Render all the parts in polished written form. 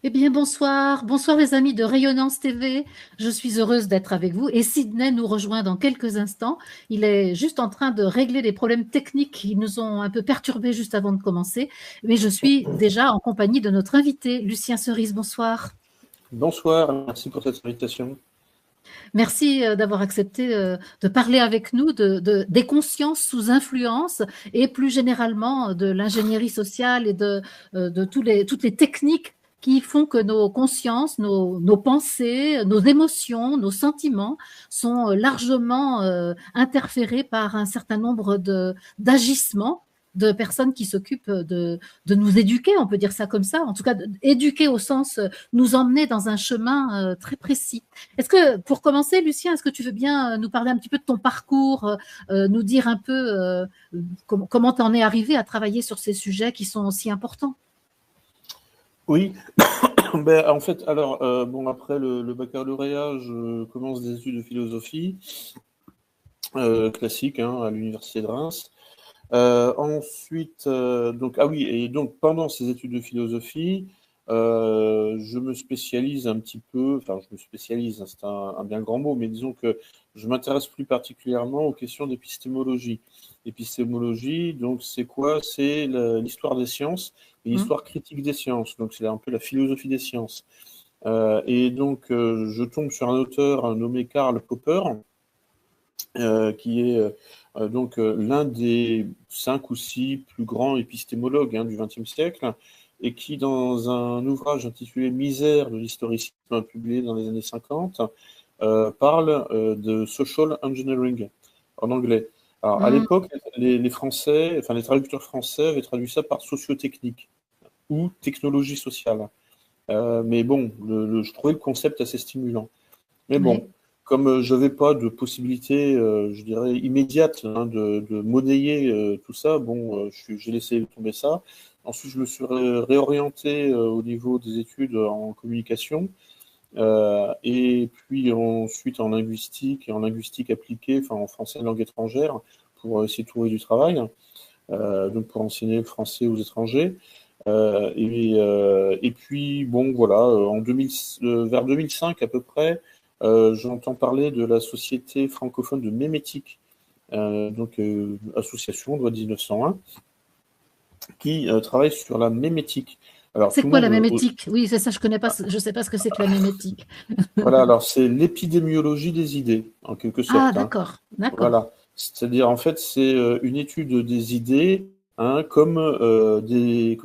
Eh bien, bonsoir. Bonsoir les amis de Rayonnance TV. Je suis heureuse d'être avec vous. Et Sydney nous rejoint dans quelques instants. Il est juste en train de régler des problèmes techniques qui nous ont un peu perturbés juste avant de commencer. Mais je suis déjà en compagnie de notre invité, Lucien Cerise. Bonsoir. Bonsoir, merci pour cette invitation. Merci d'avoir accepté de parler avec nous des consciences sous influence et plus généralement de l'ingénierie sociale et de toutes les techniques qui font que nos consciences, nos pensées, nos émotions, nos sentiments sont largement interférés par un certain nombre d'agissements de personnes qui s'occupent de nous éduquer, on peut dire ça comme ça, en tout cas éduquer au sens nous emmener dans un chemin très précis. Est-ce que, pour commencer, Lucien, est-ce que tu veux bien nous parler un petit peu de ton parcours, nous dire un peu comment tu en es arrivé à travailler sur ces sujets qui sont aussi importants? Oui, en fait, alors, après le baccalauréat, je commence des études de philosophie classique à l'université de Reims. Ensuite, et donc pendant ces études de philosophie, je me spécialise un petit peu, enfin, je me spécialise, hein, c'est un bien grand mot, mais disons que je m'intéresse plus particulièrement aux questions d'épistémologie. Épistémologie, donc, c'est quoi? C'est l'histoire des sciences et Hmm. l'histoire critique des sciences. Donc, c'est un peu la philosophie des sciences. Je tombe sur un auteur nommé Karl Popper, qui est l'un des 5 ou 6 plus grands épistémologues du XXe siècle, et qui, dans un ouvrage intitulé Misère de l'historicisme, publié dans les années 50, parle de social engineering en anglais. Alors, à Hmm. l'époque, les Français, enfin les traducteurs français avaient traduit ça par sociotechnique ou technologie sociale. Mais bon, je trouvais le concept assez stimulant. Mais bon, Oui. comme je n'avais pas de possibilité, je dirais, immédiate de monnayer tout ça, bon, j'ai laissé tomber ça. Ensuite, je me suis réorienté au niveau des études en communication, et puis ensuite en linguistique appliquée, enfin en français et langue étrangère, pour essayer de trouver du travail, donc pour enseigner le français aux étrangers. Et puis, bon, voilà, vers 2005 à peu près, j'entends parler de la Société francophone de mémétique, association de loi 1901, qui travaille sur la mémétique. Alors, C'est tout le quoi la monde. mémétique? Oui, c'est ça, je connais pas, je sais pas ce que c'est que la mémétique. Voilà, alors c'est l'épidémiologie des idées, en quelque Ah, sorte. d'accord, d'accord. Voilà. C'est-à-dire, en fait, c'est une étude des idées, comme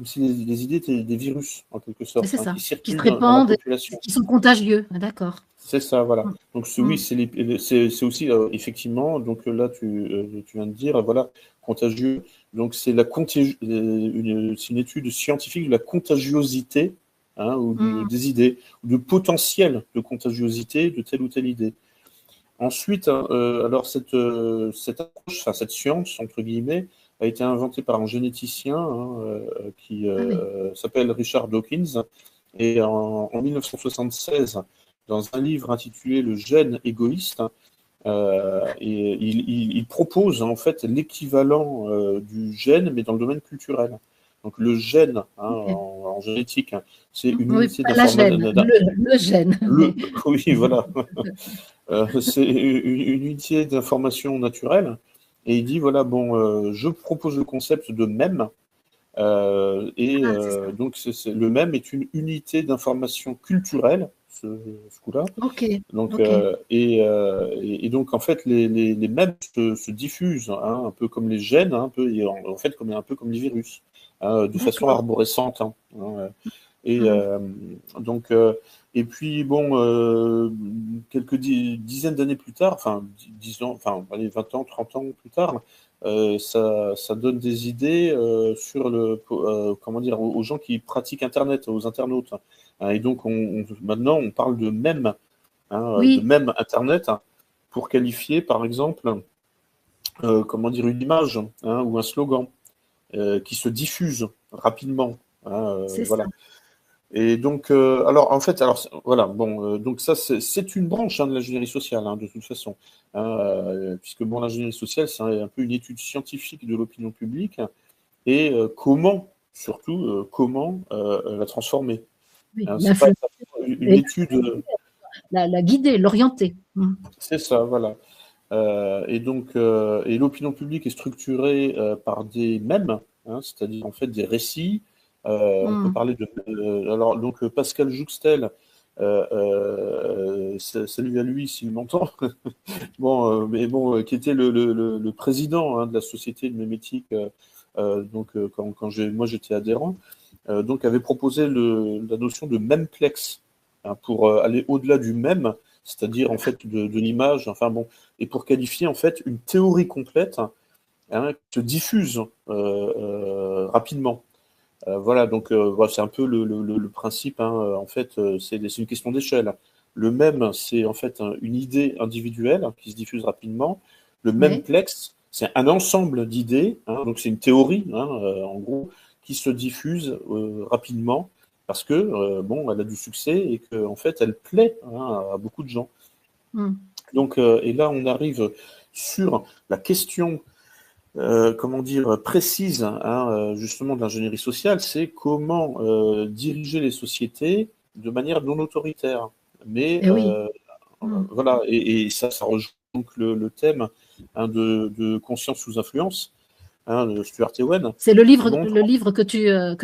si les idées étaient des virus, en quelque C'est sorte, ça, qui qui se circulent dans la répandent, population. qui sont contagieux. Ah, d'accord. C'est ça, voilà. Hmm. Donc oui, Hmm. c'est aussi effectivement. Donc là, tu viens de dire, voilà, contagieux. Donc c'est une étude scientifique de la contagiosité, Hmm. des idées, ou de potentiel de contagiosité de telle ou telle idée. Ensuite, alors cette approche, enfin cette science entre guillemets, a été inventée par un généticien qui Ah oui. s'appelle Richard Dawkins, et en 1976, dans un livre intitulé Le gène égoïste, il propose en fait l'équivalent du gène, mais dans le domaine culturel. Donc le gène, Ok. en génétique, c'est une Oui, unité pas la d'information. gêne, le gène. Mais... Oui, voilà. C'est une unité d'information naturelle. Et il dit, voilà, bon, je propose le concept de mème. Ah, c'est ça. Donc, le mème est une unité d'information culturelle, ce coup-là. Ok, Donc, ok. et donc, en fait, les mèmes se diffusent, un peu comme les gènes, un peu, et en fait, un peu comme les virus, de façon D'accord. arborescente. Et Hmm. donc, et puis bon, quelques dizaines d'années plus tard, enfin 10 ans, enfin allez, 20 ans, 30 ans plus tard, ça donne des idées sur comment dire, aux gens qui pratiquent Internet, aux internautes. Et donc, maintenant, on parle de Oui, mème Internet, pour qualifier, par exemple, comment dire, une image, ou un slogan qui se diffuse rapidement. c'est ça. Voilà. Et donc, alors en fait, voilà, bon, donc ça, c'est une branche de l'ingénierie sociale, de toute façon, puisque bon, l'ingénierie sociale, c'est un peu une étude scientifique de l'opinion publique, et comment, surtout, comment la transformer. Oui, C'est pas une étude. La guider, l'orienter. C'est ça, voilà. Et donc, et l'opinion publique est structurée par des mèmes, c'est-à-dire en fait des récits. On peut parler de. Alors, donc Pascal Jouxtel, salut à lui s'il m'entend. Bon, mais bon, qui était le président de la société de mémétique. Donc, quand moi j'étais adhérent, donc avait proposé la notion de memplex pour aller au-delà du mème, c'est-à-dire en fait de l'image, enfin bon, et pour qualifier en fait une théorie complète qui se diffuse rapidement. Voilà, donc voilà, c'est un peu le principe. En fait, c'est une question d'échelle. Le mème, c'est en fait une idée individuelle qui se diffuse rapidement. Le memplex, c'est un ensemble d'idées, donc c'est une théorie, en gros, qui se diffuse rapidement parce que bon, elle a du succès et que en fait, elle plaît à beaucoup de gens. Donc, et là, on arrive sur la question comment dire, précise justement de l'ingénierie sociale, c'est comment diriger les sociétés de manière non autoritaire. Mais voilà, et ça rejoint donc le thème de conscience sous influence de Stuart Ewen. C'est le livre que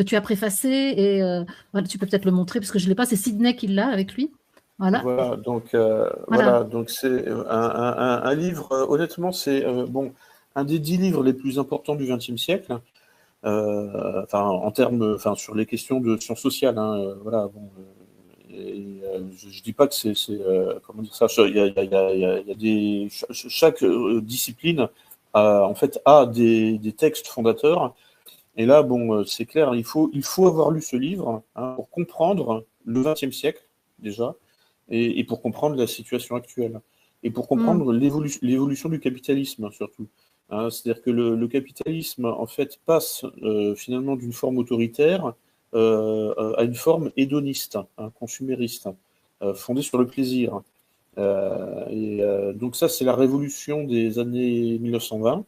tu as préfacé, et voilà, tu peux peut-être le montrer parce que je ne l'ai pas, c'est Sidney qui l'a avec lui. Voilà, donc voilà, donc c'est un livre, honnêtement, c'est bon, un des 10 livres les plus importants du XXe siècle, enfin en termes, enfin sur les questions de sciences sociales, voilà, bon, je dis pas que c'est comment dire ça, il y a des chaque discipline en fait a des textes fondateurs, et là bon, c'est clair, il faut avoir lu ce livre pour comprendre le XXe siècle déjà. Et pour comprendre la situation actuelle. Et pour comprendre l'évolution du capitalisme, surtout. C'est-à-dire que le capitalisme, en fait, passe finalement d'une forme autoritaire à une forme hédoniste, consumériste, fondée sur le plaisir. Donc ça, c'est la révolution des années 1920.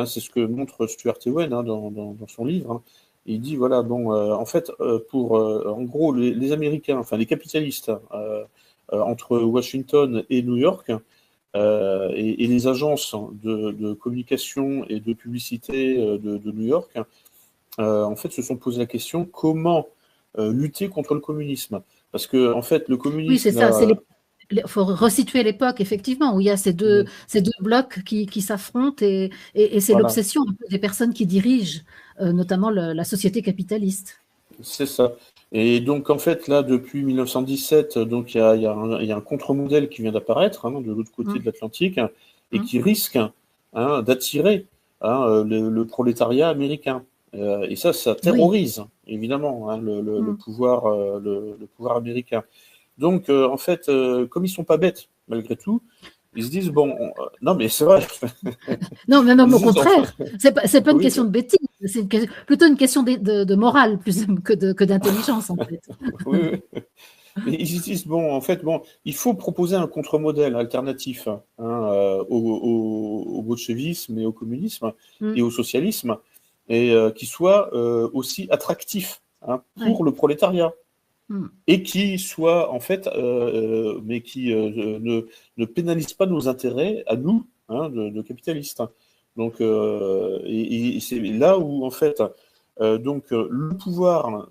C'est ce que montre Stuart Ewen dans son livre. Il dit, voilà, bon, en fait, en gros, les Américains, enfin les capitalistes, entre Washington et New York, et les agences de communication et de publicité de New York, en fait, se sont posé la question comment lutter contre le communisme. Parce que, en fait, le communisme... Oui, c'est ça. Il faut resituer l'époque, effectivement, où il y a ces deux blocs qui s'affrontent, et c'est l'obsession des personnes qui dirigent, notamment la société capitaliste. C'est ça. Et donc, en fait, là, depuis 1917, donc, il y a un contre-modèle qui vient d'apparaître de l'autre côté de l'Atlantique et qui risque d'attirer le prolétariat américain. Et ça terrorise, évidemment, le pouvoir américain. Donc, en fait, comme ils sont pas bêtes, malgré tout, ils se disent, bon, non, mais c'est vrai. Non, mais même au contraire, c'est pas une question de bêtise, c'est plutôt une question de morale plus que d'intelligence, en fait. Oui. Mais ils se disent, bon, en fait, bon, il faut proposer un contre-modèle alternatif au bolchevisme et au communisme et au socialisme, et qui soit aussi attractif pour le prolétariat. Et qui soit, en fait, mais qui ne pénalise pas nos intérêts à nous, de capitalistes. Donc, et c'est là où, en fait, donc, le pouvoir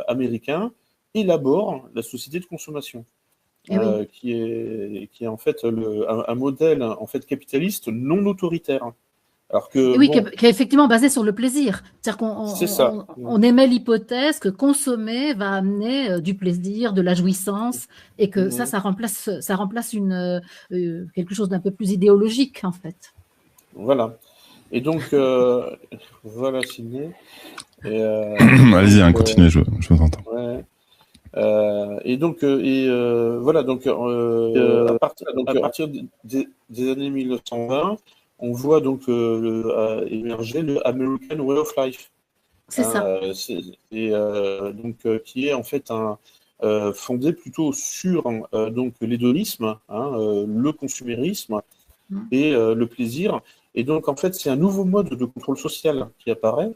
américain élabore la société de consommation, qui est en fait un modèle en fait capitaliste non autoritaire. Alors que, oui, qui est effectivement basé sur le plaisir. C'est-à-dire qu'on émet l'hypothèse que consommer va amener du plaisir, de la jouissance, et que ça remplace quelque chose d'un peu plus idéologique, en fait. Voilà. Et donc, voilà, Sidney. Allez-y, continuez, je vous entends. Ouais. Et donc, voilà, donc, à partir des années 1920, on voit donc émerger le American Way of Life. C'est ça. Et donc, qui est en fait fondé plutôt sur donc l'hédonisme, le consumérisme et le plaisir. Et donc, en fait, c'est un nouveau mode de contrôle social qui apparaît,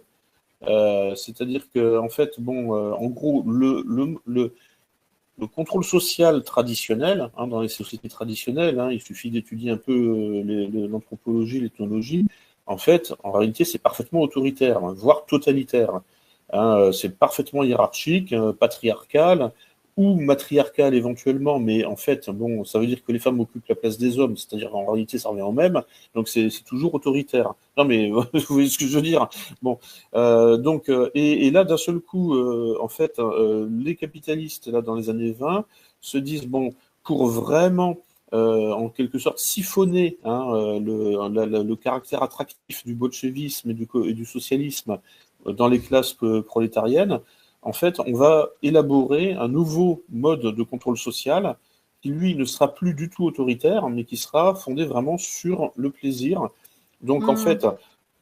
C'est-à-dire que, en fait, en gros, le contrôle social traditionnel, dans les sociétés traditionnelles, il suffit d'étudier un peu l'anthropologie, l'ethnologie. En fait, en réalité, c'est parfaitement autoritaire, voire totalitaire. C'est parfaitement hiérarchique, patriarcal ou matriarcal éventuellement, mais en fait, ça veut dire que les femmes occupent la place des hommes, c'est-à-dire en réalité, ça revient au même. Donc c'est toujours autoritaire. Non, mais vous voyez ce que je veux dire. Et là, d'un seul coup, en fait, les capitalistes là dans les années 20 se disent pour vraiment en quelque sorte siphonner le caractère attractif du bolchevisme et du socialisme dans les classes prolétariennes, en fait, on va élaborer un nouveau mode de contrôle social qui, lui, ne sera plus du tout autoritaire, mais qui sera fondé vraiment sur le plaisir. Donc, en fait,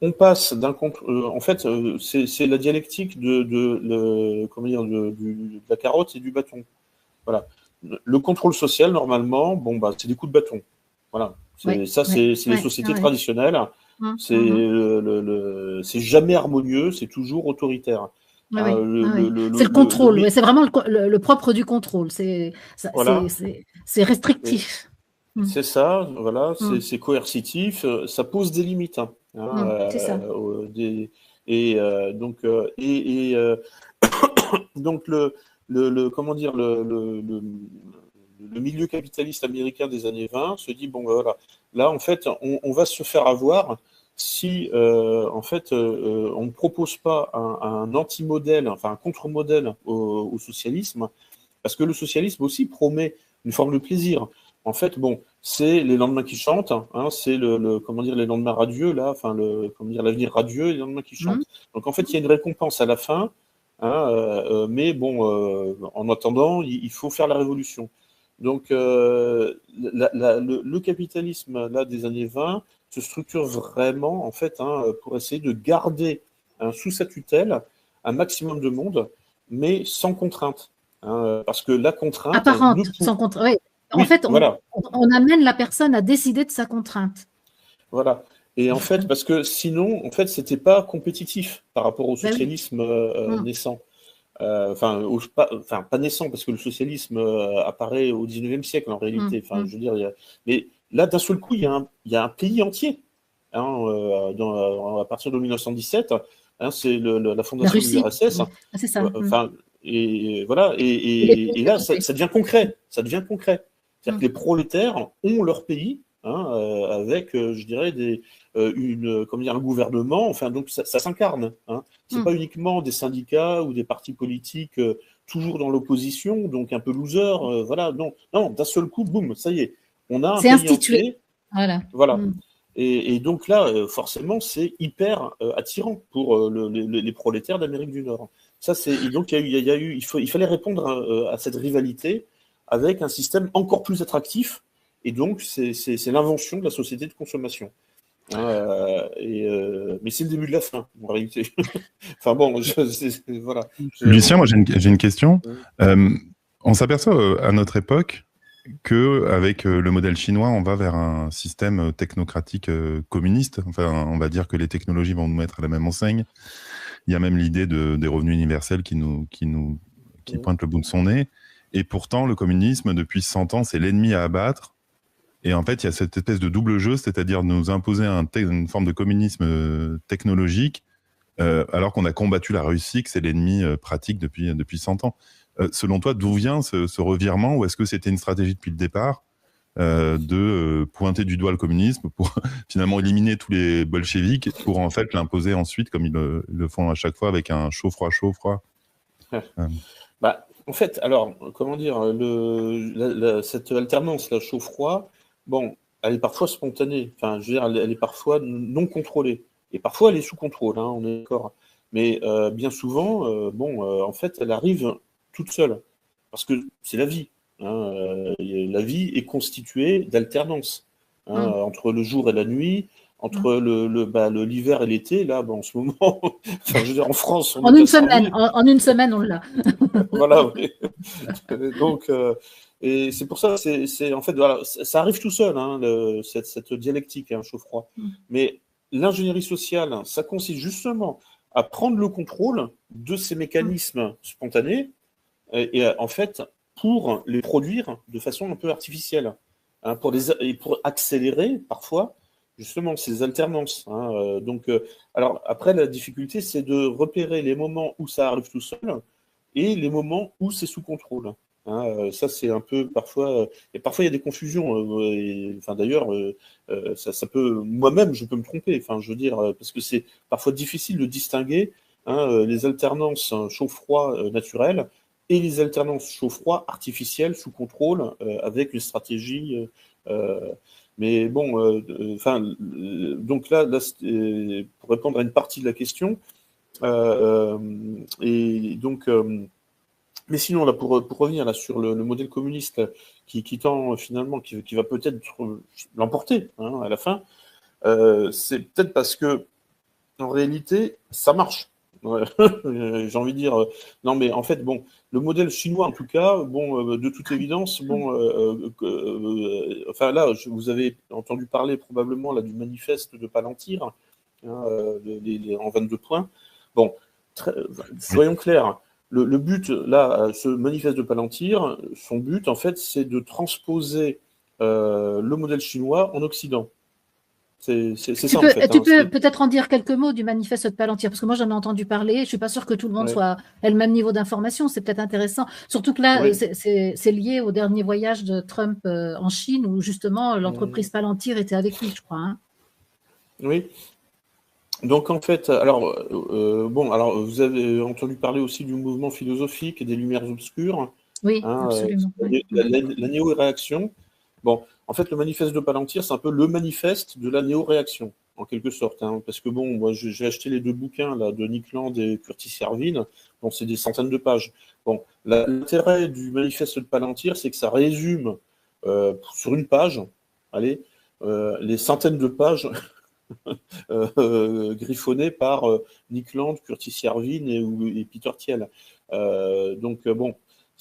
on passe d'un en fait, c'est la dialectique de la carotte et du bâton. Voilà. Le contrôle social, normalement, c'est des coups de bâton. Voilà. C'est les sociétés traditionnelles. C'est jamais harmonieux, c'est toujours autoritaire. C'est le contrôle, c'est vraiment le propre du contrôle, c'est restrictif. C'est ça, voilà, c'est coercitif, ça pose des limites. C'est ça. Donc comment dire, le milieu capitaliste américain des années 20 se dit voilà, là en fait on va se faire avoir si en fait on ne propose pas un anti-modèle, enfin un contre-modèle au socialisme, parce que le socialisme aussi promet une forme de plaisir. En fait, c'est les lendemains qui chantent, c'est comment dire, les lendemains radieux là, enfin comment dire, l'avenir radieux et les lendemains qui chantent. Donc en fait, il y a une récompense à la fin, mais en attendant, il faut faire la révolution. Donc le capitalisme là des années 20 se structure vraiment en fait pour essayer de garder sous sa tutelle un maximum de monde, mais sans contrainte, parce que la contrainte apparente, sans contrainte. Oui. En fait, on amène la personne à décider de sa contrainte. Voilà. Et en fait, parce que sinon, en fait, c'était pas compétitif par rapport au socialisme naissant. Enfin, pas naissant, parce que le socialisme apparaît au XIXe siècle en réalité. Enfin, je veux dire, mais là, d'un seul coup, il y a un pays entier. À partir de 1917, c'est la fondation de l'URSS. C'est ça. Et voilà. Et là, ça devient concret. Ça devient concret. C'est-à-dire que les prolétaires ont leur pays, avec, je dirais, un gouvernement. Enfin, donc ça s'incarne. C'est pas uniquement des syndicats ou des partis politiques toujours dans l'opposition, donc un peu loser. Voilà, non, d'un seul coup, boum, ça y est, on a un pays institué. Entier. Voilà. Et donc là, forcément, c'est hyper attirant pour les prolétaires d'Amérique du Nord. Ça, donc il fallait répondre à cette rivalité avec un système encore plus attractif. Et donc, c'est l'invention de la société de consommation. Mais c'est le début de la fin, en réalité. Enfin bon, voilà. Lucien, moi j'ai une question. On s'aperçoit à notre époque qu'avec le modèle chinois, on va vers un système technocratique communiste. Enfin, on va dire que les technologies vont nous mettre à la même enseigne. Il y a même l'idée des revenus universels qui pointe le bout de son nez. Et pourtant, le communisme, depuis 100 ans, c'est l'ennemi à abattre. Et en fait, il y a cette espèce de double jeu, c'est-à-dire nous imposer une forme de communisme technologique, alors qu'on a combattu la Russie, que c'est l'ennemi pratique depuis 100 ans. Selon toi, d'où vient ce revirement, ou est-ce que c'était une stratégie depuis le départ de pointer du doigt le communisme pour finalement éliminer tous les bolcheviks pour en fait l'imposer ensuite, comme ils le font à chaque fois, avec un chaud-froid, chaud-froid En fait, alors, comment dire, cette alternance, là, chaud-froid, elle est parfois spontanée. Enfin, je veux dire, elle est parfois non contrôlée. Et parfois, elle est sous contrôle, on est d'accord. Mais bien souvent, en fait, elle arrive toute seule. Parce que c'est la vie. La vie est constituée d'alternance. Entre le jour et la nuit, entre l'hiver et l'été, là, en ce moment, enfin, je veux dire, en France, en une semaine, on l'a. Voilà, oui. Donc, et c'est pour ça, en fait, voilà, ça arrive tout seul, cette dialectique, chaud-froid. Mais l'ingénierie sociale, ça consiste justement à prendre le contrôle de ces mécanismes spontanés et en fait, pour les produire de façon un peu artificielle, hein, et pour accélérer parfois justement ces alternances. Hein, alors après, la difficulté, c'est de repérer les moments où ça arrive tout seul et les moments où c'est sous contrôle. Hein, ça, c'est un peu parfois... et parfois, il y a des confusions. D'ailleurs, ça peut... Moi-même, je peux me tromper. Je veux dire, parce que c'est parfois difficile de distinguer les alternances chaud-froid naturelles et les alternances chaud-froid artificielles sous contrôle avec une stratégie... mais bon, donc là pour répondre à une partie de la question, et donc... mais sinon, là, pour revenir là, sur le modèle communiste qui tend finalement, qui va peut-être l'emporter à la fin, c'est peut-être parce que, en réalité, ça marche. Ouais. J'ai envie de dire, non, mais en fait, bon, le modèle chinois, en tout cas, bon, de toute évidence, bon, enfin là, vous avez entendu parler probablement là, du manifeste de Palantir, en 22 points. Bon, soyons clairs. Le but, là, ce manifeste de Palantir, son but, en fait, c'est de transposer le modèle chinois en Occident. C'est ça, en fait. Tu peux peut-être en dire quelques mots du manifeste de Palantir, parce que moi, j'en ai entendu parler. Je ne suis pas sûre que tout le monde ait le même niveau d'information. C'est peut-être intéressant. Surtout que là, c'est lié au dernier voyage de Trump en Chine, où justement, l'entreprise Palantir était avec lui, je crois. Hein. Oui. Donc en fait, alors vous avez entendu parler aussi du mouvement philosophique et des Lumières obscures. Oui, absolument. La néo-réaction. Bon, en fait, le manifeste de Palantir, c'est un peu le manifeste de la néo-réaction, en quelque sorte. Parce que bon, moi, j'ai acheté les 2 bouquins là, de Nick Land et Curtis Yarvin. Bon, c'est des centaines de pages. Bon, l'intérêt du manifeste de Palantir, c'est que ça résume sur une page, les centaines de pages griffonné par Nick Land, Curtis Yarvin et Peter Thiel. Bon,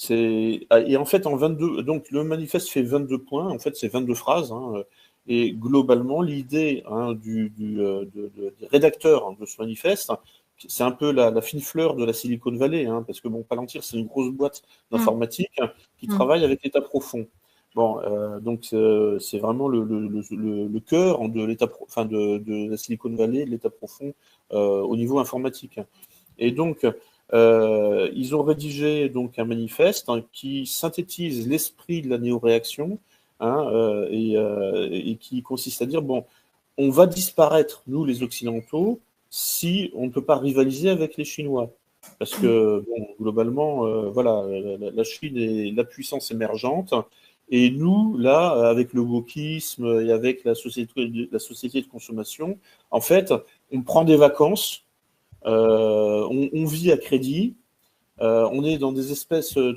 et en fait, en 22, donc le manifeste fait 22 points, en fait, c'est 22 phrases, et globalement, l'idée des rédacteurs de ce manifeste, c'est un peu la fine fleur de la Silicon Valley, parce que bon, Palantir, c'est une grosse boîte d'informatique qui travaille avec l'état profond. Bon, donc c'est vraiment le cœur de l'état, de la Silicon Valley, de l'état profond au niveau informatique. Et donc ils ont rédigé donc un manifeste qui synthétise l'esprit de la néo-réaction et qui consiste à dire bon, on va disparaître nous les Occidentaux si on ne peut pas rivaliser avec les Chinois. Parce que bon, globalement, voilà, la Chine est la puissance émergente. Et nous, là, avec le wokisme et avec la société de consommation, en fait, on prend des vacances, on vit à crédit, on est dans une espèce de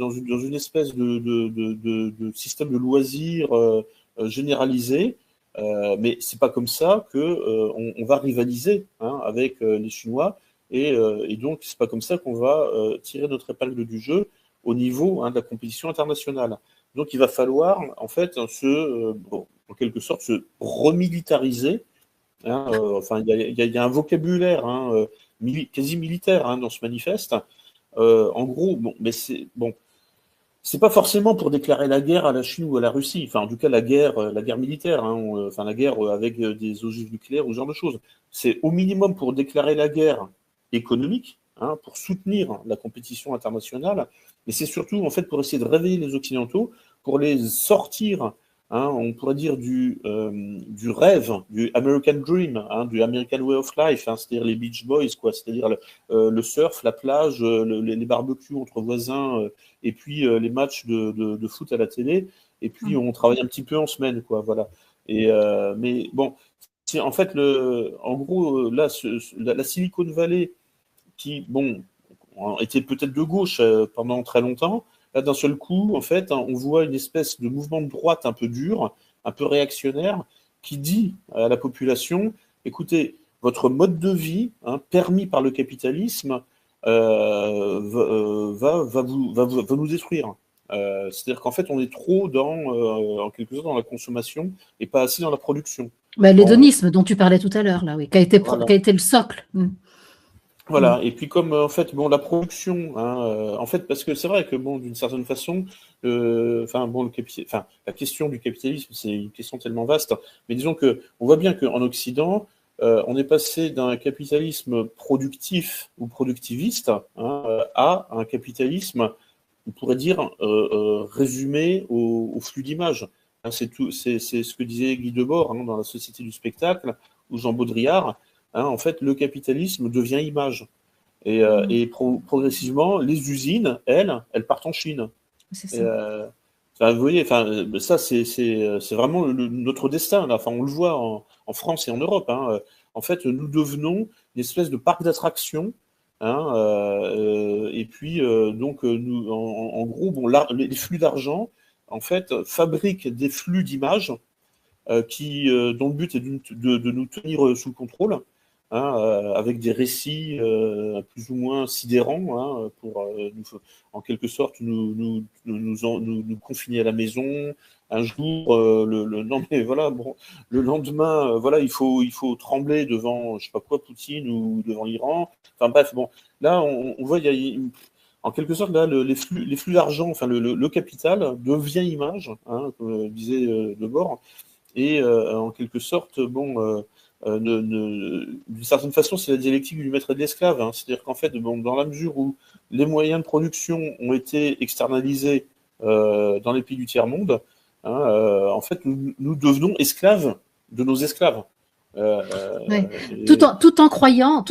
système de loisirs généralisé, mais c'est pas comme ça que on va rivaliser avec les Chinois, et donc c'est pas comme ça qu'on va tirer notre épingle du jeu au niveau de la compétition internationale. Donc, il va falloir, en fait, en quelque sorte, se remilitariser. Il y a un vocabulaire quasi militaire dans ce manifeste. En gros, bon, mais c'est pas forcément pour déclarer la guerre à la Chine ou à la Russie. Enfin, en tout cas, la guerre militaire. La guerre avec des ogives nucléaires ou ce genre de choses. C'est au minimum pour déclarer la guerre économique, pour soutenir la compétition internationale. Mais c'est surtout en fait pour essayer de réveiller les Occidentaux, pour les sortir, on pourrait dire du rêve, du American Dream, du American Way of Life, c'est-à-dire les Beach Boys, quoi, c'est-à-dire le surf, la plage, les barbecues entre voisins, et puis les matchs de foot à la télé, et puis on travaille un petit peu en semaine, quoi, voilà. Mais bon, c'est en fait en gros là, la Silicon Valley qui, bon, était peut-être de gauche pendant très longtemps. Là, d'un seul coup, en fait, on voit une espèce de mouvement de droite un peu dur, un peu réactionnaire, qui dit à la population, écoutez, votre mode de vie, permis par le capitalisme, va nous détruire. C'est-à-dire qu'en fait, on est trop en quelque sorte dans la consommation et pas assez dans la production. L'hédonisme dont tu parlais tout à l'heure, là, oui, qui a été le socle. Voilà, et puis comme en fait, bon, la production, hein, en fait, parce que c'est vrai que bon, d'une certaine façon, enfin bon, enfin, la question du capitalisme, c'est une question tellement vaste, mais disons que on voit bien qu'en Occident, on est passé d'un capitalisme productif ou productiviste, hein, à un capitalisme, on pourrait dire, résumé au flux d'images. Hein, c'est tout, c'est ce que disait Guy Debord, hein, dans La Société du spectacle, ou Jean Baudrillard. Hein, en fait, le capitalisme devient image. Et progressivement, les usines, elles partent en Chine. C'est Et, ça. enfin, vous voyez, enfin, ça, c'est vraiment notre destin. Là. Enfin, on le voit en France et en Europe. Hein. En fait, nous devenons une espèce de parc d'attractions. Hein, et puis, donc, nous, en gros, bon, les flux d'argent, en fait, fabriquent des flux d'images dont le but est de nous tenir sous contrôle, hein, avec des récits plus ou moins sidérants, hein, pour en quelque sorte nous confiner à la maison. Un jour, non mais voilà, bon, le lendemain, voilà, il faut trembler devant, je sais pas quoi, Poutine ou devant l'Iran. Enfin bref, bon, là on voit, en quelque sorte, là, les flux d'argent, enfin le capital devient image, hein, comme disait Debord. Et en quelque sorte, bon, d'une certaine façon, c'est la dialectique du maître et de l'esclave. Hein. C'est-à-dire qu'en fait, bon, dans la mesure où les moyens de production ont été externalisés dans les pays du tiers-monde, hein, en fait, nous devenons esclaves de nos esclaves. Ouais. Et... Tout en croyant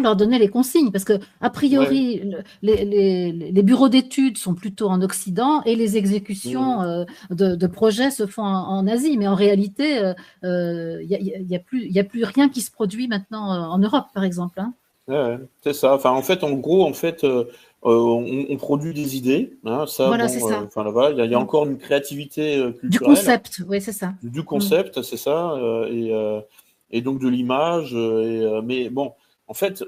leur donner les consignes, parce que a Ouais. priori, les bureaux d'études sont plutôt en Occident et les exécutions de projets se font en Asie, mais en réalité, il y a plus rien qui se produit maintenant en Europe, par exemple. Hein. Ouais, c'est ça. Enfin, en fait, en gros, en fait, on produit des idées. Hein, ça, Voilà, c'est bon, ça. enfin, là, voilà, il y a Mm. encore une créativité Du culturelle. concept, oui, c'est ça. Du Mm. concept, c'est ça, et donc de l'image. Mais bon, en fait,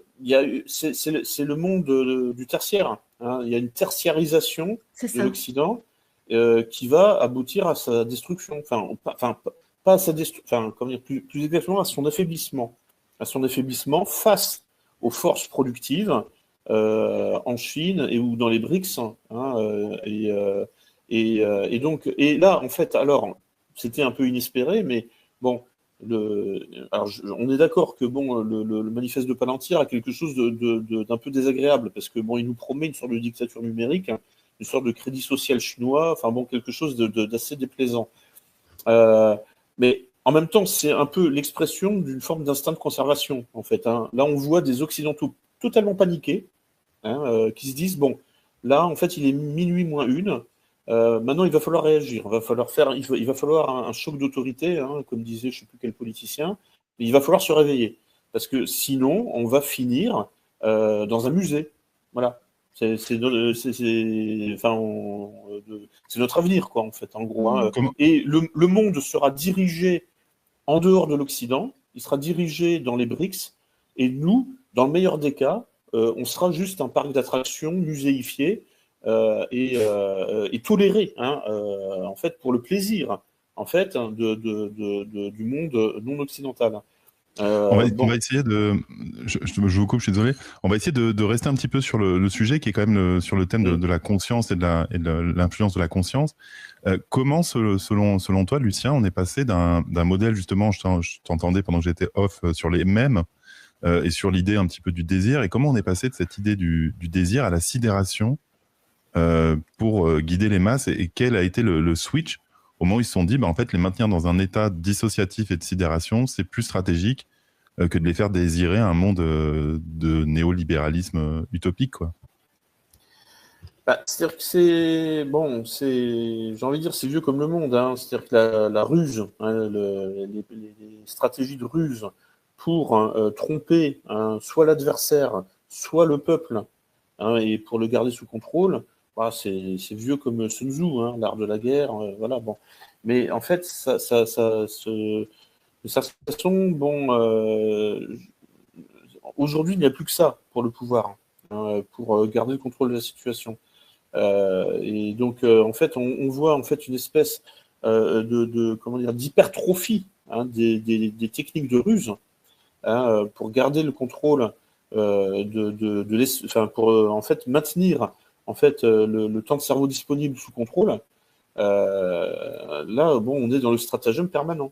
c'est le monde du tertiaire. Hein. Il y a une tertiarisation C'est de ça. l'Occident qui va aboutir à sa destruction. Enfin, pas à sa destruction, enfin, comment dire, plus exactement à son affaiblissement face aux forces productives en Chine et ou dans les BRICS. Hein, et donc, et là, en fait, alors, c'était un peu inespéré, mais bon, on est d'accord que bon, le manifeste de Palantir a quelque chose d'un peu désagréable, parce que bon, il nous promet une sorte de dictature numérique, hein, une sorte de crédit social chinois, enfin bon, quelque chose d'assez déplaisant. Euh, mais en même temps, c'est un peu l'expression d'une forme d'instinct de conservation, en fait. Hein. Là, on voit des Occidentaux totalement paniqués, hein, qui se disent, bon, là, en fait, il est minuit moins une. Maintenant, il va falloir réagir. Il va falloir un choc d'autorité, hein, comme disait je ne sais plus quel politicien. Mais il va falloir se réveiller. Parce que sinon, on va finir dans un musée. Voilà. Enfin, c'est notre avenir, quoi, en fait, en gros. Hein. Comment, Et le monde sera dirigé en dehors de l'Occident, il sera dirigé dans les BRICS, et nous, dans le meilleur des cas, on sera juste un parc d'attractions muséifié et toléré, hein, en fait, pour le plaisir, en fait, hein, du monde non occidental. on va Bon, essayer de. Je vous coupe, je suis désolé. On va essayer de rester un petit peu sur le sujet qui est quand même sur le thème mm, de la conscience et de l'influence de la conscience. Comment, selon toi, Lucien, on est passé d'un modèle, justement, je t'entendais pendant que j'étais off sur les mèmes et sur l'idée un petit peu du désir, et comment on est passé de cette idée du désir à la sidération pour guider les masses, et quel a été le switch au moment où ils se sont dit, bah, en fait, les maintenir dans un état dissociatif et de sidération, c'est plus stratégique que de les faire désirer un monde de néolibéralisme utopique, quoi. bah, c'est-à-dire que j'ai envie de dire, c'est vieux comme le monde. Hein. C'est-à-dire que la ruse, hein, les stratégies de ruse pour tromper hein, soit l'adversaire, soit le peuple, hein, et pour le garder sous contrôle, bah, c'est vieux comme Sun Tzu, hein, l'art de la guerre, voilà, bon. Mais en fait, de certaine façon, bon, aujourd'hui, il n'y a plus que ça pour le pouvoir, hein, pour garder le contrôle de la situation. Et donc, en fait, on voit en fait une espèce comment dire, d'hypertrophie hein, des techniques de ruse hein, pour garder le contrôle pour en fait maintenir en fait le temps de cerveau disponible sous contrôle. Là, bon, on est dans le stratagème permanent.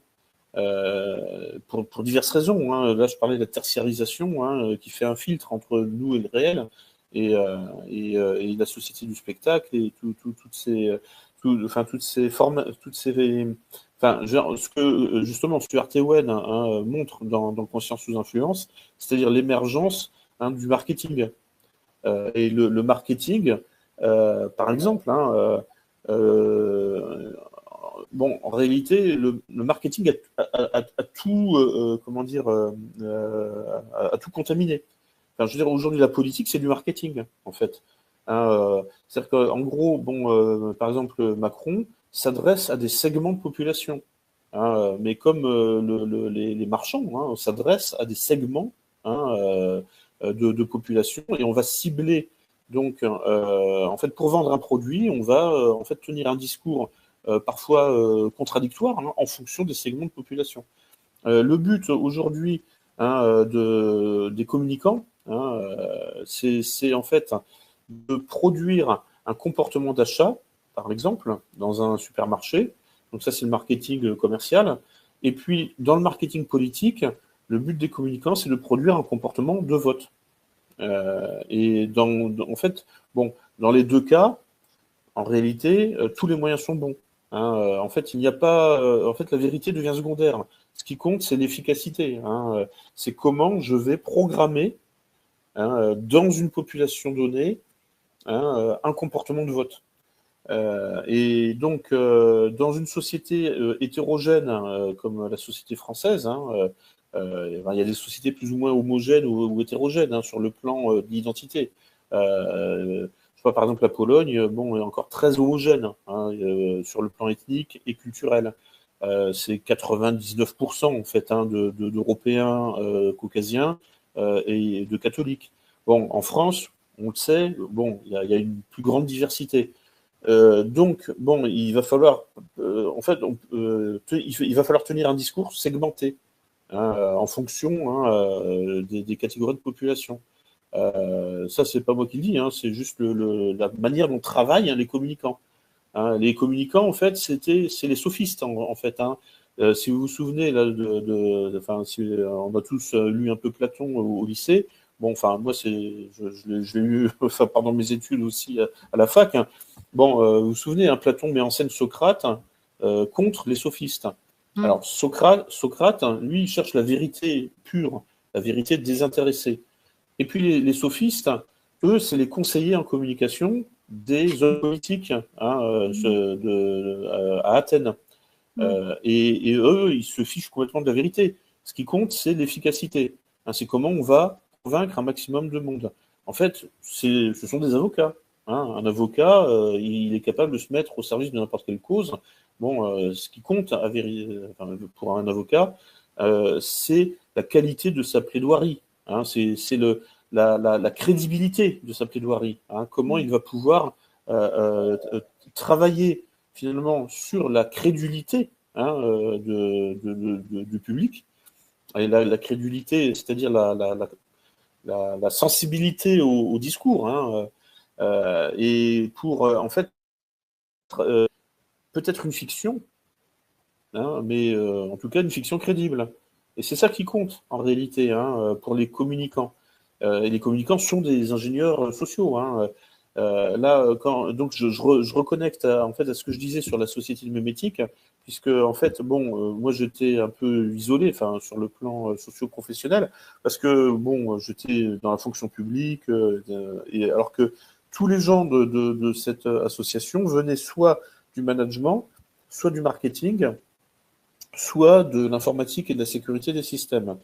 Pour diverses raisons. Hein. Là, je parlais de la tertiarisation qui fait un filtre entre nous et le réel et la société du spectacle et toutes ces formes, ce que justement Stuart Ewen montre dans Conscience sous influence, c'est-à-dire l'émergence du marketing. Et le marketing, par exemple, bon, en réalité, le marketing a tout, comment dire, a tout contaminé. Enfin, je veux dire, aujourd'hui, la politique, c'est du marketing, en fait. C'est-à-dire qu'en gros, bon, par exemple, Macron s'adresse à des segments de population. Mais comme les marchands s'adressent à des segments de population, et on va cibler. Donc, en fait, pour vendre un produit, on va en fait tenir un discours parfois contradictoire en fonction des segments de population. Le but aujourd'hui des communicants, c'est en fait de produire un comportement d'achat, par exemple, dans un supermarché. Donc ça, c'est le marketing commercial. Et puis, dans le marketing politique, le but des communicants, c'est de produire un comportement de vote. Et en fait, bon, dans les deux cas, en réalité, tous les moyens sont bons. En fait, il n'y a pas. En fait, la vérité devient secondaire. Ce qui compte, c'est l'efficacité. C'est comment je vais programmer dans une population donnée un comportement de vote. Et donc, dans une société hétérogène comme la société française, il y a des sociétés plus ou moins homogènes ou hétérogènes sur le plan de l'identité. Je sais pas, par exemple, la Pologne, bon, est encore très homogène sur le plan ethnique et culturel. C'est 99% en fait d'Européens caucasiens et de catholiques. Bon, en France, on le sait, bon, il y a une plus grande diversité. Donc, bon, il va falloir, en fait, il va falloir tenir un discours segmenté en fonction des catégories de population. Ça, c'est pas moi qui le dis, c'est juste la manière dont travaillent les communicants. Les communicants, en fait, c'est les sophistes, en fait. Si vous vous souvenez, là, on a tous lu un peu Platon au lycée. Bon, enfin, moi, je l'ai lu pendant mes études aussi à la fac. Bon, vous vous souvenez, Platon met en scène Socrate contre les sophistes. Alors, Socrate, lui, il cherche la vérité pure, la vérité désintéressée. Et puis les sophistes, eux, c'est les conseillers en communication des hommes politiques à Athènes. Et eux, ils se fichent complètement de la vérité. Ce qui compte, c'est l'efficacité. C'est comment on va convaincre un maximum de monde. En fait, ce sont des avocats. Un avocat, il est capable de se mettre au service de n'importe quelle cause. Bon, ce qui compte pour un avocat, c'est la qualité de sa plaidoirie. C'est la crédibilité de sa plaidoirie. Comment il va pouvoir travailler finalement sur la crédulité du public. Et la crédulité, c'est-à-dire la sensibilité au discours. Et pour, en fait, peut-être une fiction, mais en tout cas une fiction crédible. Et c'est ça qui compte, en réalité, pour les communicants. Et les communicants sont des ingénieurs sociaux. Là, donc je reconnecte en fait à ce que je disais sur la société de mimétique, puisque en fait, bon, moi j'étais un peu isolé, sur le plan socio-professionnel, parce que bon, j'étais dans la fonction publique, et alors que tous les gens de cette association venaient soit du management, soit du marketing, soit de l'informatique et de la sécurité des systèmes.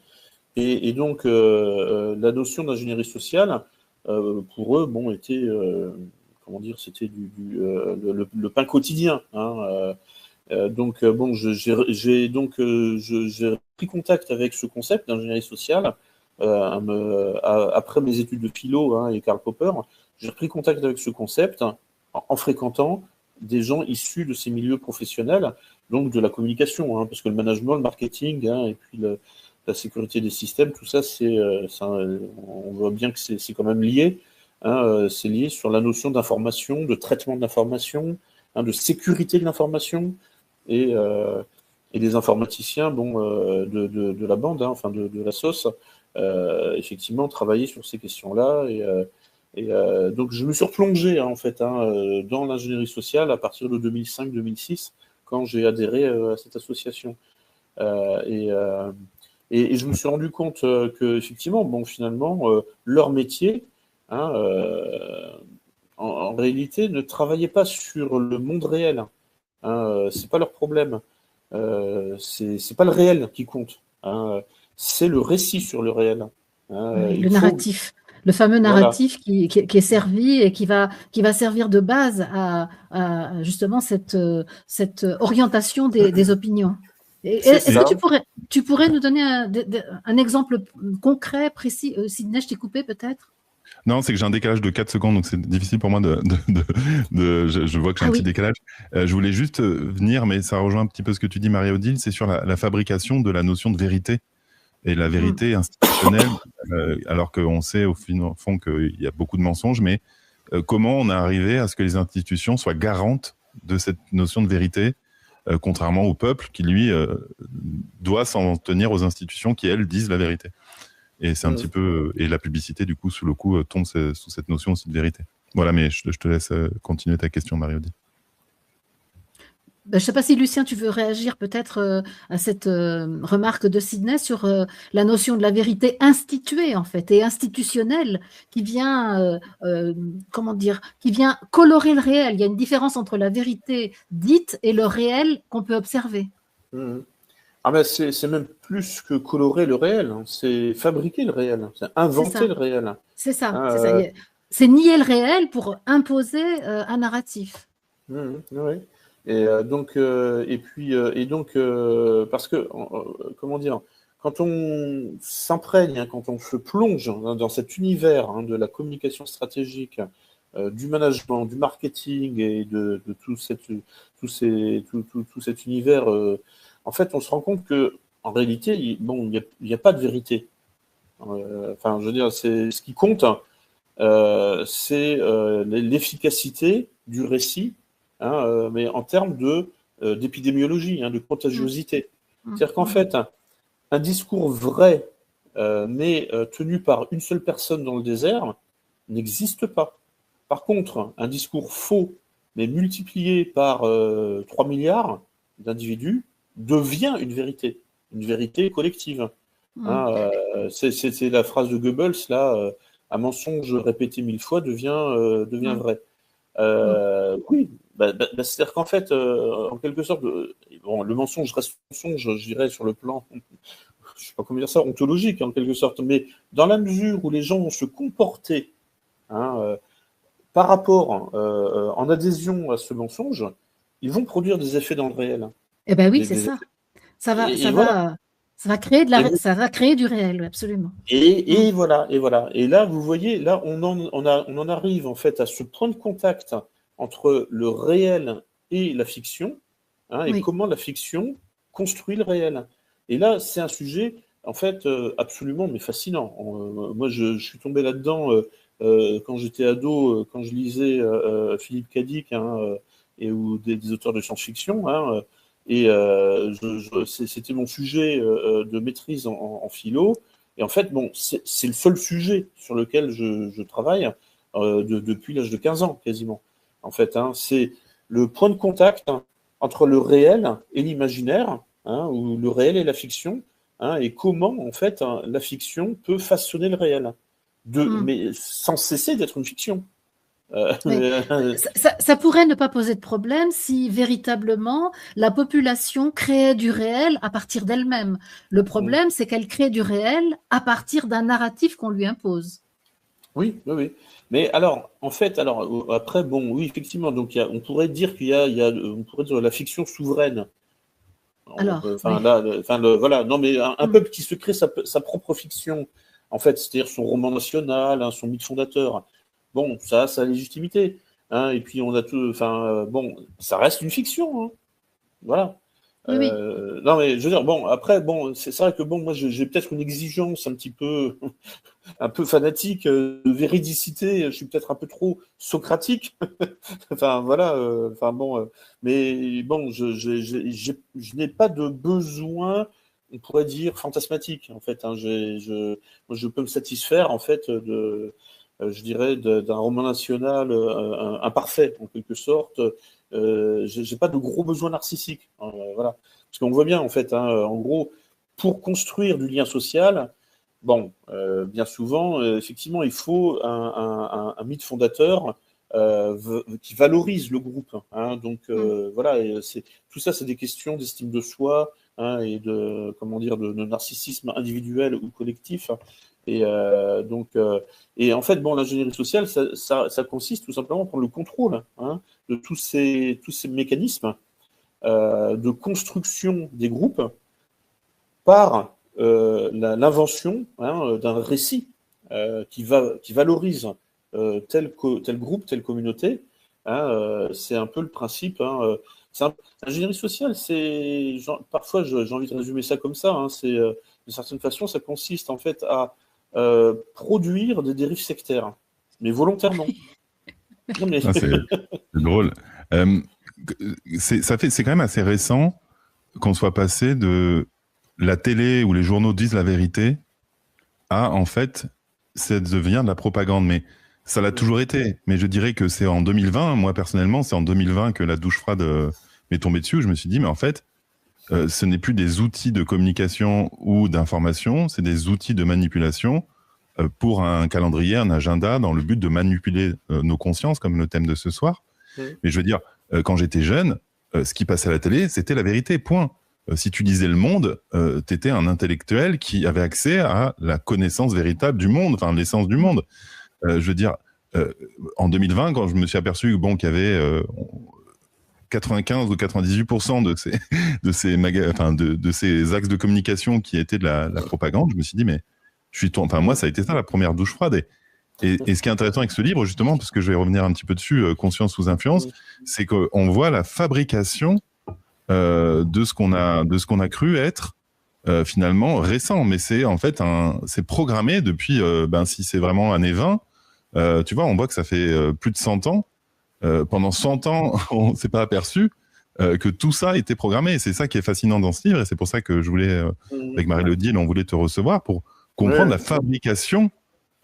Et donc, la notion d'ingénierie sociale, pour eux, bon, était, comment dire, c'était le pain quotidien. Donc, bon, j'ai pris contact avec ce concept d'ingénierie sociale après mes études de philo et Karl Popper. J'ai pris contact avec ce concept en fréquentant des gens issus de ces milieux professionnels, donc de la communication, parce que le management, le marketing, et puis la sécurité des systèmes, tout ça, on voit bien que c'est quand même lié. C'est lié sur la notion d'information, de traitement de l'information, de sécurité de l'information, et les informaticiens de la bande, enfin de la sauce, effectivement, travailler sur ces questions-là. Donc, je me suis replongé, en fait, dans l'ingénierie sociale à partir de 2005-2006, quand j'ai adhéré à cette association. Et je me suis rendu compte que, effectivement, finalement, leur métier, en réalité, ne travaillait pas sur le monde réel. C'est pas leur problème. C'est pas le réel qui compte. C'est le récit sur le réel. Le narratif, le fameux narratif qui est servi et qui va servir de base à justement cette orientation des opinions. Est-ce que tu pourrais nous donner un exemple concret, précis? Sidney, je t'ai coupé peut-être? Non, c'est que j'ai un décalage de 4 secondes, donc c'est difficile pour moi je vois que j'ai un petit décalage. Je voulais juste venir, mais ça rejoint un petit peu ce que tu dis, Marie-Odile, c'est sur la fabrication de la notion de vérité. Et la vérité institutionnelle, alors qu'on sait au fond qu'il y a beaucoup de mensonges, mais comment on est arrivé à ce que les institutions soient garantes de cette notion de vérité, contrairement au peuple qui, lui, doit s'en tenir aux institutions qui, elles, disent la vérité. Et c'est un petit peu... Et la publicité, du coup, sous le coup, tombe sous cette notion aussi de vérité. Voilà, mais je te laisse continuer ta question, Marie-Odile. Je ne sais pas si, Lucien, tu veux réagir peut-être à cette remarque de Sidney sur la notion de la vérité instituée, en fait, et institutionnelle, qui vient, qui vient colorer le réel. Il y a une différence entre la vérité dite et le réel qu'on peut observer. C'est même plus que colorer le réel, c'est fabriquer le réel, c'est inventer le réel. C'est ça. C'est nier le réel pour imposer un narratif. Oui. Et donc, parce que, comment dire, quand on s'imprègne, quand on se plonge dans cet univers de la communication stratégique, du management, du marketing et de tout cet univers, en fait, on se rend compte que, en réalité, il n'y a pas de vérité. Enfin, je veux dire, ce qui compte, c'est l'efficacité du récit. Mais en termes d'épidémiologie, de contagiosité. C'est-à-dire qu'en fait, un discours vrai, mais tenu par une seule personne dans le désert, n'existe pas. Par contre, un discours faux, mais multiplié par 3 milliards d'individus, devient une vérité collective. C'est la phrase de Goebbels, là, un mensonge répété 1000 fois devient vrai. Oui, c'est-à-dire qu'en fait, en quelque sorte, le mensonge reste mensonge, je dirais, sur le plan, je ne sais pas comment dire ça, ontologique, en quelque sorte, mais dans la mesure où les gens vont se comporter par rapport, en adhésion à ce mensonge, ils vont produire des effets dans le réel. Eh bien oui, c'est ça. Ça va créer du réel, absolument. Et voilà. Et là, vous voyez, là, on en arrive en fait à ce point de contact entre le réel et la fiction, et comment la fiction construit le réel. Et là, c'est un sujet, en fait, absolument mais fascinant. Moi, je suis tombé là-dedans quand j'étais ado, quand je lisais Philippe Cadic ou des auteurs de science-fiction. C'était mon sujet de maîtrise en philo. Et en fait, c'est le seul sujet sur lequel je travaille depuis l'âge de 15 ans, quasiment. En fait, c'est le point de contact entre le réel et l'imaginaire, ou le réel et la fiction, et comment, en fait, la fiction peut façonner le réel, mais sans cesser d'être une fiction. Ça pourrait ne pas poser de problème si véritablement la population créait du réel à partir d'elle-même. Le problème, c'est qu'elle crée du réel à partir d'un narratif qu'on lui impose. Oui. Mais alors, en fait, après, oui, effectivement, donc on pourrait dire qu'il y a on pourrait dire la fiction souveraine. Voilà, non, mais un peuple qui se crée sa propre fiction, en fait, c'est-à-dire son roman national, son mythe fondateur. Bon, ça a sa légitimité. Et puis, on a tout. Ça reste une fiction. Voilà. Oui. Non, mais je veux dire, bon, après, bon, c'est vrai que bon, moi, j'ai peut-être une exigence un petit peu, un peu fanatique de véridicité. Je suis peut-être un peu trop socratique. Enfin, voilà. Enfin bon, mais bon, je n'ai pas de besoin, on pourrait dire fantasmatique, en fait. Hein. Moi, je peux me satisfaire, en fait, je dirais, d'un roman national imparfait, en quelque sorte. J'ai pas de gros besoins narcissiques. Hein, voilà. Parce qu'on voit bien, en fait, hein, en gros, pour construire du lien social, bon, bien souvent, effectivement, il faut un mythe fondateur qui valorise le groupe. Hein. Donc voilà, et tout ça, c'est des questions d'estime de soi, hein, et de comment dire, de narcissisme individuel ou collectif. Et et en fait, bon, l'ingénierie sociale, ça consiste tout simplement à prendre le contrôle, hein, de tous ces mécanismes de construction des groupes par l'invention, hein, d'un récit qui valorise tel groupe, telle communauté. Hein, c'est un peu le principe. Hein, l'ingénierie sociale, parfois j'ai envie de résumer ça comme ça. Hein, d'une certaine façon, ça consiste en fait à produire des dérives sectaires, mais volontairement. Non, mais... C'est drôle. C'est quand même assez récent qu'on soit passé de la télé où les journaux disent la vérité à, en fait, ça devient de la propagande. Mais ça l'a toujours été. Mais je dirais que c'est en 2020, moi personnellement, c'est en 2020 que la douche froide m'est tombée dessus. Je me suis dit, mais en fait, ce n'est plus des outils de communication ou d'information, c'est des outils de manipulation pour un calendrier, un agenda, dans le but de manipuler nos consciences, comme le thème de ce soir. Mais je veux dire, quand j'étais jeune, ce qui passait à la télé, c'était la vérité, point. Si tu lisais Le Monde, t'étais un intellectuel qui avait accès à la connaissance véritable du monde, enfin l'essence du monde. Je veux dire, en 2020, quand je me suis aperçu bon, qu'il y avait 95 ou 98% de ces axes de communication qui étaient de la propagande, je me suis dit, mais moi, ça a été ça, la première douche froide. Et ce qui est intéressant avec ce livre, justement, parce que je vais revenir un petit peu dessus, Conscience sous influence, c'est qu'on voit la fabrication de ce qu'on a cru être finalement récent. Mais c'est en fait c'est programmé depuis, si c'est vraiment années 20, tu vois, on voit que ça fait plus de 100 ans. Pendant 100 ans, on ne s'est pas aperçu que tout ça était programmé. Et c'est ça qui est fascinant dans ce livre, et c'est pour ça que je voulais, avec Marie-Lodie, on voulait te recevoir pour comprendre la fabrication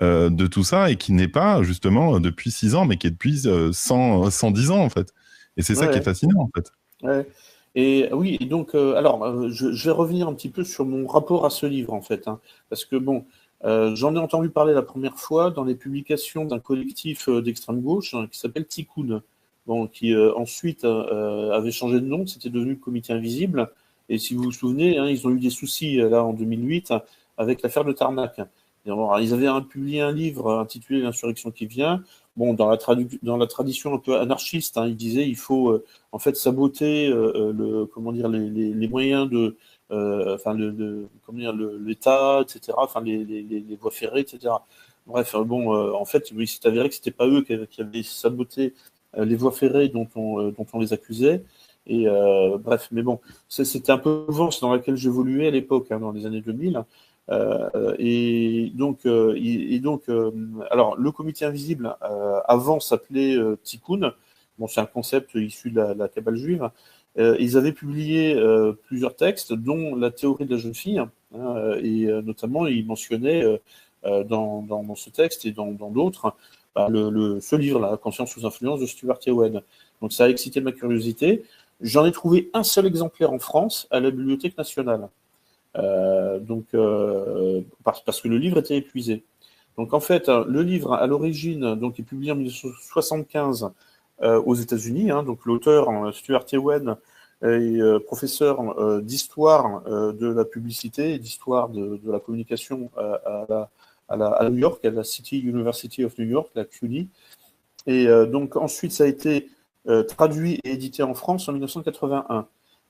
de tout ça, et qui n'est pas justement depuis 6 ans, mais qui est depuis 110 ans en fait. Et c'est ça qui est fascinant en fait. Ouais. Et oui, et donc, alors, je vais revenir un petit peu sur mon rapport à ce livre en fait, hein, parce que bon, j'en ai entendu parler la première fois dans les publications d'un collectif d'extrême gauche, hein, qui s'appelle Tikkun, bon, qui ensuite avait changé de nom, c'était devenu le Comité Invisible. Et si vous vous souvenez, hein, ils ont eu des soucis là en 2008 avec l'affaire de Tarnac. Et alors, ils avaient publié un livre intitulé L'insurrection qui vient. Bon, dans la tradition un peu anarchiste, hein, ils disaient il faut en fait saboter les moyens de l'État, etc. Enfin les voies ferrées, etc. Bref, bon, en fait, oui, c'est avéré que c'était pas eux qui avaient saboté les voies ferrées dont on les accusait. Et bref, mais bon, c'était un peu mouvance dans laquelle j'évoluais à l'époque, hein, dans les années 2000. Et donc, alors le Comité Invisible avant s'appelait Tikkun. Bon, c'est un concept issu de la Kabbale juive. Ils avaient publié plusieurs textes, dont la théorie de la jeune fille, hein, et notamment ils mentionnaient dans ce texte et dans d'autres ce livre-là, Conscience sous influence de Stuart Ewen. Donc ça a excité ma curiosité. J'en ai trouvé un seul exemplaire en France à la Bibliothèque nationale. Parce que le livre était épuisé. Donc en fait, le livre à l'origine donc est publié en 1975 aux États-Unis. Hein, donc l'auteur Stuart Ewen est professeur d'histoire de la publicité et d'histoire de la communication à New York, à la City University of New York, la CUNY. Et donc ensuite, ça a été traduit et édité en France en 1981.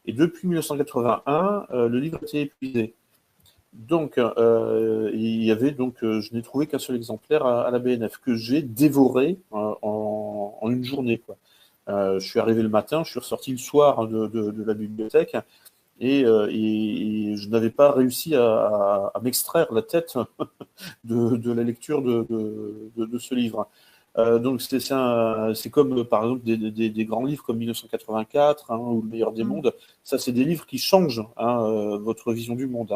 Et depuis 1981, le livre a été épuisé. Donc, il y avait je n'ai trouvé qu'un seul exemplaire à la BNF que j'ai dévoré en une journée, quoi. Je suis arrivé le matin, je suis ressorti le soir de la bibliothèque et je n'avais pas réussi à m'extraire la tête de la lecture de ce livre. Donc c'est comme par exemple des grands livres comme 1984 ou Le meilleur des mondes. Ça, c'est des livres qui changent votre vision du monde.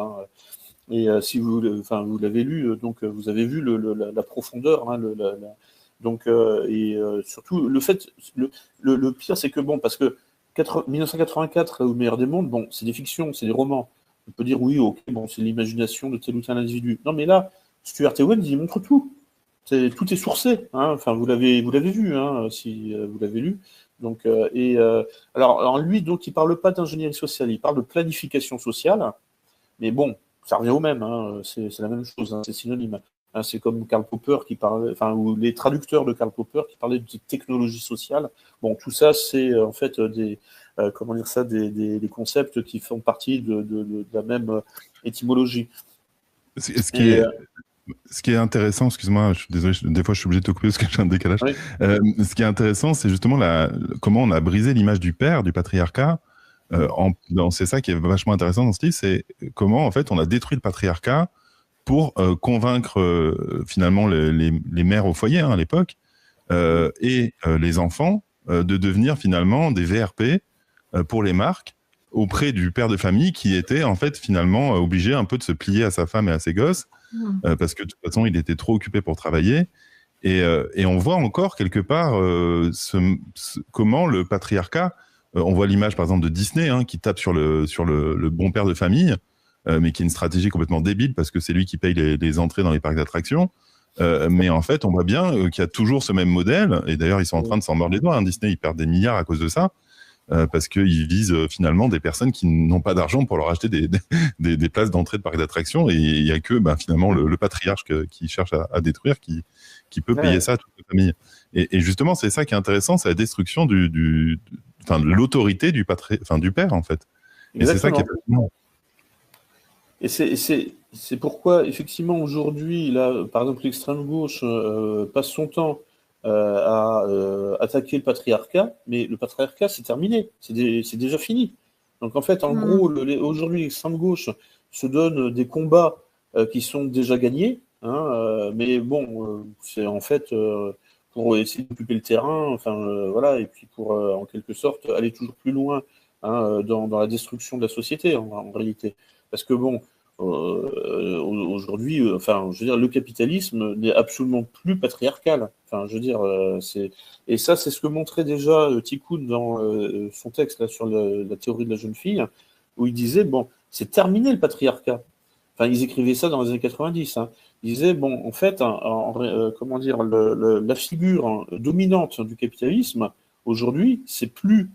Et si vous l'avez lu, donc vous avez vu la profondeur. Donc surtout le pire, c'est que bon, parce que 1984 ou Le meilleur des mondes, bon, c'est des fictions, c'est des romans. On peut dire oui, ok, bon, c'est l'imagination de tel ou tel individu. Non, mais là, Stuart Ewen, il montre tout. Tout est sourcé. Enfin, vous l'avez vu, si vous l'avez lu. Donc, alors lui, donc, il parle pas d'ingénierie sociale, il parle de planification sociale. Mais bon, ça revient au même. C'est la même chose. C'est synonyme. C'est comme Karl Popper qui parlait, ou les traducteurs de Karl Popper qui parlaient de technologie sociale. Bon, tout ça, c'est en fait des concepts qui font partie de la même étymologie. Ce qui est intéressant, excuse-moi, je suis désolé, des fois je suis obligé de te couper parce que j'ai un décalage. Oui. Ce qui est intéressant, c'est justement comment on a brisé l'image du père, du patriarcat. C'est ça qui est vachement intéressant dans ce livre, c'est comment en fait on a détruit le patriarcat pour convaincre finalement les mères au foyer à l'époque et les enfants de devenir finalement des VRP pour les marques auprès du père de famille qui était en fait finalement obligé un peu de se plier à sa femme et à ses gosses parce que de toute façon il était trop occupé pour travailler et on voit encore quelque part comment le patriarcat, on voit l'image par exemple de Disney qui tape sur le bon père de famille mais qui est une stratégie complètement débile parce que c'est lui qui paye les entrées dans les parcs d'attractions. Mais en fait, on voit bien qu'il y a toujours ce même modèle. Et d'ailleurs, ils sont en train de s'en mordre les doigts. Disney, ils perdent des milliards à cause de ça. Parce qu'ils visent finalement des personnes qui n'ont pas d'argent pour leur acheter des places d'entrée de parcs d'attractions. Et il n'y a que finalement le patriarche qui cherche à détruire qui peut payer ça à toute la famille. Et justement, c'est ça qui est intéressant, c'est la destruction de l'autorité du père, en fait. Et exactement. C'est ça qui est fascinant. Et c'est pourquoi, effectivement, aujourd'hui, là, par exemple, l'extrême gauche passe son temps à attaquer le patriarcat, mais le patriarcat, c'est terminé, c'est déjà fini. Donc, en fait, en gros, aujourd'hui, l'extrême gauche se donne des combats qui sont déjà gagnés, mais bon, c'est en fait pour essayer d'occuper le terrain, voilà, et puis pour, en quelque sorte, aller toujours plus loin dans la destruction de la société, en réalité. Parce que bon, aujourd'hui, je veux dire, le capitalisme n'est absolument plus patriarcal. Je veux dire, et ça, c'est ce que montrait déjà Tikkun dans son texte là sur la théorie de la jeune fille, où il disait bon, c'est terminé le patriarcat. Ils écrivaient ça dans les années 90. Ils disaient bon, en fait, comment dire, la figure dominante du capitalisme aujourd'hui, c'est plus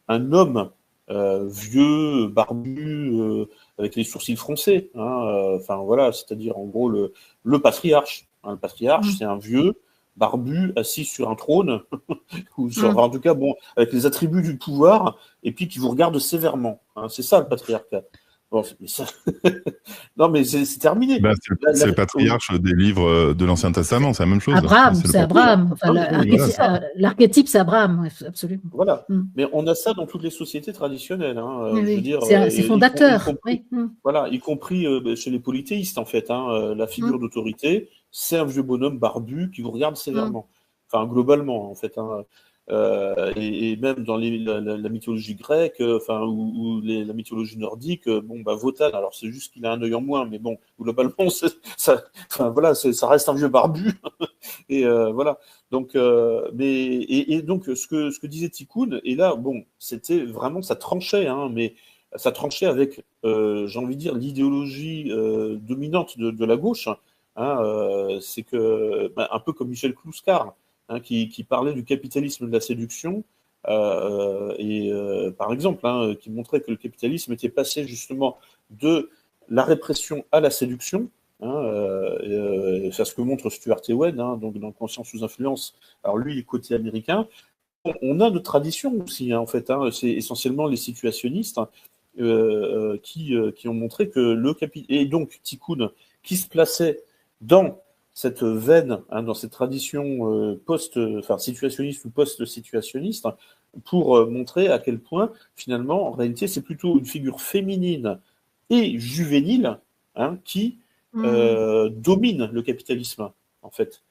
un homme vieux, barbu, avec les sourcils froncés. Voilà, c'est-à-dire en gros le patriarche. Le patriarche, c'est un vieux, barbu, assis sur un trône, ou en tout cas, bon, avec les attributs du pouvoir, et puis qui vous regarde sévèrement. C'est ça le patriarcat. Bon, mais ça... non, mais c'est terminé. C'est le patriarche des livres de l'Ancien Testament, c'est la même chose. Abraham, c'est Abraham. L'archétype, c'est Abraham, absolument. Voilà. Mais on a ça dans toutes les sociétés traditionnelles. Je veux dire, c'est fondateur. Voilà, y compris chez les polythéistes, en fait. La figure d'autorité, c'est un vieux bonhomme barbu qui vous regarde sévèrement. Globalement, en fait. Et même dans la mythologie grecque, ou la mythologie nordique, Wotan, alors c'est juste qu'il a un œil en moins, mais bon, globalement, ça reste un vieux barbu. Et voilà. Donc, donc ce que disait Tikkun, et là, bon, c'était vraiment, ça tranchait, mais ça tranchait avec, j'ai envie de dire, l'idéologie dominante de la gauche. C'est que, un peu comme Michel Clouscar, qui parlait du capitalisme de la séduction, par exemple, qui montrait que le capitalisme était passé justement de la répression à la séduction. C'est ce que montre Stuart Ewen, donc dans Conscience sous influence. Alors lui, côté américain, on a notre tradition aussi, en fait. C'est essentiellement les situationnistes qui ont montré que le capitalisme, et donc Tikkun, qui se plaçait dans cette veine, dans cette tradition situationniste ou post-situationniste, pour montrer à quel point, finalement, en réalité, c'est plutôt une figure féminine et juvénile qui domine le capitalisme, en fait.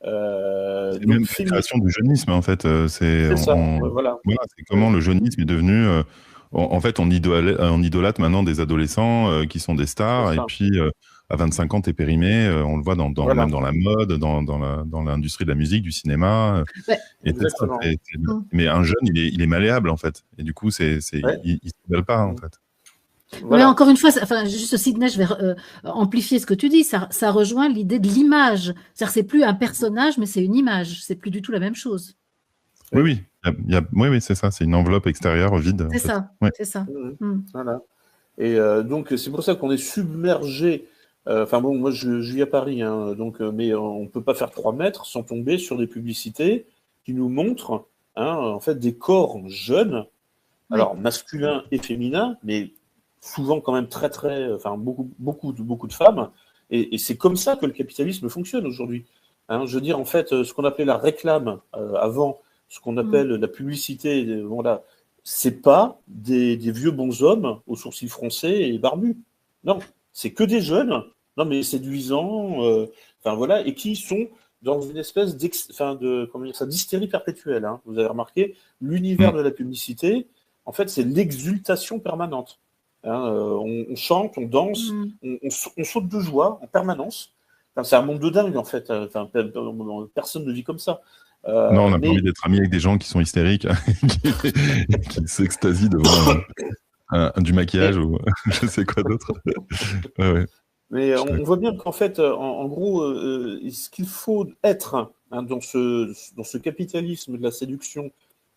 C'est même la création du jeunisme, en fait. C'est ça, voilà. C'est comment le jeunisme est devenu... en fait, on idolâtre maintenant des adolescents qui sont des stars, et puis à 25 ans, t'es périmé. On le voit même dans la mode, dans l'industrie de la musique, du cinéma. Et mais un jeune, il est malléable, en fait. Et du coup, il ne se mêle pas, en fait. Voilà. Mais encore une fois, juste Sidney, je vais amplifier ce que tu dis. Ça rejoint l'idée de l'image. C'est-à-dire, c'est plus un personnage, mais c'est une image. C'est plus du tout la même chose. Oui, oui, c'est ça. C'est une enveloppe extérieure vide. C'est ça. C'est ça. Voilà. Et donc, c'est pour ça qu'on est submergé. Enfin bon, moi, je vis à Paris, donc, mais on ne peut pas faire 3 mètres sans tomber sur des publicités qui nous montrent, en fait, des corps jeunes, alors masculins et féminins, mais souvent quand même beaucoup de femmes, et c'est comme ça que le capitalisme fonctionne aujourd'hui. Je veux dire, en fait, ce qu'on appelait la réclame avant, ce qu'on appelle la publicité, voilà, c'est pas des vieux bonshommes aux sourcils froncés et barbus. Non, c'est que des jeunes, non mais séduisants, voilà, et qui sont dans une espèce d'hystérie perpétuelle. Vous avez remarqué, l'univers de la publicité, en fait, c'est l'exultation permanente. On chante, on danse, on saute de joie en permanence. C'est un monde de dingue, en fait. Personne ne vit comme ça. Non, on n'a pas envie d'être amis avec des gens qui sont hystériques, qui s'extasient devant du maquillage ou je sais quoi d'autre. Mais on voit bien qu'en fait, en gros, ce qu'il faut être dans ce capitalisme de la séduction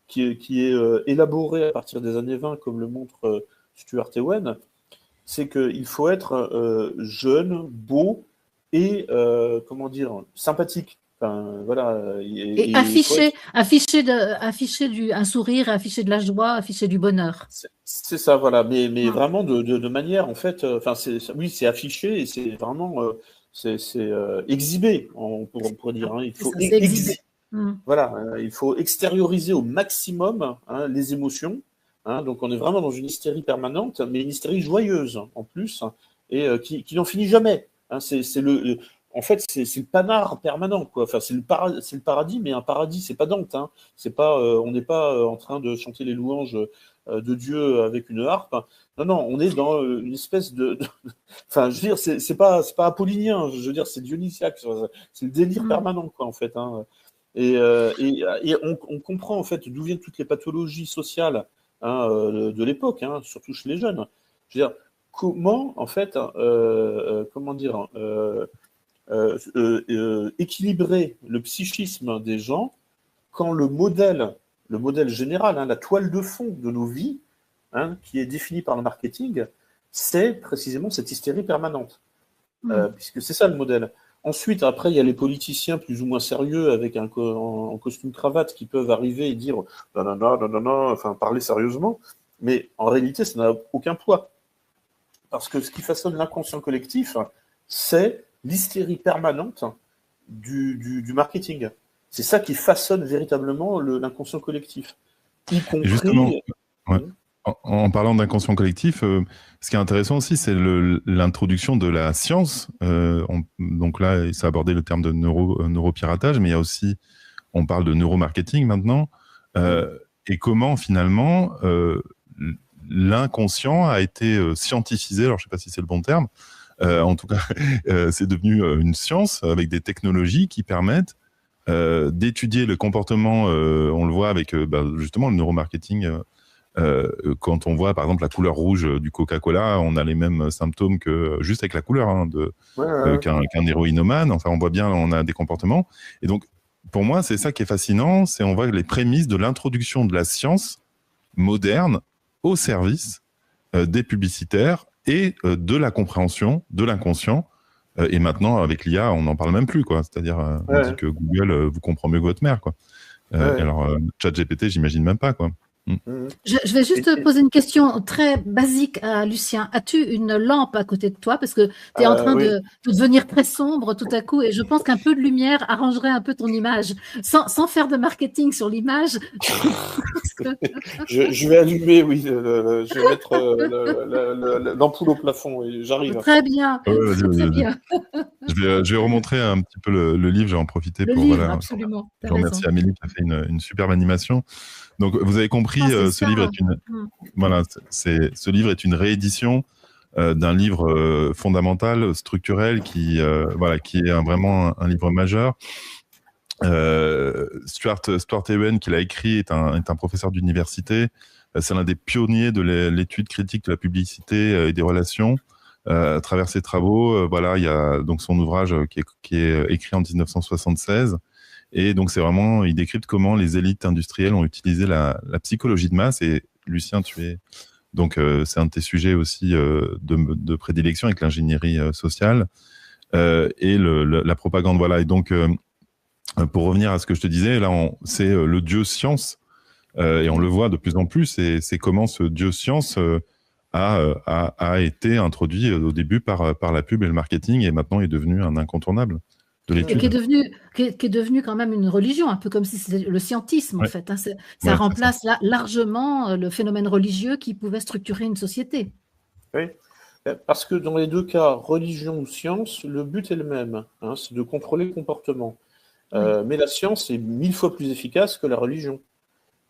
qui est élaboré à partir des années 20, comme le montre Stuart Ewen, c'est qu'il faut être jeune, beau et sympathique. Et afficher un sourire, afficher de la joie, afficher du bonheur. C'est ça, voilà. Mais vraiment de manière, en fait, c'est affiché et c'est vraiment c'est exhibé, on pourrait dire. Il faut exhiber. Voilà, il faut extérioriser au maximum les émotions. Donc on est vraiment dans une hystérie permanente, mais une hystérie joyeuse en plus, et qui n'en finit jamais. En fait, c'est le panard permanent, quoi. Enfin, c'est le paradis, mais un paradis, c'est pas Dante. C'est pas, on n'est pas en train de chanter les louanges de Dieu avec une harpe. Non, on est dans une espèce enfin, je veux dire, c'est pas apollinien. Je veux dire, c'est dionysiaque. C'est le délire permanent, quoi, en fait. Et on comprend en fait d'où viennent toutes les pathologies sociales de l'époque, surtout chez les jeunes. Je veux dire, comment en fait, équilibrer le psychisme des gens quand le modèle général, la toile de fond de nos vies, qui est définie par le marketing, c'est précisément cette hystérie permanente, puisque c'est ça le modèle. Ensuite, après, il y a les politiciens plus ou moins sérieux avec en costume cravate qui peuvent arriver et dire non, enfin parler sérieusement, mais en réalité, ça n'a aucun poids. Parce que ce qui façonne l'inconscient collectif, c'est l'hystérie permanente du marketing. C'est ça qui façonne véritablement l'inconscient collectif. Y compris... Justement, en parlant d'inconscient collectif, ce qui est intéressant aussi, c'est l'introduction de la science. Donc là, ça a abordé le terme de neuropiratage, mais il y a aussi, on parle de neuromarketing maintenant, et comment finalement l'inconscient a été scientifisé, alors je ne sais pas si c'est le bon terme, en tout cas, c'est devenu une science avec des technologies qui permettent d'étudier le comportement, on le voit avec justement le neuromarketing. Quand on voit par exemple la couleur rouge du Coca-Cola, on a les mêmes symptômes que juste avec la couleur qu'un héroïnomane. Enfin, on voit bien, on a des comportements. Et donc, pour moi, c'est ça qui est fascinant, c'est on voit les prémices de l'introduction de la science moderne au service des publicitaires et de la compréhension de l'inconscient. Et maintenant, avec l'IA, on n'en parle même plus, quoi. C'est-à-dire, on dit que Google vous comprend mieux que votre mère, quoi. Alors, ChatGPT, j'imagine même pas, quoi. Je vais juste poser une question très basique à Lucien. As-tu une lampe à côté de toi? Parce que tu es en train de devenir très sombre tout à coup, et je pense qu'un peu de lumière arrangerait un peu ton image. Sans faire de marketing sur l'image. Je vais allumer, oui, je vais mettre l'ampoule au plafond, et j'arrive. Très bien, très bien. Je vais remontrer un petit peu le livre, je vais en profiter le pour... livre, voilà, absolument. je remercie Amélie qui a fait une superbe animation. Donc, vous avez compris, ce livre est ce livre est une réédition d'un livre fondamental, structurel, qui est vraiment un livre majeur. Stuart Ewen, qui l'a écrit, est un professeur d'université. C'est l'un des pionniers de l'étude critique de la publicité et des relations. À travers ses travaux, il y a donc son ouvrage qui est écrit en 1976. Et donc, c'est vraiment, il décrypte comment les élites industrielles ont utilisé la psychologie de masse. Et Lucien, donc, c'est un de tes sujets aussi de prédilection avec l'ingénierie sociale et la propagande. Voilà. Et donc, pour revenir à ce que je te disais, là, c'est le dieu science. Et on le voit de plus en plus. Et c'est comment ce dieu science a été introduit au début par la pub et le marketing, et maintenant est devenu un incontournable de l'étude. Qui est devenu quand même une religion, un peu comme si c'était le scientisme, en fait. Hein. Ça remplace largement le phénomène religieux qui pouvait structurer une société. Oui, parce que dans les deux cas, religion ou science, le but est le même, hein, c'est de contrôler le comportement. Mais la science est 1000 fois plus efficace que la religion.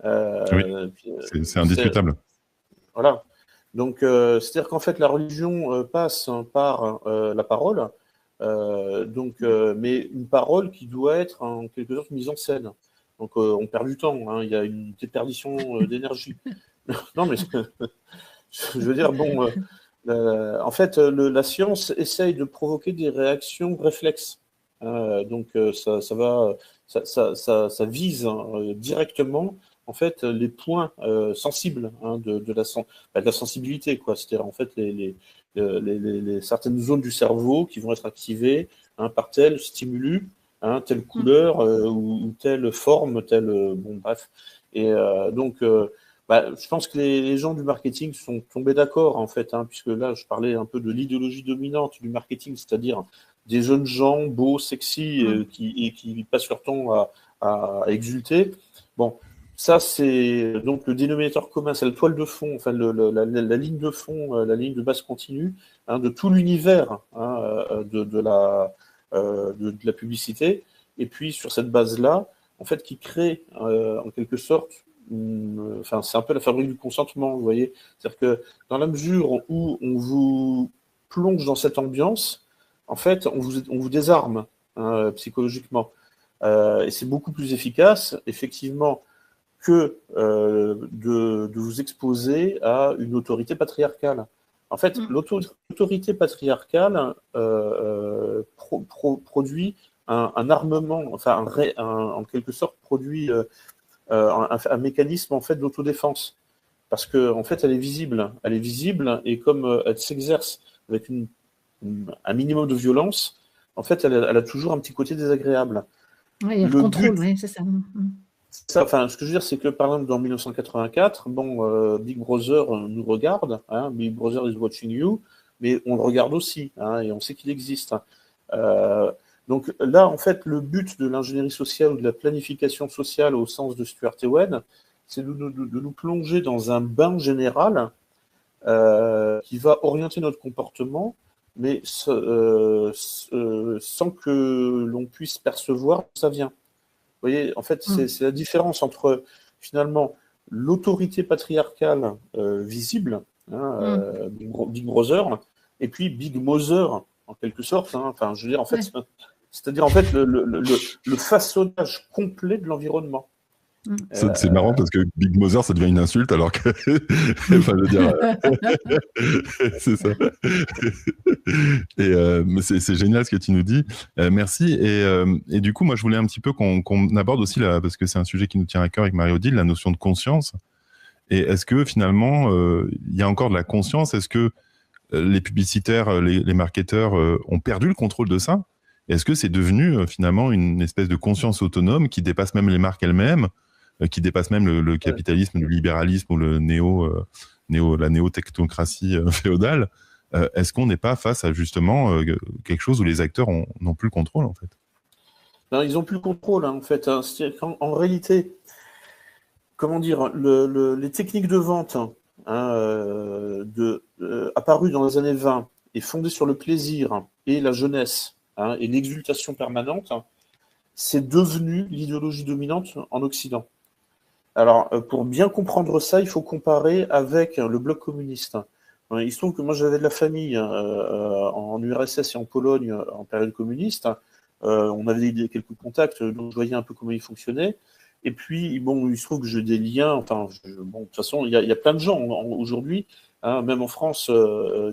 C'est indiscutable. Voilà. Donc, c'est-à-dire qu'en fait, la religion passe par la parole, mais une parole qui doit être en quelque sorte mise en scène. Donc, on perd du temps, hein, il y a une déperdition d'énergie. Non, mais je veux dire, en fait, la science essaye de provoquer des réactions réflexes. Donc, ça vise directement en fait les points sensibles, hein, de la sensibilité, quoi. C'est-à-dire en fait les certaines zones du cerveau qui vont être activées, hein, par tel stimulus, hein, telle couleur ou telle forme, bref. Et je pense que les gens du marketing sont tombés d'accord, en fait, hein, puisque là je parlais un peu de l'idéologie dominante du marketing, c'est-à-dire des jeunes gens beaux, sexy, qui passent leur temps à exulter. Bon, ça, c'est donc le dénominateur commun, c'est la toile de fond, enfin la ligne de fond, la ligne de base continue, hein, de tout l'univers, hein, de la publicité. Et puis, sur cette base-là, en fait, qui crée, en quelque sorte, c'est un peu la fabrique du consentement, vous voyez. C'est-à-dire que dans la mesure où on vous plonge dans cette ambiance, en fait, on vous désarme, hein, psychologiquement. Et c'est beaucoup plus efficace, effectivement, que de vous exposer à une autorité patriarcale. En fait, l'autorité patriarcale produit un armement, enfin, en quelque sorte, produit un mécanisme, en fait, d'autodéfense. Parce qu'en fait, elle est visible, et comme elle s'exerce avec un minimum de violence, en fait, elle a toujours un petit côté désagréable. Oui, il y a le contrôle, oui, c'est ça. Enfin, ce que je veux dire, c'est que par exemple, dans 1984, Big Brother nous regarde, hein, Big Brother is watching you, mais on le regarde aussi, hein, et on sait qu'il existe. Donc là, en fait, le but de l'ingénierie sociale ou de la planification sociale au sens de Stuart Ewen, c'est de nous plonger dans un bain général qui va orienter notre comportement, mais sans que l'on puisse percevoir d'où ça vient. Vous voyez, en fait, c'est la différence entre, finalement, l'autorité patriarcale visible, hein, Big Brother, et puis Big Mother, en quelque sorte. Hein, enfin, je veux dire, en fait, c'est-à-dire, en fait, le façonnage complet de l'environnement. C'est marrant parce que Big Mother, ça devient une insulte, alors que... enfin, je veux dire... c'est ça. Mais c'est génial ce que tu nous dis. Merci. Et du coup, moi, je voulais un petit peu qu'on aborde aussi, là, parce que c'est un sujet qui nous tient à cœur avec Marie-Odile, la notion de conscience. Et est-ce que, finalement, il y a encore de la conscience? Est-ce que les publicitaires, les marketeurs ont perdu le contrôle de ça? Est-ce que c'est devenu, finalement, une espèce de conscience autonome qui dépasse même les marques elles-mêmes? qui dépasse même le capitalisme, le libéralisme ou la néo-technocratie féodale. Est-ce qu'on n'est pas face à justement quelque chose où les acteurs n'ont plus le contrôle, en fait? Non, ils n'ont plus le contrôle, hein, en fait. Hein. En réalité, comment dire, les techniques de vente apparues dans les années 20 et fondées sur le plaisir et la jeunesse et l'exultation permanente, c'est devenu l'idéologie dominante en Occident. Alors, pour bien comprendre ça, il faut comparer avec le bloc communiste. Il se trouve que moi, j'avais de la famille en URSS et en Pologne en période communiste. On avait quelques contacts, donc je voyais un peu comment ils fonctionnaient. Et puis, bon, il se trouve que j'ai des liens. Enfin, de toute façon, il y a plein de gens aujourd'hui, même en France,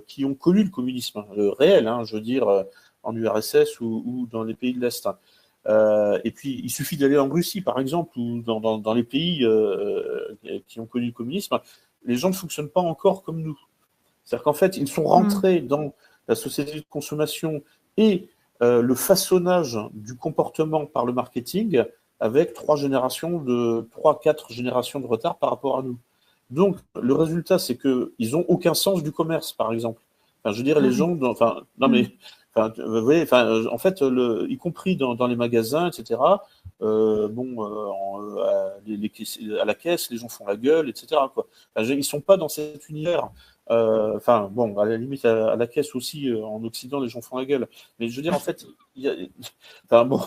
qui ont connu le communisme réel, je veux dire, en URSS ou dans les pays de l'Est. Et puis, il suffit d'aller en Russie, par exemple, ou dans les pays qui ont connu le communisme. Les gens ne fonctionnent pas encore comme nous. C'est-à-dire qu'en fait, ils sont rentrés dans la société de consommation et le façonnage du comportement par le marketing avec 3-4 générations de retard par rapport à nous. Donc, le résultat, c'est qu'ils n'ont aucun sens du commerce, par exemple. Enfin, je veux dire, les gens... vous voyez, en fait, y compris dans les magasins, etc., à la caisse, les gens font la gueule, etc. Quoi. Enfin, ils ne sont pas dans cet univers. À la limite, à la caisse aussi, en Occident, les gens font la gueule. Mais je veux dire, en fait, non,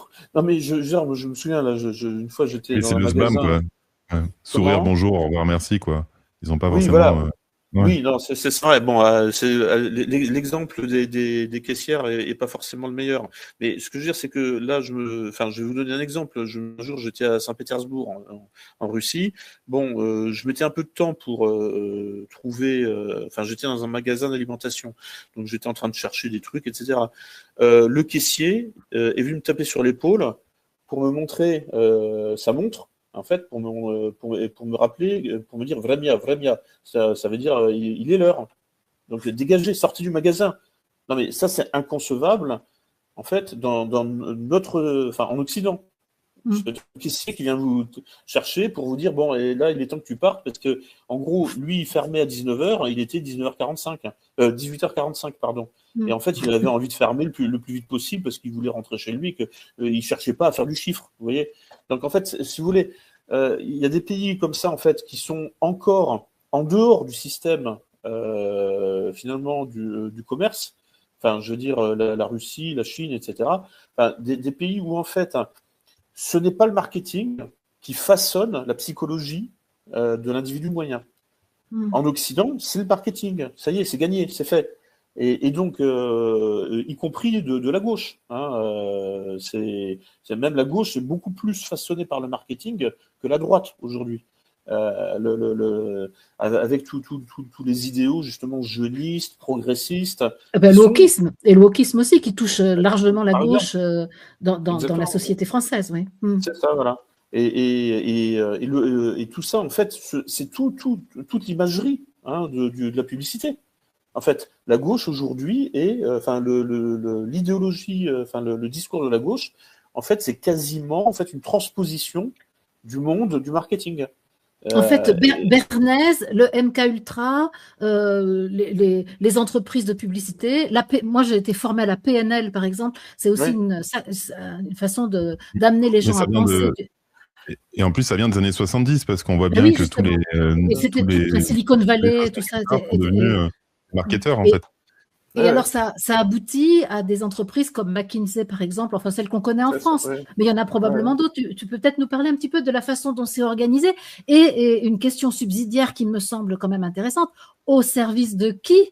mais je me souviens, là, une fois, j'étais dans un magasin... C'est le slam, quoi. Sourire, bonjour, au revoir, merci, quoi. Ils n'ont pas forcément... Voilà. Oui, non, c'est vrai. Bon, l'exemple des caissières est pas forcément le meilleur. Mais ce que je veux dire, c'est que là, je vais vous donner un exemple. Un jour, j'étais à Saint-Pétersbourg, en Russie. Bon, je mettais un peu de temps pour trouver. J'étais dans un magasin d'alimentation, donc j'étais en train de chercher des trucs, etc. Le caissier est venu me taper sur l'épaule pour me montrer sa montre. En fait, pour me rappeler, pour me dire Vremia, ça veut dire il est l'heure. Donc dégagez, sortez du magasin. Non mais ça c'est inconcevable en fait en Occident. Qui c'est qui vient vous chercher pour vous dire bon et là il est temps que tu partes parce que en gros lui il fermait à 19h, il était 18h45 pardon. Et en fait il avait envie de fermer le plus vite possible parce qu'il voulait rentrer chez lui, que il cherchait pas à faire du chiffre, vous voyez. Donc en fait si vous voulez il y a des pays comme ça en fait qui sont encore en dehors du système finalement du commerce. Enfin je veux dire la Russie, la Chine, etc. Des pays où en fait ce n'est pas le marketing qui façonne la psychologie de l'individu moyen. En Occident, c'est le marketing. Ça y est, c'est gagné, c'est fait. Et donc, y compris de la gauche. C'est même la gauche est beaucoup plus façonnée par le marketing que la droite aujourd'hui. Avec tous les idéaux justement jeunistes, progressistes. Le wokisme, et le wokisme aussi qui touche largement la gauche dans la société française. Oui. C'est ça, voilà. Et tout ça, en fait, c'est toute l'imagerie de la publicité. En fait, la gauche aujourd'hui est, l'idéologie, le discours de la gauche, en fait, c'est quasiment une transposition du monde du marketing. En fait, Bernays, le MK Ultra, les entreprises de publicité, moi j'ai été formée à la PNL par exemple, c'est aussi une façon d'amener les gens à penser. Et en plus, ça vient des années 70 parce qu'on voit bien que tous les Silicon Valley, tout ça sont devenus marketeurs en fait. Et alors, ça aboutit à des entreprises comme McKinsey, par exemple, enfin celles qu'on connaît en France, mais il y en a probablement d'autres. Tu peux peut-être nous parler un petit peu de la façon dont c'est organisé et une question subsidiaire qui me semble quand même intéressante. Au service de qui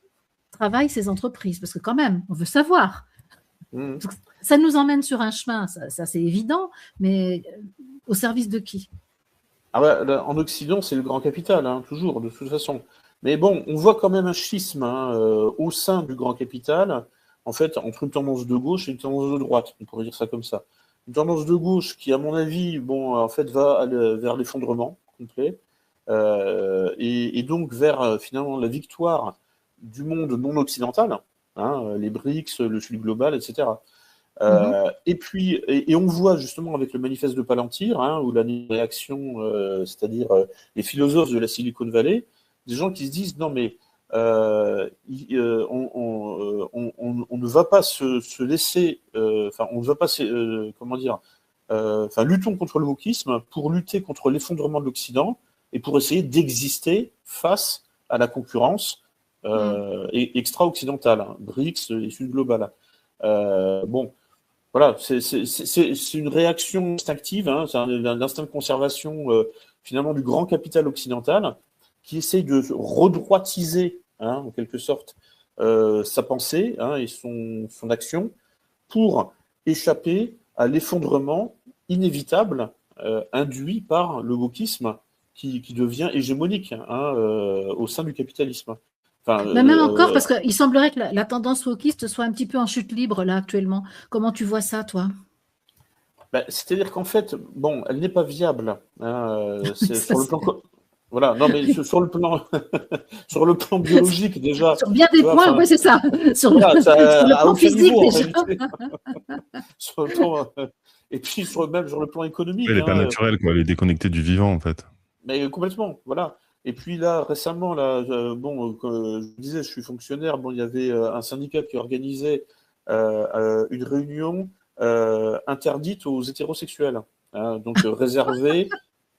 travaillent ces entreprises? Parce que quand même, on veut savoir. Ça nous emmène sur un chemin, ça c'est évident, mais au service de qui? En Occident, c'est le grand capital, toujours, de toute façon. Mais bon, on voit quand même un schisme au sein du grand capital, en fait, entre une tendance de gauche et une tendance de droite, on pourrait dire ça comme ça. Une tendance de gauche qui, à mon avis, va vers l'effondrement complet, et donc vers finalement la victoire du monde non occidental, les BRICS, le Sud global, etc. Et puis, et on voit justement avec le manifeste de Palantir, où la réaction, c'est-à-dire les philosophes de la Silicon Valley, des gens qui se disent non mais on ne va pas se laisser, on ne va pas, comment dire, luttons contre le wokisme pour lutter contre l'effondrement de l'Occident et pour essayer d'exister face à la concurrence extra-occidentale, BRICS et Sud global. Bon. Voilà, c'est une réaction instinctive, c'est un instinct de conservation finalement du grand capital occidental qui essaye de redroitiser, en quelque sorte, sa pensée et son action pour échapper à l'effondrement inévitable induit par le wokisme qui devient hégémonique au sein du capitalisme. Même encore, parce qu'il semblerait que la tendance wokiste soit un petit peu en chute libre, là, actuellement. Comment tu vois ça, toi ? C'est-à-dire qu'en fait, bon, elle n'est pas viable. C'est sur le plan... Voilà, non, mais sur le plan, sur le plan biologique, déjà. Sur bien des points, oui, c'est ça. Sur le plan physique, niveau, déjà. Sur le plan, et puis même sur le plan économique. Elle n'est pas naturelle, quoi. Elle est déconnectée du vivant, en fait. Mais complètement, voilà. Et puis là, récemment, comme je disais, je suis fonctionnaire. Bon, il y avait un syndicat qui organisait une réunion interdite aux hétérosexuels, donc réservée.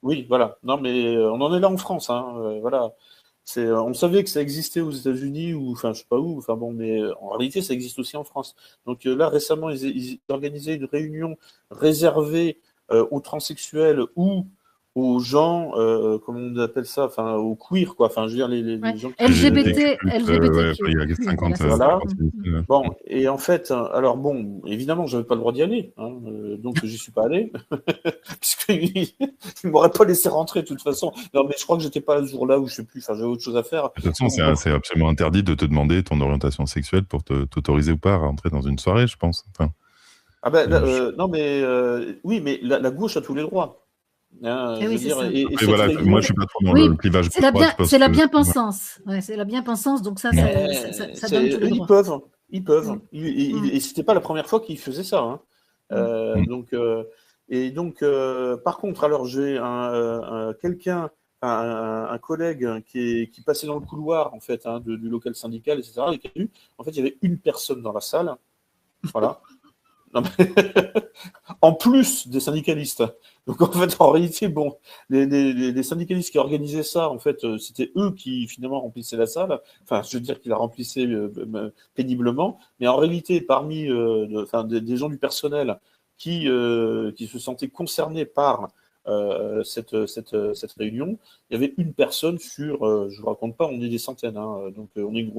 Oui, voilà. Non, mais on en est là en France, voilà. On savait que ça existait aux États-Unis ou, je sais pas où. Mais en réalité, ça existe aussi en France. Donc là, récemment, ils organisaient une réunion réservée aux transsexuels ou aux gens, comment on appelle ça, aux queer, quoi. Je veux dire, les gens qui... LGBT. Il y a 50. Voilà. Bon, et en fait, alors bon, évidemment, j'avais pas le droit d'y aller, donc j'y suis pas allé, puisqu'ils ne m'auraient pas laissé rentrer de toute façon. Non, mais je crois que j'étais pas ce jour-là, ou je sais plus, j'avais autre chose à faire. De toute façon, c'est absolument interdit de te demander ton orientation sexuelle pour t'autoriser ou pas à rentrer dans une soirée, je pense. Non, mais oui, mais la gauche a tous les droits. Moi, je suis pas trop dans le clivage. C'est la bien-pensance. Ouais, c'est la bien-pensance, donc ça donne tous les droits. Ils peuvent. Et c'était pas la première fois qu'ils faisaient ça. Donc, par contre, alors j'ai un collègue qui passait dans le couloir en fait du local syndical, etc. Et qui a vu, en fait, il y avait une personne dans la salle. Voilà. Non, mais en plus des syndicalistes. Donc en fait, en réalité, bon, les syndicalistes qui organisaient ça, en fait, c'était eux qui finalement remplissaient la salle. Je veux dire qu'ils la remplissaient péniblement. Mais en réalité, parmi des gens du personnel qui se sentaient concernés par cette réunion, il y avait une personne sur, je vous raconte pas, on est des centaines, donc on est une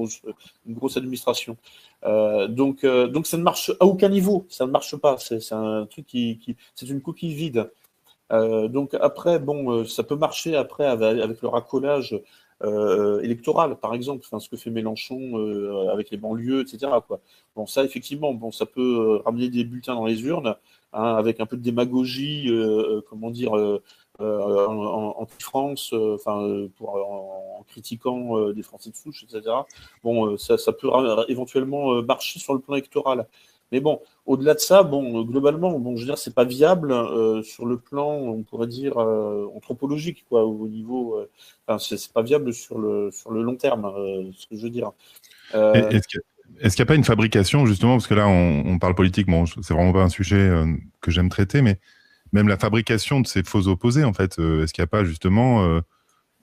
grosse administration. Donc ça ne marche à aucun niveau, ça ne marche pas. C'est un truc c'est une coquille vide. Donc après, bon, ça peut marcher après avec le racolage électoral, par exemple, ce que fait Mélenchon avec les banlieues, etc. Quoi. Bon, ça effectivement, bon, ça peut ramener des bulletins dans les urnes, avec un peu de démagogie, anti-France, en critiquant des Français de souche, etc. Bon, ça peut éventuellement marcher sur le plan électoral. Mais bon, au-delà de ça, bon, globalement, bon, je veux dire, c'est pas viable sur le plan, on pourrait dire anthropologique, quoi, au niveau. C'est pas viable sur le long terme, ce que je veux dire. Est-ce qu'il n'y a pas une fabrication, justement, parce que là, on parle politique, bon, c'est vraiment pas un sujet que j'aime traiter, mais même la fabrication de ces faux opposés, en fait, est-ce qu'il n'y a pas, justement,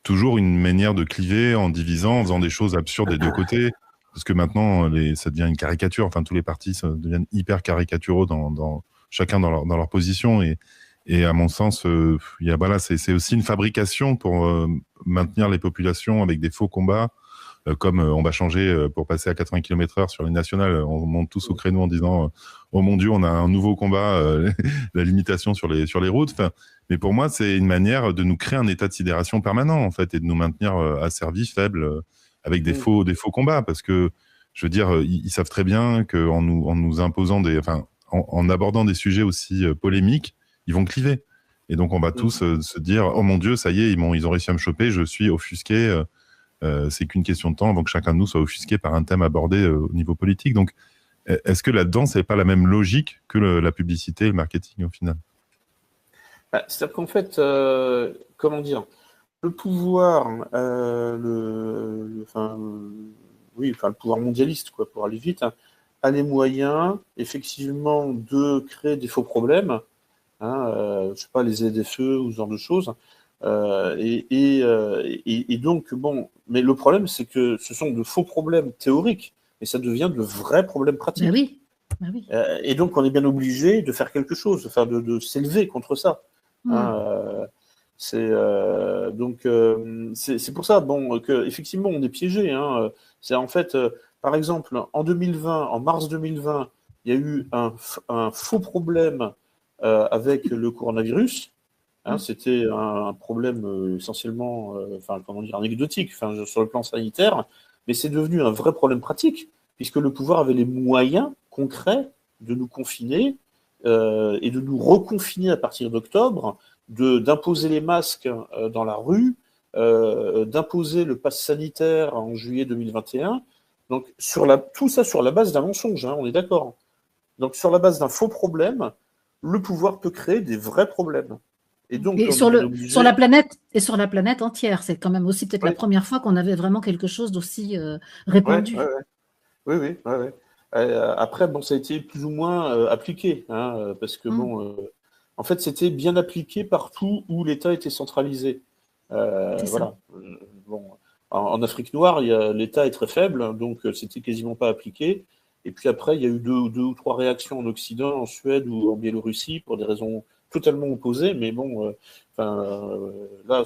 toujours une manière de cliver en divisant, en faisant des choses absurdes des deux côtés ? Parce que maintenant, ça devient une caricature. Tous les partis deviennent hyper caricaturaux chacun dans leur position. Et à mon sens, c'est aussi une fabrication pour maintenir les populations avec des faux combats. Comme on va changer pour passer à 80 km/h sur les nationales, on monte tous au créneau en disant oh mon Dieu, on a un nouveau combat, la limitation sur les routes. Mais pour moi, c'est une manière de nous créer un état de sidération permanent, en fait, et de nous maintenir asservis, faibles, avec des faux combats, parce que je veux dire, ils savent très bien qu'en nous imposant en abordant des sujets aussi polémiques, ils vont cliver. Et donc on va tous se dire oh mon Dieu, ça y est, ils ont réussi à me choper, je suis offusqué. C'est qu'une question de temps avant que chacun de nous soit offusqué par un thème abordé au niveau politique. Donc, Est-ce que là-dedans, c'est pas la même logique que la publicité et le marketing au final? C'est-à-dire qu'en fait, comment dire, le pouvoir, le pouvoir mondialiste, quoi, pour aller vite, hein, a les moyens, effectivement, de créer des faux problèmes, hein, je sais pas, les ZFE ou ce genre de choses. Et donc, bon, mais le problème, c'est que ce sont de faux problèmes théoriques, et ça devient de vrais problèmes pratiques. Ben oui, ben oui. Et donc, on est bien obligé de faire quelque chose, enfin, de s'élever contre ça. Hein, c'est pour ça, bon, que effectivement, on est piégé. Hein. C'est en fait, par exemple, en 2020, en mars 2020, il y a eu un faux problème avec le coronavirus. Hein, c'était un problème essentiellement, comment dire, anecdotique, sur le plan sanitaire, mais c'est devenu un vrai problème pratique, puisque le pouvoir avait les moyens concrets de nous confiner et de nous reconfiner à partir d'octobre, d'imposer les masques dans la rue, d'imposer le pass sanitaire en juillet 2021. Donc, tout ça sur la base d'un mensonge, hein, on est d'accord. Donc, sur la base d'un faux problème, le pouvoir peut créer des vrais problèmes. Et donc, sur la planète entière, c'est quand même aussi peut-être la première fois qu'on avait vraiment quelque chose d'aussi répandu. Oui. Après, bon, ça a été plus ou moins appliqué, hein, parce que en fait, c'était bien appliqué partout où l'État était centralisé. Voilà. Bon, en Afrique noire, l'État est très faible, donc c'était quasiment pas appliqué. Et puis après, il y a eu deux ou trois réactions en Occident, en Suède ou en Biélorussie, pour des raisons totalement opposées. Mais bon, là,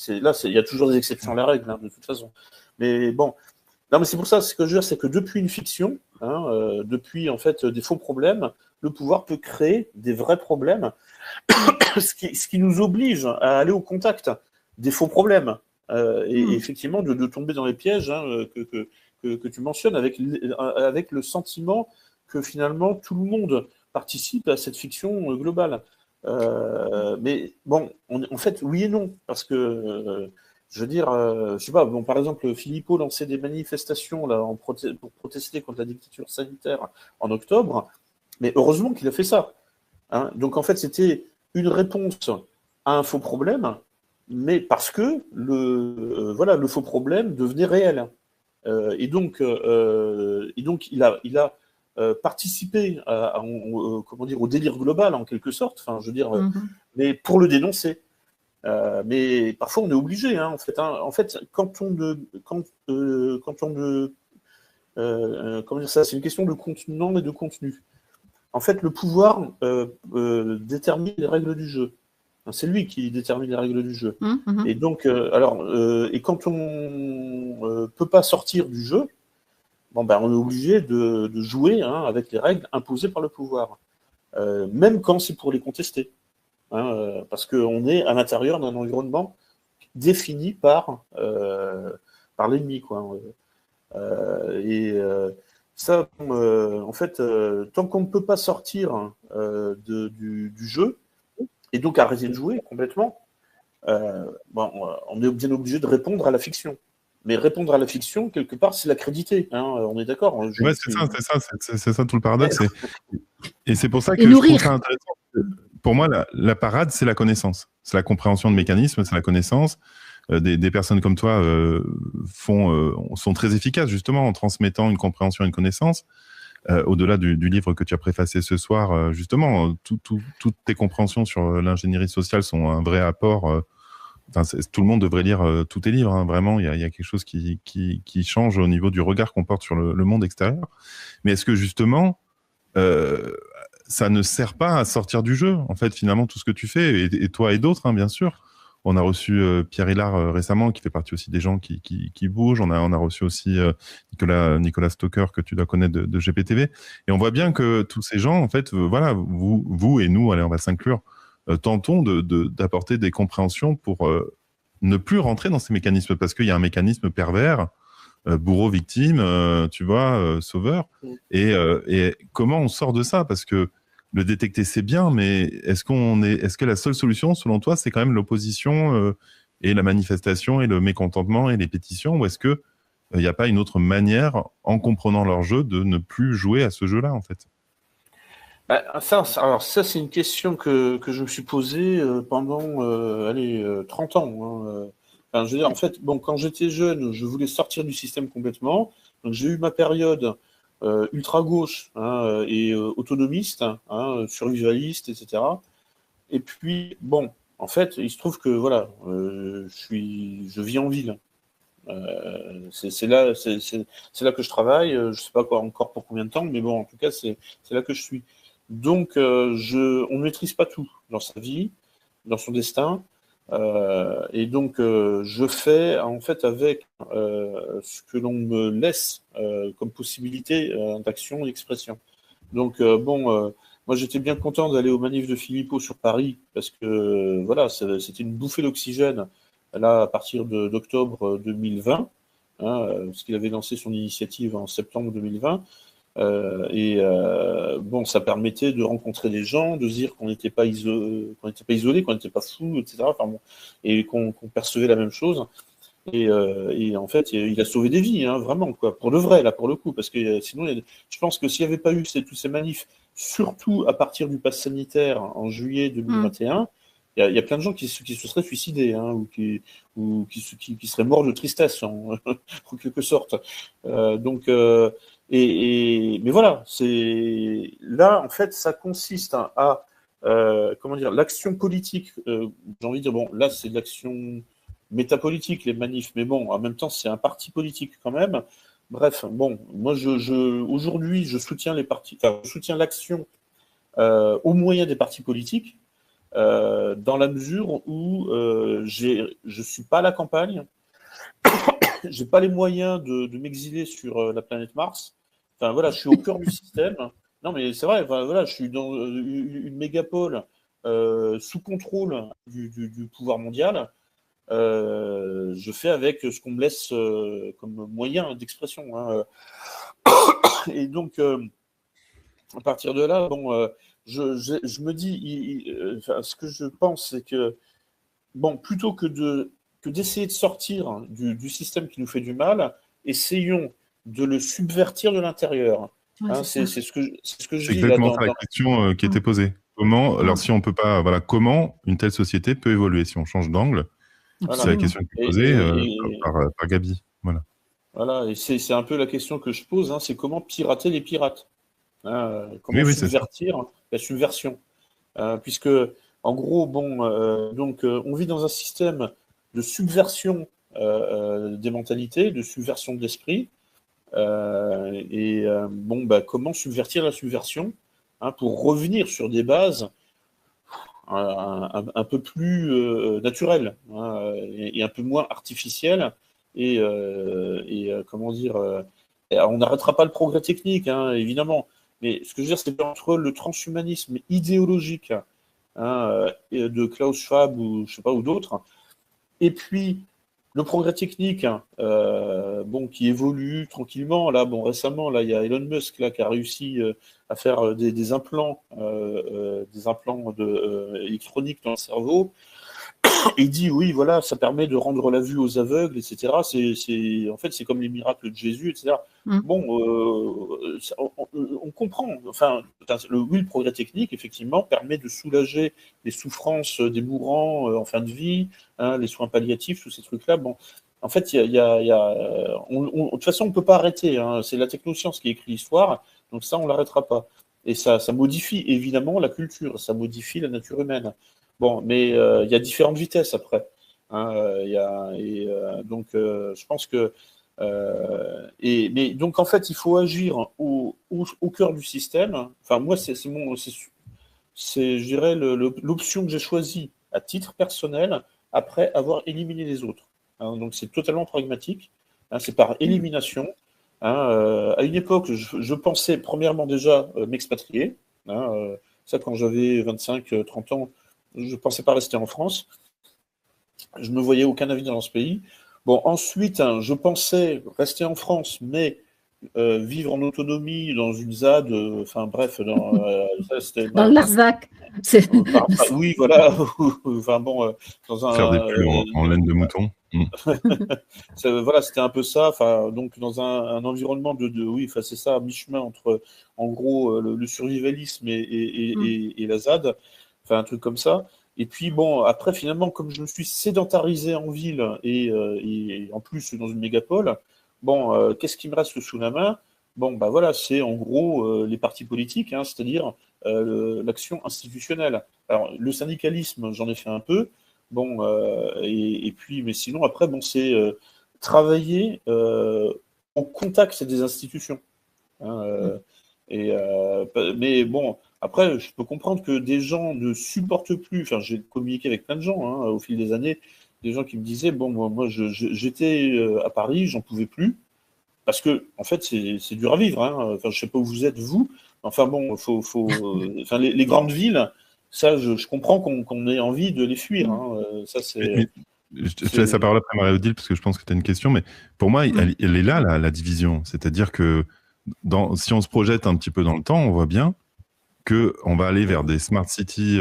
il y a toujours des exceptions à la règle, hein, de toute façon. Mais bon, non, mais c'est pour ça, ce que je veux dire, c'est que depuis une fiction, hein, depuis en fait des faux problèmes, le pouvoir peut créer des vrais problèmes, ce qui nous oblige à aller au contact des faux problèmes et effectivement de tomber dans les pièges, hein, que tu mentionnes, avec le sentiment que finalement tout le monde participe à cette fiction globale. Mais bon, en fait, oui et non, parce que je veux dire, je sais pas, bon, par exemple, Philippot lançait des manifestations là, pour protester contre la dictature sanitaire en octobre, mais heureusement qu'il a fait ça. Hein. Donc en fait, c'était une réponse à un faux problème, mais parce que le faux problème devenait réel. Et donc, il a participé comment dire, au délire global en quelque sorte. Enfin, je veux dire, mais pour le dénoncer. Mais parfois on est obligé, hein, en fait. Hein. En fait, comment dire ça, c'est une question de contenant et de contenu. En fait, le pouvoir détermine les règles du jeu. C'est lui qui détermine les règles du jeu. Et donc, et quand on peut pas sortir du jeu, bon, ben, on est obligé de jouer, hein, avec les règles imposées par le pouvoir, même quand c'est pour les contester. Hein, parce qu'on est à l'intérieur d'un environnement défini par l'ennemi, quoi. Ça, en fait, tant qu'on ne peut pas sortir du jeu, et donc arrêter de jouer complètement, on est bien obligé de répondre à la fiction. Mais répondre à la fiction, quelque part, c'est l'accréditer. Hein, on est d'accord. Ouais, c'est ça tout le paradoxe. Et c'est pour ça que je trouve ça intéressant. Pour moi, la parade, c'est la connaissance. C'est la compréhension de mécanismes, c'est la connaissance. Des personnes comme toi sont très efficaces, justement, en transmettant une compréhension et une connaissance. Au-delà du livre que tu as préfacé ce soir, justement, toutes tes compréhensions sur l'ingénierie sociale sont un vrai apport. Tout le monde devrait lire tous tes livres. Hein. Vraiment, il y a quelque chose qui change au niveau du regard qu'on porte sur le monde extérieur. Mais est-ce que, justement, ça ne sert pas à sortir du jeu, en fait, finalement, tout ce que tu fais, et toi et d'autres, hein, bien sûr. On a reçu Pierre Hillard récemment, qui fait partie aussi des gens qui bougent. On a reçu aussi Nicolas Stoker, que tu dois connaître de GPTV. Et on voit bien que tous ces gens, en fait, voilà, vous et nous, allez, on va s'inclure, tentons d'apporter des compréhensions pour ne plus rentrer dans ces mécanismes, parce qu'il y a un mécanisme pervers, bourreau-victime, tu vois, sauveur. Et comment on sort de ça? Parce que le détecter, c'est bien, mais est-ce que la seule solution, selon toi, c'est quand même l'opposition et la manifestation et le mécontentement et les pétitions, ou est-ce que il n'y a pas une autre manière, en comprenant leur jeu, de ne plus jouer à ce jeu-là, en fait? Alors ça, c'est une question que je me suis posée pendant 30 ans. Hein. Enfin, je veux dire, en fait, bon, quand j'étais jeune, je voulais sortir du système complètement. Donc j'ai eu ma période ultra-gauche et autonomiste, survivaliste, etc. Et puis, bon, en fait, il se trouve que voilà, je vis en ville. C'est là que je travaille. Je sais pas encore pour combien de temps, mais bon, en tout cas, c'est là que je suis. Donc, on ne maîtrise pas tout dans sa vie, dans son destin, et donc je fais en fait avec ce que l'on me laisse comme possibilité d'action et d'expression. Donc moi j'étais bien content d'aller aux manifs de Philippot sur Paris parce que voilà, c'était une bouffée d'oxygène là à partir d'octobre 2020, parce qu'il avait lancé son initiative en septembre 2020. Bon, ça permettait de rencontrer des gens, de se dire qu'on n'était pas isolé, qu'on n'était pas fou, etc. Enfin, bon, et qu'on percevait la même chose. Et en fait, il a sauvé des vies, vraiment, quoi, pour de vrai, là, pour le coup, parce que sinon, je pense que s'il n'y avait pas eu tous ces manifs, surtout à partir du pass sanitaire en juillet 2021, il y a plein de gens qui se seraient suicidés, ou qui seraient morts de tristesse, en quelque sorte. Mais voilà, là, en fait, ça consiste à comment dire, l'action politique. J'ai envie de dire, bon, là, c'est de l'action métapolitique, les manifs, mais bon, en même temps, c'est un parti politique quand même. Bref, bon, moi, aujourd'hui, je soutiens je soutiens l'action au moyen des partis politiques, dans la mesure où je suis pas à la campagne, j'ai pas les moyens de m'exiler sur la planète Mars. Enfin voilà, je suis au cœur du système. Non mais c'est vrai, enfin, voilà, je suis dans une mégapole sous contrôle du pouvoir mondial. Je fais avec ce qu'on me laisse comme moyen d'expression. Et donc, à partir de là, bon, je me dis, ce que je pense, c'est que, bon, plutôt que d'essayer de sortir du système qui nous fait du mal, essayons de le subvertir de l'intérieur. Ouais, c'est ce que je C'est dis là exactement ça la question qui était posée. Comment, alors si on peut pas, voilà, comment une telle société peut évoluer si on change d'angle? C'est la question qui est posée par Gabi. Voilà. Voilà, et c'est un peu la question que je pose, c'est comment pirater les pirates, comment subvertir la subversion, puisque en gros, bon, donc on vit dans un système de subversion des mentalités, de subversion de l'esprit, bon, bah, comment subvertir la subversion pour revenir sur des bases un peu plus naturelles et un peu moins artificielles et comment dire, on n'arrêtera pas le progrès technique, évidemment, mais ce que je veux dire, c'est entre le transhumanisme idéologique de Klaus Schwab ou je sais pas ou d'autres, et puis le progrès technique, bon, qui évolue tranquillement. Là, bon, récemment, là, il y a Elon Musk là qui a réussi à faire des implants électroniques dans le cerveau. Il dit oui, voilà, ça permet de rendre la vue aux aveugles, etc. En fait, c'est comme les miracles de Jésus, etc. Bon, on comprend. Enfin, le progrès technique, effectivement, permet de soulager les souffrances des mourants en fin de vie, les soins palliatifs, tous ces trucs-là. Bon, en fait, de toute façon, on ne peut pas arrêter. C'est la technoscience qui écrit l'histoire, donc ça, on ne l'arrêtera pas. Et ça modifie évidemment la culture, ça modifie la nature humaine. Bon, mais il y a différentes vitesses après. Donc, je pense que. Mais donc, en fait, il faut agir au cœur du système. Enfin, moi, c'est je dirais, l'option que j'ai choisie à titre personnel après avoir éliminé les autres. Donc, c'est totalement pragmatique. C'est par élimination. À une époque, je pensais premièrement déjà m'expatrier. Ça, quand j'avais 25-30 ans, je ne pensais pas rester en France. Je ne me voyais aucun avenir dans ce pays. Bon, ensuite, je pensais rester en France, mais vivre en autonomie dans une ZAD, enfin bref, dans le Larzac. Oui, voilà. Enfin bon, dans Faire des un, pulls en laine de mouton. voilà, c'était un peu ça. Enfin, donc dans un environnement oui, enfin c'est ça, à mi-chemin entre, en gros, le survivalisme et la ZAD, enfin un truc comme ça. Et puis bon, après finalement, comme je me suis sédentarisé en ville et en plus dans une mégapole, bon, qu'est-ce qui me reste sous la main? Bon, bah voilà, c'est en gros les partis politiques, hein, c'est-à-dire l'action institutionnelle. Alors le syndicalisme, j'en ai fait un peu. Bon, et puis, mais sinon, après, bon, c'est travailler en contact des institutions. Hein, mais bon, après, je peux comprendre que des gens ne supportent plus. Enfin, j'ai communiqué avec plein de gens hein, au fil des années, des gens qui me disaient, bon, moi j'étais à Paris, j'en pouvais plus. Parce que, en fait, c'est dur à vivre. Hein. Enfin, je sais pas où vous êtes, vous. Enfin bon, enfin, les grandes villes, ça, je comprends qu'on ait envie de les fuir. Hein. Ça, Mais je te laisse la parole après Marie-Odile, parce que je pense que tu as une question, mais pour moi, elle est là, la division. C'est-à-dire que si on se projette un petit peu dans le temps, on voit bien qu'on va aller vers des smart cities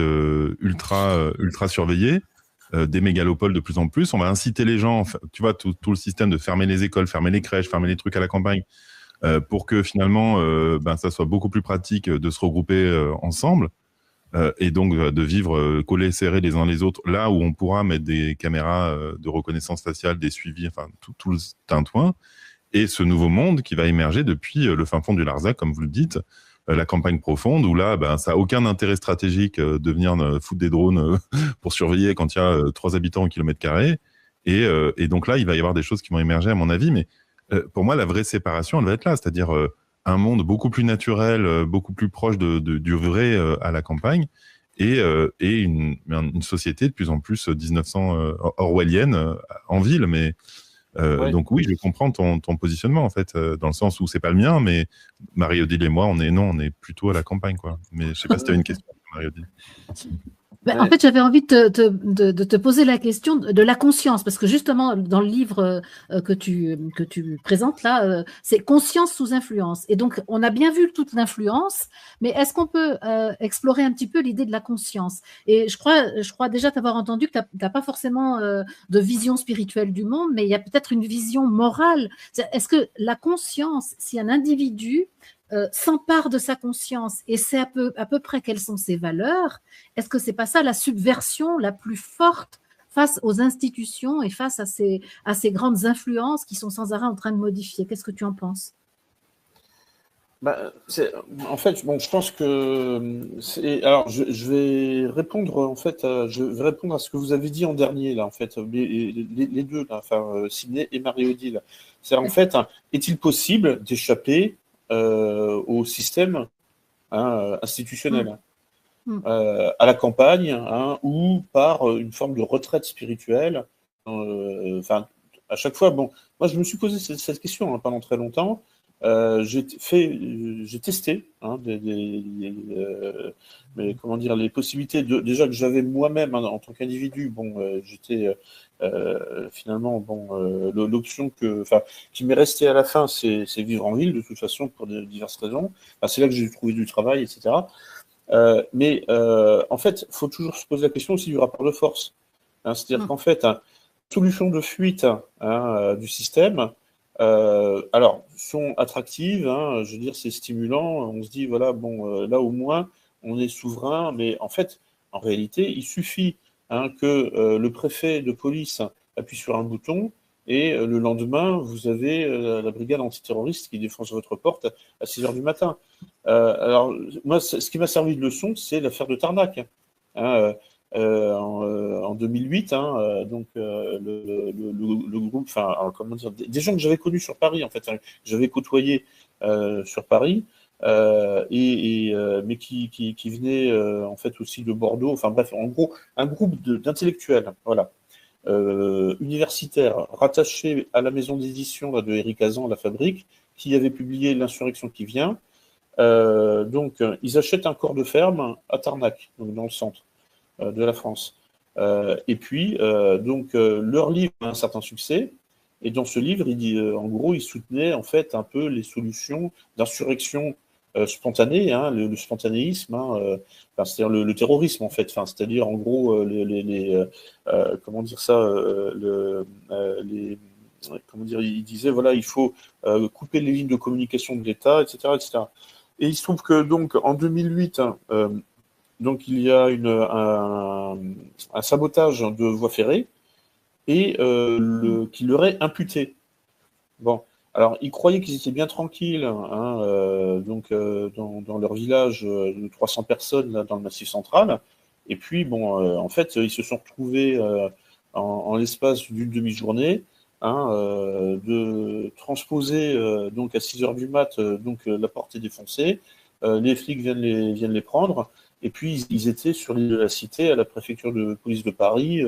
ultra surveillées, des mégalopoles de plus en plus. On va inciter les gens, tu vois, tout le système de fermer les écoles, fermer les crèches, fermer les trucs à la campagne, pour que finalement, ça soit beaucoup plus pratique de se regrouper ensemble. Et donc de vivre collés serrés les uns les autres, là où on pourra mettre des caméras de reconnaissance faciale, des suivis, enfin tout le tintouin, et ce nouveau monde qui va émerger depuis le fin fond du Larzac, comme vous le dites, la campagne profonde, où là, ça n'a aucun intérêt stratégique de venir foutre des drones pour surveiller quand il y a 3 habitants au kilomètre carré, et donc là, il va y avoir des choses qui vont émerger à mon avis, mais pour moi, la vraie séparation, elle va être là, c'est-à-dire un monde beaucoup plus naturel, beaucoup plus proche du vrai à la campagne, et une société de plus en plus 1900 orwellienne en ville. Mais donc oui, je comprends ton positionnement en fait, dans le sens où c'est pas le mien, mais Marie-Odile et moi, on est plutôt à la campagne, quoi. Mais je sais pas si tu as une question, Marie-Odile. En fait, j'avais envie de te poser la question de la conscience, parce que justement, dans le livre que tu présentes là, c'est conscience sous influence. Et donc, on a bien vu toute l'influence, mais est-ce qu'on peut explorer un petit peu l'idée de la conscience? Et je crois déjà t'avoir entendu que tu n'as pas forcément de vision spirituelle du monde, mais il y a peut-être une vision morale. Est-ce que la conscience, si un individu s'empare de sa conscience et sait à peu près quelles sont ses valeurs, est-ce que c'est pas ça la subversion la plus forte face aux institutions et face à ces grandes influences qui sont sans arrêt en train de modifier? Qu'est-ce que tu en penses? En fait, bon, je pense que alors je vais répondre en fait, je vais répondre à ce que vous avez dit en dernier là en fait, les deux là, enfin Sidney et Marie-Odile. C'est en fait, est-il possible d'échapper au système institutionnel, à la campagne, hein, ou par une forme de retraite spirituelle. Enfin, à chaque fois, bon, moi je me suis posé cette question pendant très longtemps. J'ai testé mais comment dire, les possibilités déjà que j'avais moi-même en tant qu'individu. Bon, j'étais finalement l'option qui m'est restée à la fin, c'est vivre en ville de toute façon pour diverses raisons. Enfin, c'est là que j'ai trouvé du travail, etc. Mais en fait, il faut toujours se poser la question aussi du rapport de force. Hein, c'est-à-dire qu'en fait, solutions de fuite du système, alors, sont attractives, hein, je veux dire, c'est stimulant, on se dit, voilà, bon, là au moins, on est souverain, mais en fait, en réalité, il suffit que le préfet de police appuie sur un bouton, et le lendemain, vous avez la brigade antiterroriste qui défonce votre porte à 6 heures du matin. Alors, moi, ce qui m'a servi de leçon, c'est l'affaire de Tarnac. Hein, en 2008, donc le groupe, enfin, comment dire, des gens que j'avais connus sur Paris, en fait, que j'avais côtoyé sur Paris, mais qui venaient en fait aussi de Bordeaux, enfin bref, en gros, un groupe d'intellectuels, voilà, universitaires, rattachés à la maison d'édition de Éric Hazan, La Fabrique, qui avait publié L'Insurrection qui vient. Donc, ils achètent un corps de ferme à Tarnac, donc dans le centre de la France. Et puis, leur livre a un certain succès. Et dans ce livre, en gros, il soutenait en fait un peu les solutions d'insurrection spontané, hein, le spontanéisme, hein, c'est-à-dire le terrorisme en fait, c'est-à-dire en gros comment dire ça, comment dire, il disait voilà, il faut couper les lignes de communication de l'État, etc., etc. Et il se trouve que donc en 2008, donc il y a un sabotage de voies ferrées et qui leur est imputé. Bon, alors ils croyaient qu'ils étaient bien tranquilles, hein, dans leur village de 300 personnes là, dans le Massif central. Et puis bon, en fait, ils se sont retrouvés en l'espace d'une demi-journée, hein, de transposer donc à 6 heures du mat, la porte est défoncée, les flics viennent les prendre. Et puis, ils étaient sur l'île de la Cité, à la préfecture de police de Paris,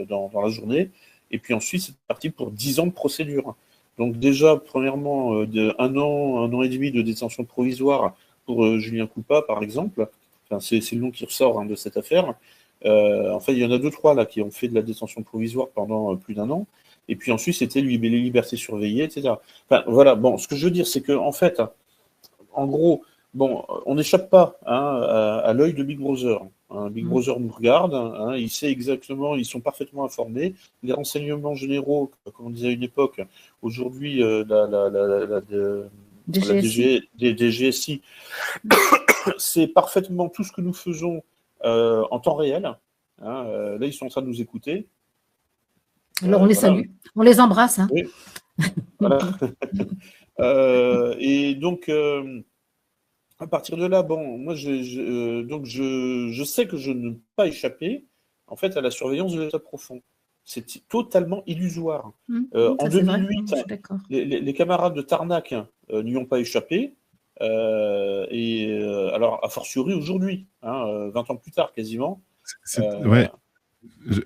dans la journée. Et puis ensuite, c'est parti pour 10 ans de procédure. Donc déjà, premièrement, un an et demi de détention provisoire pour Julien Coupat, par exemple. Enfin, c'est le nom qui ressort, hein, de cette affaire. En fait, il y en a 2-3 là qui ont fait de la détention provisoire pendant plus d'un an. Et puis ensuite, c'était les libertés surveillées, etc. Enfin, voilà. Bon, ce que je veux dire, c'est que en fait, en gros, bon, on n'échappe pas, hein, à l'œil de Big Brother. Hein. Big Brother nous regarde, hein, il sait exactement, ils sont parfaitement informés. Les renseignements généraux, comme on disait à une époque, aujourd'hui, la DGSI, c'est parfaitement tout ce que nous faisons en temps réel. Hein. Là, ils sont en train de nous écouter. Alors, on les salue, on les embrasse. Hein. Oui. Voilà. Et donc, à partir de là, bon, moi, je sais que je ne peux pas échapper, en fait, à la surveillance de l'état profond. C'est totalement illusoire. En 2008, les camarades de Tarnac n'y ont pas échappé, alors, a fortiori aujourd'hui, hein, 20 ans plus tard, quasiment. Ouais.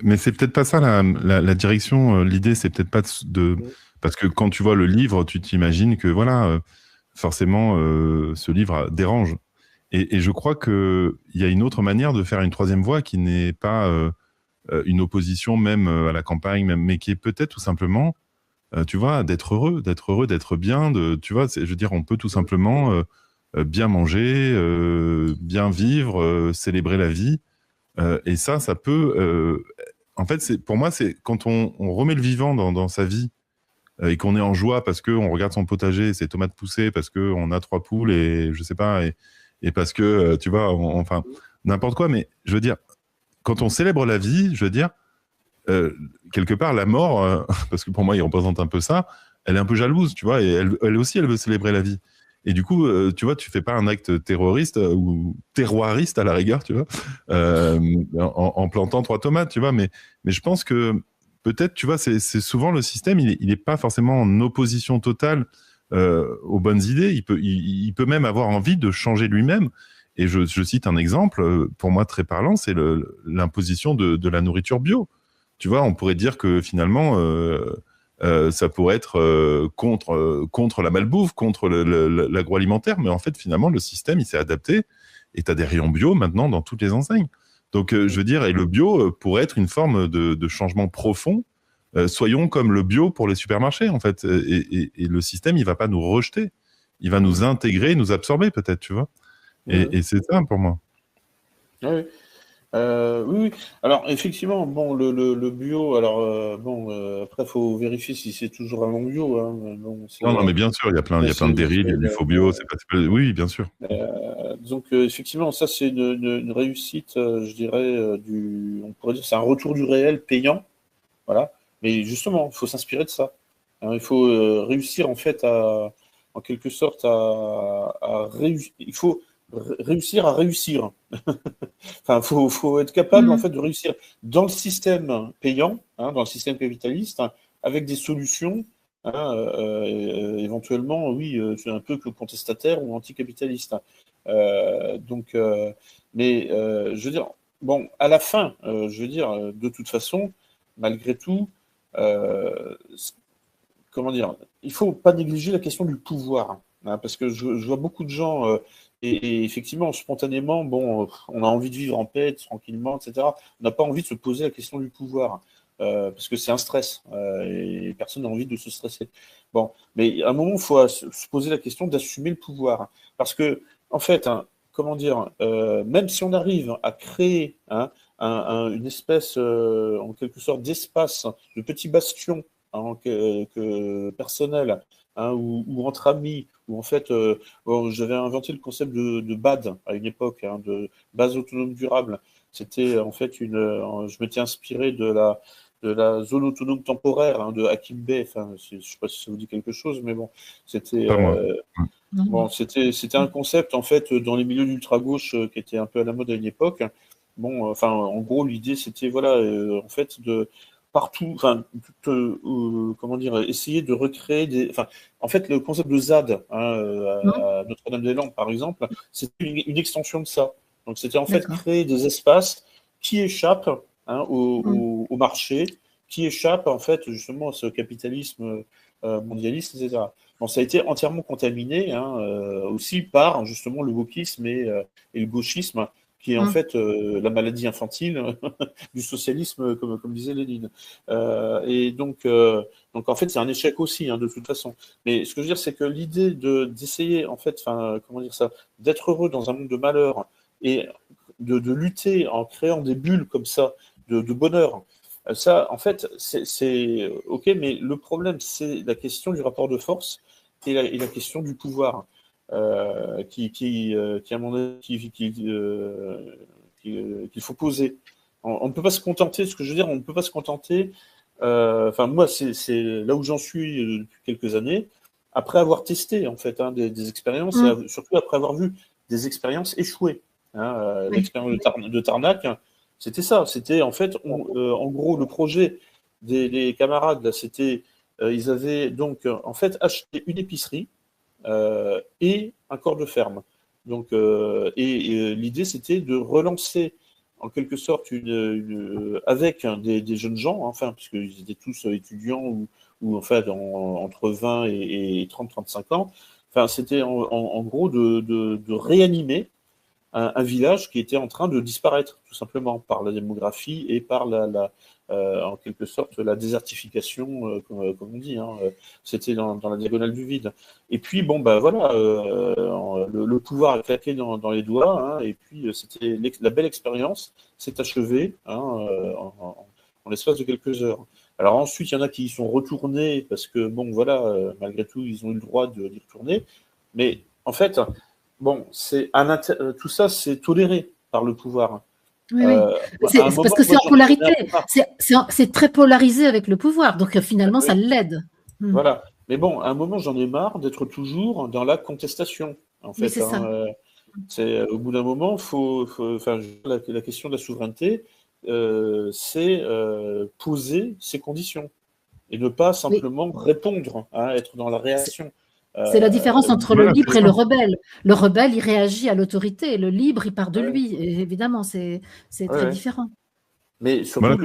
Mais c'est peut-être pas ça la direction. L'idée, c'est peut-être pas de... Parce que quand tu vois le livre, tu t'imagines que, voilà... forcément, ce livre dérange. Et je crois qu'il y a une autre manière de faire une troisième voie qui n'est pas une opposition même à la campagne, même, mais qui est peut-être tout simplement, tu vois, d'être heureux, d'être bien. Tu vois, je veux dire, on peut tout simplement bien manger, bien vivre, célébrer la vie. Et ça peut... en fait, pour moi, c'est quand on remet le vivant dans sa vie, et qu'on est en joie parce qu'on regarde son potager, ses tomates pousser, parce qu'on a 3 poules et je sais pas, et parce que, tu vois, enfin, n'importe quoi. Mais je veux dire, quand on célèbre la vie, je veux dire, quelque part, la mort, parce que pour moi, il représente un peu ça, elle est un peu jalouse, tu vois, et elle aussi, elle veut célébrer la vie. Et du coup, tu vois, tu fais pas un acte terroriste ou terroiriste à la rigueur, tu vois, en plantant 3 tomates, tu vois, mais je pense que peut-être, tu vois, c'est souvent le système, il n'est pas forcément en opposition totale aux bonnes idées. Il peut même avoir envie de changer lui-même. Et je cite un exemple, pour moi très parlant, c'est l'imposition de la nourriture bio. Tu vois, on pourrait dire que finalement, ça pourrait être contre la malbouffe, contre l'agroalimentaire, mais en fait, finalement, le système, il s'est adapté. Et tu as des rayons bio maintenant dans toutes les enseignes. Donc, je veux dire, et le bio pourrait être une forme de changement profond. Soyons comme le bio pour les supermarchés, en fait. Et le système, il va pas nous rejeter. Il va nous intégrer, nous absorber, peut-être, tu vois. Et c'est ça, pour moi. Oui. Oui. Alors, effectivement, bon, le bio, alors, après, il faut vérifier si c'est toujours un long bio. Hein. Non, mais bien sûr, il y a plein de dérives, il y a du faux bio, oui, bien sûr. Donc, effectivement, ça, c'est une réussite, je dirais, on pourrait dire, c'est un retour du réel payant. Voilà. Mais justement, il faut s'inspirer de ça. Hein, il faut réussir, en fait, en quelque sorte, à réussir. Il faut réussir à réussir. Enfin, faut être capable, en fait, de réussir dans le système payant, hein, dans le système capitaliste, hein, avec des solutions, hein, éventuellement, oui, c'est un peu que contestataire ou anticapitaliste. Mais je veux dire, bon, à la fin, je veux dire, de toute façon, malgré tout, comment dire, il faut pas négliger la question du pouvoir, hein, parce que je vois beaucoup de gens, et effectivement, spontanément, bon, on a envie de vivre en paix, tranquillement, etc. On n'a pas envie de se poser la question du pouvoir, parce que c'est un stress, et personne n'a envie de se stresser. Bon, mais à un moment, il faut se poser la question d'assumer le pouvoir, parce que en fait, hein, comment dire, même si on arrive à créer une espèce, en quelque sorte, d'espace, de petit bastion personnel, ou entre amis, où en fait, j'avais inventé le concept de BAD à une époque, de base autonome durable. C'était en fait je m'étais inspiré de la zone autonome temporaire de Hakim Bey. Enfin, je ne sais pas si ça vous dit quelque chose, mais bon, c'était Pas moi. bon, c'était un concept en fait dans les milieux d'ultra-gauche qui était un peu à la mode à une époque. Bon, enfin, en gros, l'idée c'était voilà, en fait de partout, enfin, comment dire, essayer de recréer enfin, en fait, le concept de ZAD à Notre-Dame-des-Landes, par exemple, c'était une extension de ça. Donc, c'était en fait créer des espaces qui échappent au marché, qui échappent en fait justement à ce capitalisme mondialiste, etc. Bon, ça a été entièrement contaminé aussi par justement le wokisme et le gauchisme, qui est en fait la maladie infantile du socialisme, comme disait Lénine. Et donc en fait, c'est un échec aussi, de toute façon. Mais ce que je veux dire, c'est que l'idée d'essayer, en fait, comment dire ça, d'être heureux dans un monde de malheur et de lutter en créant des bulles comme ça, de bonheur, ça, en fait, c'est OK, mais le problème, c'est la question du rapport de force et la question du pouvoir. Qui à mon avis, qu'il faut poser. On ne peut pas se contenter, ce que je veux dire, on ne peut pas se contenter. Enfin, moi, c'est là où j'en suis depuis quelques années, après avoir testé en fait des expériences, et surtout après avoir vu des expériences échouer. L'expérience de Tarnac, c'était ça. C'était en fait, en gros, le projet des camarades là, c'était, ils avaient donc en fait acheté une épicerie. Et un corps de ferme. Donc, l'idée, c'était de relancer en quelque sorte avec des jeunes gens, enfin, puisqu'ils étaient tous étudiants ou en fait entre 20 et 30-35 ans. Enfin, c'était en gros de réanimer un village qui était en train de disparaître, tout simplement, par la démographie et par en quelque sorte la désertification, comme on dit. C'était dans la diagonale du vide. Et puis, bon, bah voilà, le pouvoir a claqué dans les doigts, et puis c'était la belle expérience s'est achevée en l'espace de quelques heures. Alors ensuite, il y en a qui y sont retournés parce que, bon, voilà, malgré tout, ils ont eu le droit d'y retourner. Mais en fait, bon, tout ça, c'est toléré par le pouvoir. Oui, c'est parce que c'est en polarité. C'est très polarisé avec le pouvoir. Donc finalement, ça l'aide. Voilà. Mais bon, à un moment, j'en ai marre d'être toujours dans la contestation. En fait, c'est ça. Au bout d'un moment, la question de la souveraineté, c'est poser ses conditions et ne pas simplement répondre, être dans la réaction. C'est la différence entre le libre et le rebelle. Le rebelle, il réagit à l'autorité. Le libre, il part de lui. Et évidemment, c'est très différent. Mais surtout, mais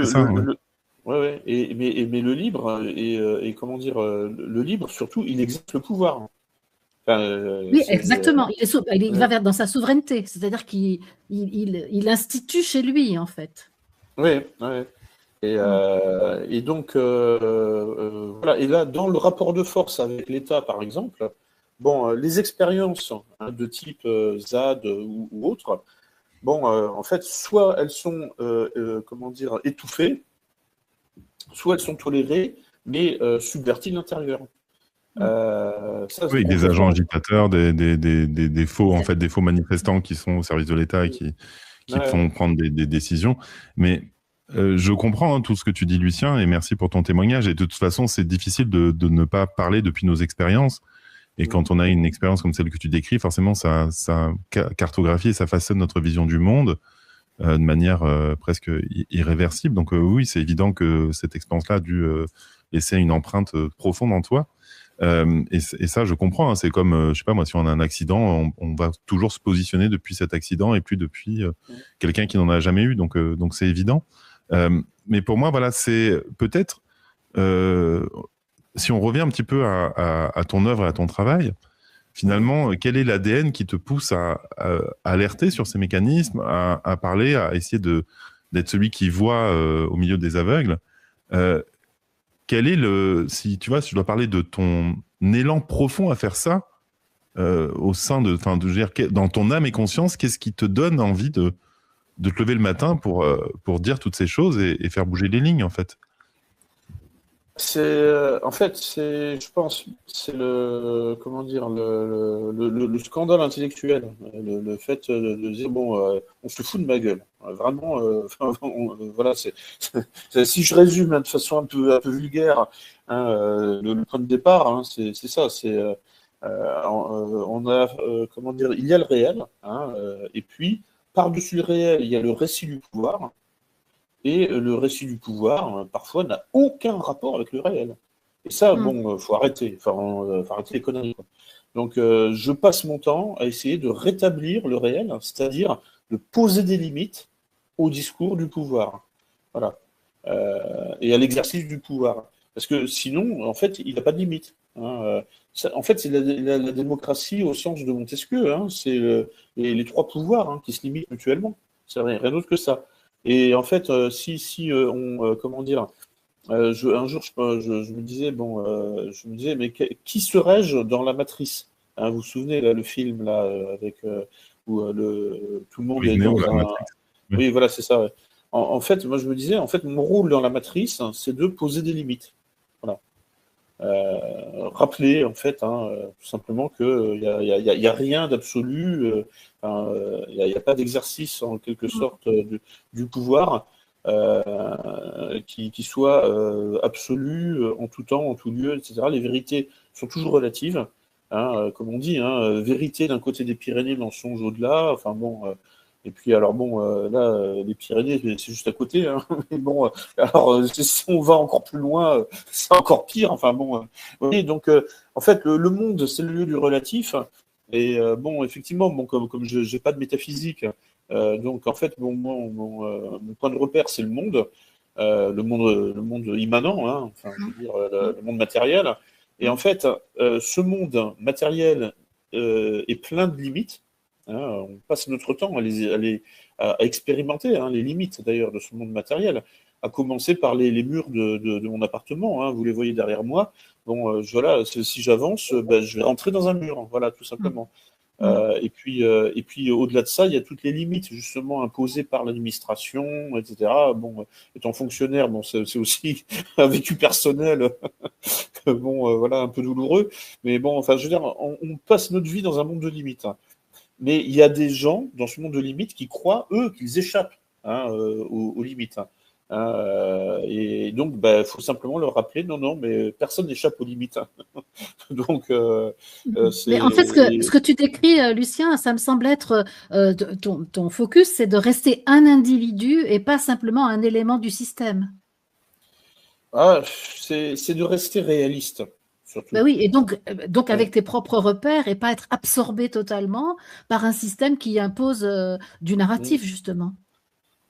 le libre, et comment dire, le libre, surtout, il exerce le pouvoir. Oui, exactement. Il va dans sa souveraineté. C'est-à-dire qu'il institue chez lui, en fait. Oui, oui. Et donc, voilà. Et là, dans le rapport de force avec l'État, par exemple, bon, les expériences de type ZAD ou autres, bon, en fait, soit elles sont, comment dire, étouffées, soit elles sont tolérées, mais subverties de l'intérieur. Oui, des agents agitateurs, des faux, en fait, des faux manifestants qui sont au service de l'État et qui font prendre des décisions. Mais je comprends tout ce que tu dis, Lucien, et merci pour ton témoignage. Et de toute façon, c'est difficile de ne pas parler depuis nos expériences. Et quand on a une expérience comme celle que tu décris, forcément, ça cartographie et ça façonne notre vision du monde de manière presque irréversible. Donc oui, c'est évident que cette expérience-là a dû laisser une empreinte profonde en toi. Et ça, je comprends. C'est comme, je sais pas moi, si on a un accident, on va toujours se positionner depuis cet accident et plus depuis quelqu'un qui n'en a jamais eu. Donc c'est évident. Mais pour moi, voilà, c'est peut-être si on revient un petit peu à ton œuvre et à ton travail, finalement, quel est l'ADN qui te pousse à alerter sur ces mécanismes, à parler, à essayer d'être celui qui voit au milieu des aveugles quel est si tu vois, si je dois parler de ton élan profond à faire ça, au sein je veux dire, dans ton âme et conscience, qu'est-ce qui te donne envie de te lever le matin pour dire toutes ces choses et faire bouger les lignes, en fait? En fait, je pense, c'est comment dire, le scandale intellectuel, le fait de dire bon, on se fout de ma gueule, vraiment. Voilà, si je résume de façon un peu vulgaire, hein, le point de départ, hein, c'est ça, on a, comment dire, il y a le réel, hein, et puis par-dessus le réel, il y a le récit du pouvoir. Et le récit du pouvoir, parfois, n'a aucun rapport avec le réel. Et ça, bon, faut arrêter. Faut arrêter les conneries, quoi. Donc, je passe mon temps à essayer de rétablir le réel, c'est-à-dire de poser des limites au discours du pouvoir. Voilà. Et à l'exercice du pouvoir. Parce que sinon, en fait, il n'a pas de limite. Hein. En fait, c'est la démocratie au sens de Montesquieu. Hein. C'est les trois pouvoirs, hein, qui se limitent mutuellement. C'est rien d'autre que ça. Et en fait, si on, comment dire, un jour, je me disais, bon, mais qui serais-je dans la matrice? Hein, vous vous souvenez, là, le film, là, avec, où tout le monde Oui, est Néo, dans la un... Matrix. Oui. Oui, voilà, c'est ça. Ouais. En fait, moi, je me disais, en fait, mon rôle dans la matrice, hein, c'est de poser des limites. Voilà. Rappeler, en fait, hein, tout simplement qu'il n'y a rien d'absolu, il n'y a pas d'exercice, en quelque sorte, du pouvoir qui soit absolu en tout temps, en tout lieu, etc. Les vérités sont toujours relatives, hein, comme on dit, hein, vérité d'un côté des Pyrénées, mensonge au-delà, enfin bon... Et puis, alors bon, là, les Pyrénées, c'est juste à côté. Hein. Mais bon, alors, si on va encore plus loin, c'est encore pire. Enfin bon, oui, donc, en fait, le monde, c'est le lieu du relatif. Et bon, effectivement, bon, comme je n'ai pas de métaphysique, donc en fait, mon point de repère, c'est le monde immanent, hein, enfin, je veux dire, le monde matériel. Et en fait, ce monde matériel est plein de limites. Hein, on passe notre temps à expérimenter, hein, les limites d'ailleurs de ce monde matériel, à commencer par les murs de mon appartement. Hein, vous les voyez derrière moi. Bon, voilà, si j'avance, ben, je vais rentrer dans un mur. Voilà, tout simplement. Et puis au-delà de ça, il y a toutes les limites justement imposées par l'administration, etc. Bon, étant fonctionnaire, bon, c'est aussi un vécu personnel, bon, voilà, un peu douloureux. Mais bon, enfin, je veux dire, on passe notre vie dans un monde de limites. Hein. Mais il y a des gens dans ce monde de limites qui croient, eux, qu'ils échappent, hein, aux limites. Hein. Et donc, il faut simplement leur rappeler, non, mais personne n'échappe aux limites. Hein. Donc, mais en fait, ce que tu décris, Lucien, ça me semble être ton focus, c'est de rester un individu et pas simplement un élément du système. C'est de rester réaliste. Ben oui, et donc avec tes propres repères et pas être absorbé totalement par un système qui impose du narratif, justement.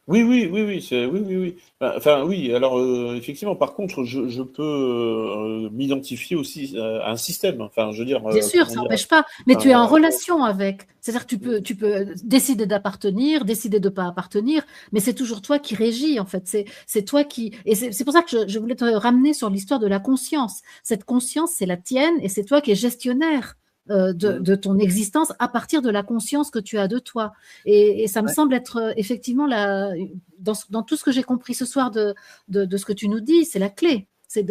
Oui. Oui. Enfin, oui. Alors, effectivement, par contre, je peux m'identifier aussi à un système. Enfin, je veux dire. Bien sûr, ça n'empêche pas, mais tu es en relation avec. C'est-à-dire que tu peux décider d'appartenir, décider de ne pas appartenir, mais c'est toujours toi qui régis, en fait. C'est toi qui. Et c'est pour ça que je voulais te ramener sur l'histoire de la conscience. Cette conscience, c'est la tienne et c'est toi qui es gestionnaire de ton existence à partir de la conscience que tu as de toi. Et ça me semble être effectivement dans tout ce que j'ai compris ce soir de ce que tu nous dis, c'est la clé. C'est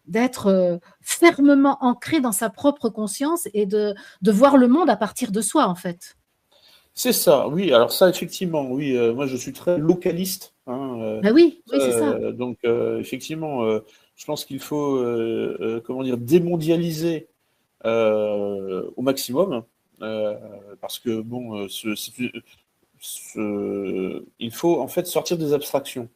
d'être fermement ancré dans sa propre conscience et de voir le monde à partir de soi, en fait. C'est ça, oui. Alors ça, effectivement, oui. Moi, je suis très localiste. Hein, Ben oui, c'est ça. Donc, effectivement, je pense qu'il faut, comment dire, démondialiser au maximum, parce que bon, il faut en fait sortir des abstractions.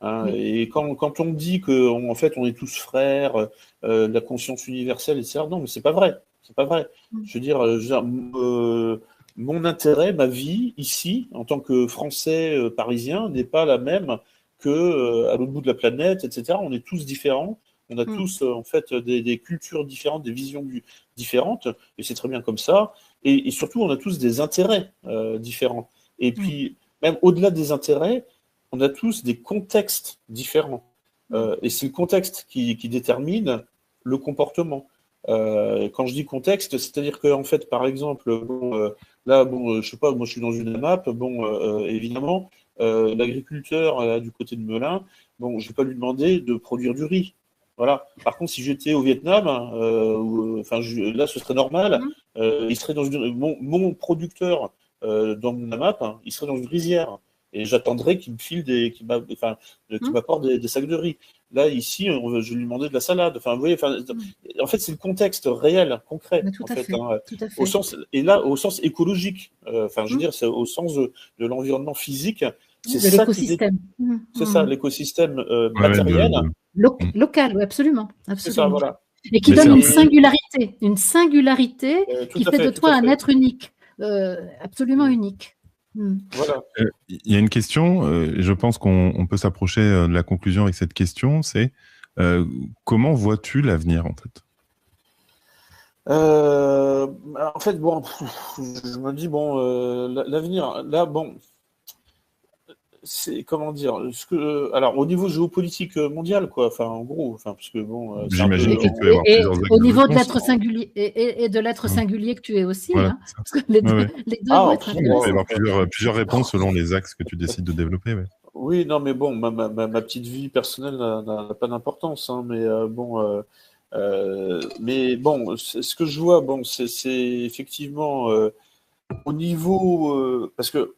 Hein, et quand on dit que en fait on est tous frères, la conscience universelle, etc. Non, mais c'est pas vrai. C'est pas vrai. Je veux dire, mon intérêt, ma vie ici, en tant que Français parisien, n'est pas la même que à l'autre bout de la planète, etc. On est tous différents. On a tous, en fait, des cultures différentes, des visions différentes, et c'est très bien comme ça. Et surtout, on a tous des intérêts différents. Et puis, même au-delà des intérêts, on a tous des contextes différents. Et c'est le contexte qui détermine le comportement. Quand je dis contexte, c'est-à-dire que en fait, par exemple, là, je sais pas, moi je suis dans une AMAP, évidemment, l'agriculteur du côté de Melun, bon, je vais pas lui demander de produire du riz. Voilà. Par contre, si j'étais au Vietnam, là, ce serait normal. Il serait dans mon producteur dans mon AMAP, il serait dans une rizière. Et j'attendrais qu'il me file qu'il m'apporte des sacs de riz. Là, ici, je lui demandais de la salade. Enfin, vous voyez, en fait, c'est le contexte réel, concret, Tout en à fait, fait, hein, tout à fait. au sens écologique. Je veux dire, c'est au sens de l'environnement physique. C'est De ça l'écosystème. c'est ça, l'écosystème Ouais, matériel. Local, oui, absolument, C'est ça, absolument. voilà. Et qui Mais donne c'est une singularité Tout qui à fait de tout toi à un fait. être unique, absolument unique. Voilà. Il y a une question, je pense qu'on peut s'approcher de la conclusion avec cette question, c'est comment vois-tu l'avenir en fait? En fait, je me dis, l'avenir, là, c'est, comment dire, alors, au niveau géopolitique mondial, quoi, enfin, en gros, parce que c'est un J'imagine peu. qu'il peut y avoir plusieurs axes Au de niveau de réponse. l'être singulier et de l'être singulier que tu es aussi, Voilà, hein, c'est ça. parce que les deux, Ouais. les deux vont être Il peut y intéressants. avoir plusieurs réponses selon les axes que tu décides de développer. Ouais. Oui, non, mais bon, ma petite vie personnelle n'a pas d'importance, hein, mais bon, ce que je vois, c'est effectivement au niveau, parce que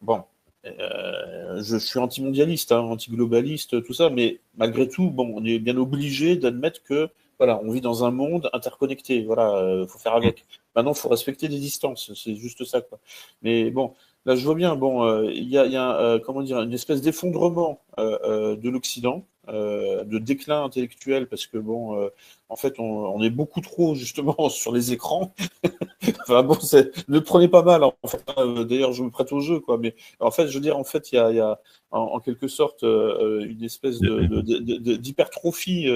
je suis anti-mondialiste, hein, anti-globaliste, tout ça, mais malgré tout, on est bien obligé d'admettre que, voilà, on vit dans un monde interconnecté, voilà, faut faire avec. Maintenant, faut respecter des distances, c'est juste ça, quoi. Mais bon, là, je vois bien, il y a comment dire, une espèce d'effondrement de l'Occident, de déclin intellectuel, parce que en fait, on est beaucoup trop justement sur les écrans. Ne prenez pas mal, en fait, hein. D'ailleurs, je me prête au jeu, quoi. Mais en fait, je veux dire, en fait, il y a en quelque sorte une espèce d'hypertrophie,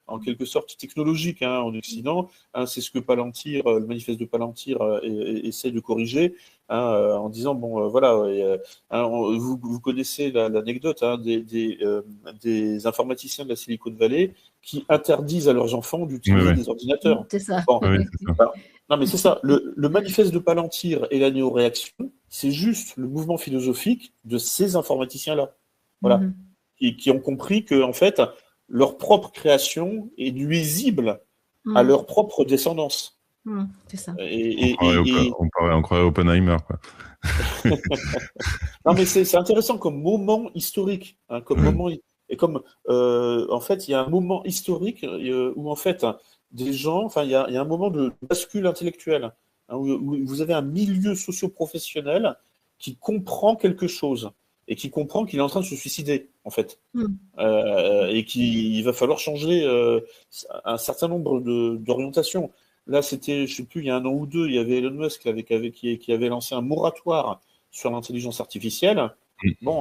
en quelque sorte technologique, hein, en Occident. Hein, c'est ce que Palantir, le manifeste de Palantir, essaie de corriger, hein, en disant vous connaissez l'anecdote, hein, des informaticiens de la Silicon Valley qui interdisent à leurs enfants d'utiliser des ordinateurs. C'est ça. Bon, Oui, c'est ça. non, mais c'est ça. Le manifeste de Palantir et la néoréaction, c'est juste le mouvement philosophique de ces informaticiens-là. Voilà. Qui ont compris que, en fait, leur propre création est nuisible à leur propre descendance. C'est ça. On croirait Oppenheimer, quoi. Non, mais c'est intéressant comme moment historique, hein, comme moment. Et comme, en fait, il y a un moment historique où, en fait, des gens, il y a un moment de bascule intellectuelle, hein, où vous avez un milieu socio-professionnel qui comprend quelque chose et qui comprend qu'il est en train de se suicider, en fait. Et qu'il va falloir changer un certain nombre d'orientations. Là, c'était, je sais plus, il y a 1 an ou 2, il y avait Elon Musk qui avait lancé un moratoire sur l'intelligence artificielle. Ça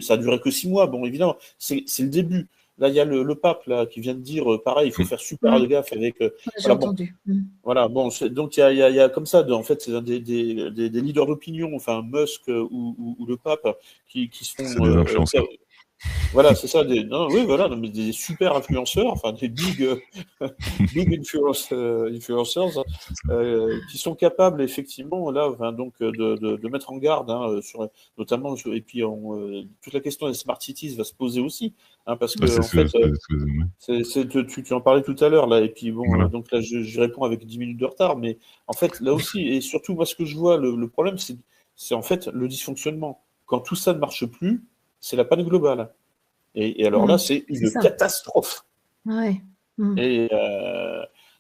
a duré que 6 mois. Bon, évidemment, c'est le début. Là, il y a le pape là qui vient de dire pareil, il faut faire super gaffe avec. J'ai entendu. Donc il y a comme ça, en fait, c'est des leaders d'opinion, enfin Musk ou le pape qui sont. C'est des influenceurs. Voilà, c'est ça. Mais des super influenceurs, enfin des big influencers, qui sont capables effectivement là, de mettre en garde, hein, notamment, et puis toute la question des smart cities va se poser aussi, hein, parce que tu en parlais tout à l'heure là, et puis donc là je réponds avec 10 minutes de retard, mais en fait là aussi, et surtout moi ce que je vois, le problème c'est en fait le dysfonctionnement. Quand tout ça ne marche plus, c'est la panne globale. Et alors là, c'est une catastrophe. Ouais.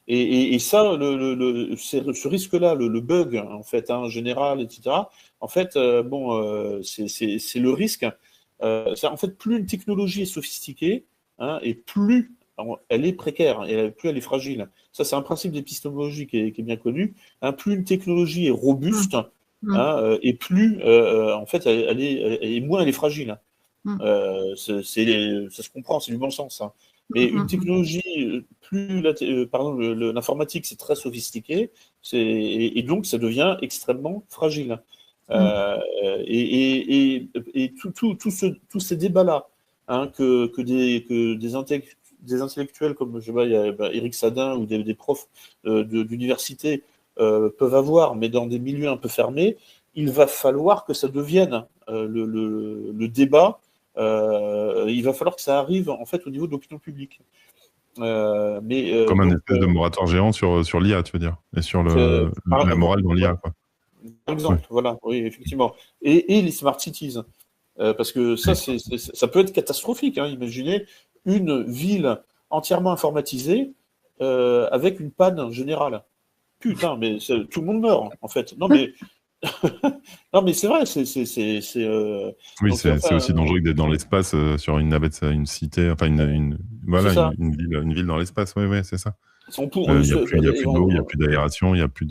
Et ça, ce risque-là, le bug, en fait, hein, général, etc., en fait, c'est le risque. En fait, plus une technologie est sophistiquée, hein, et plus elle est précaire, et plus elle est fragile. Ça, c'est un principe d'épistémologie qui est bien connu. Hein, plus une technologie est robuste, hein, et plus, en fait, et moins elle est fragile. Ça se comprend, c'est du bon sens. Hein. Mais une technologie, par exemple, l'informatique, c'est très sophistiqué, et donc ça devient extrêmement fragile. Et tous ces débats-là, hein, que des des intellectuels comme il y a Éric Sadin ou des profs d'université peuvent avoir, mais dans des milieux un peu fermés, il va falloir que ça devienne le débat. Il va falloir que ça arrive en fait au niveau de l'opinion publique. Comme un espèce de moratoire géant sur l'IA, tu veux dire, et sur la morale dans l'IA, quoi. Par exemple, voilà, oui, effectivement. Et les smart cities. Parce que ça peut être catastrophique. Hein. Imaginez une ville entièrement informatisée avec une panne générale. Putain, mais tout le monde meurt, en fait. Non, mais, non, mais c'est vrai. Oui, c'est aussi dangereux que d'être dans l'espace sur une navette, une cité, enfin une ville dans l'espace. Oui, c'est ça. Il n'y a plus d'eau, il n'y a plus d'aération, il n'y a plus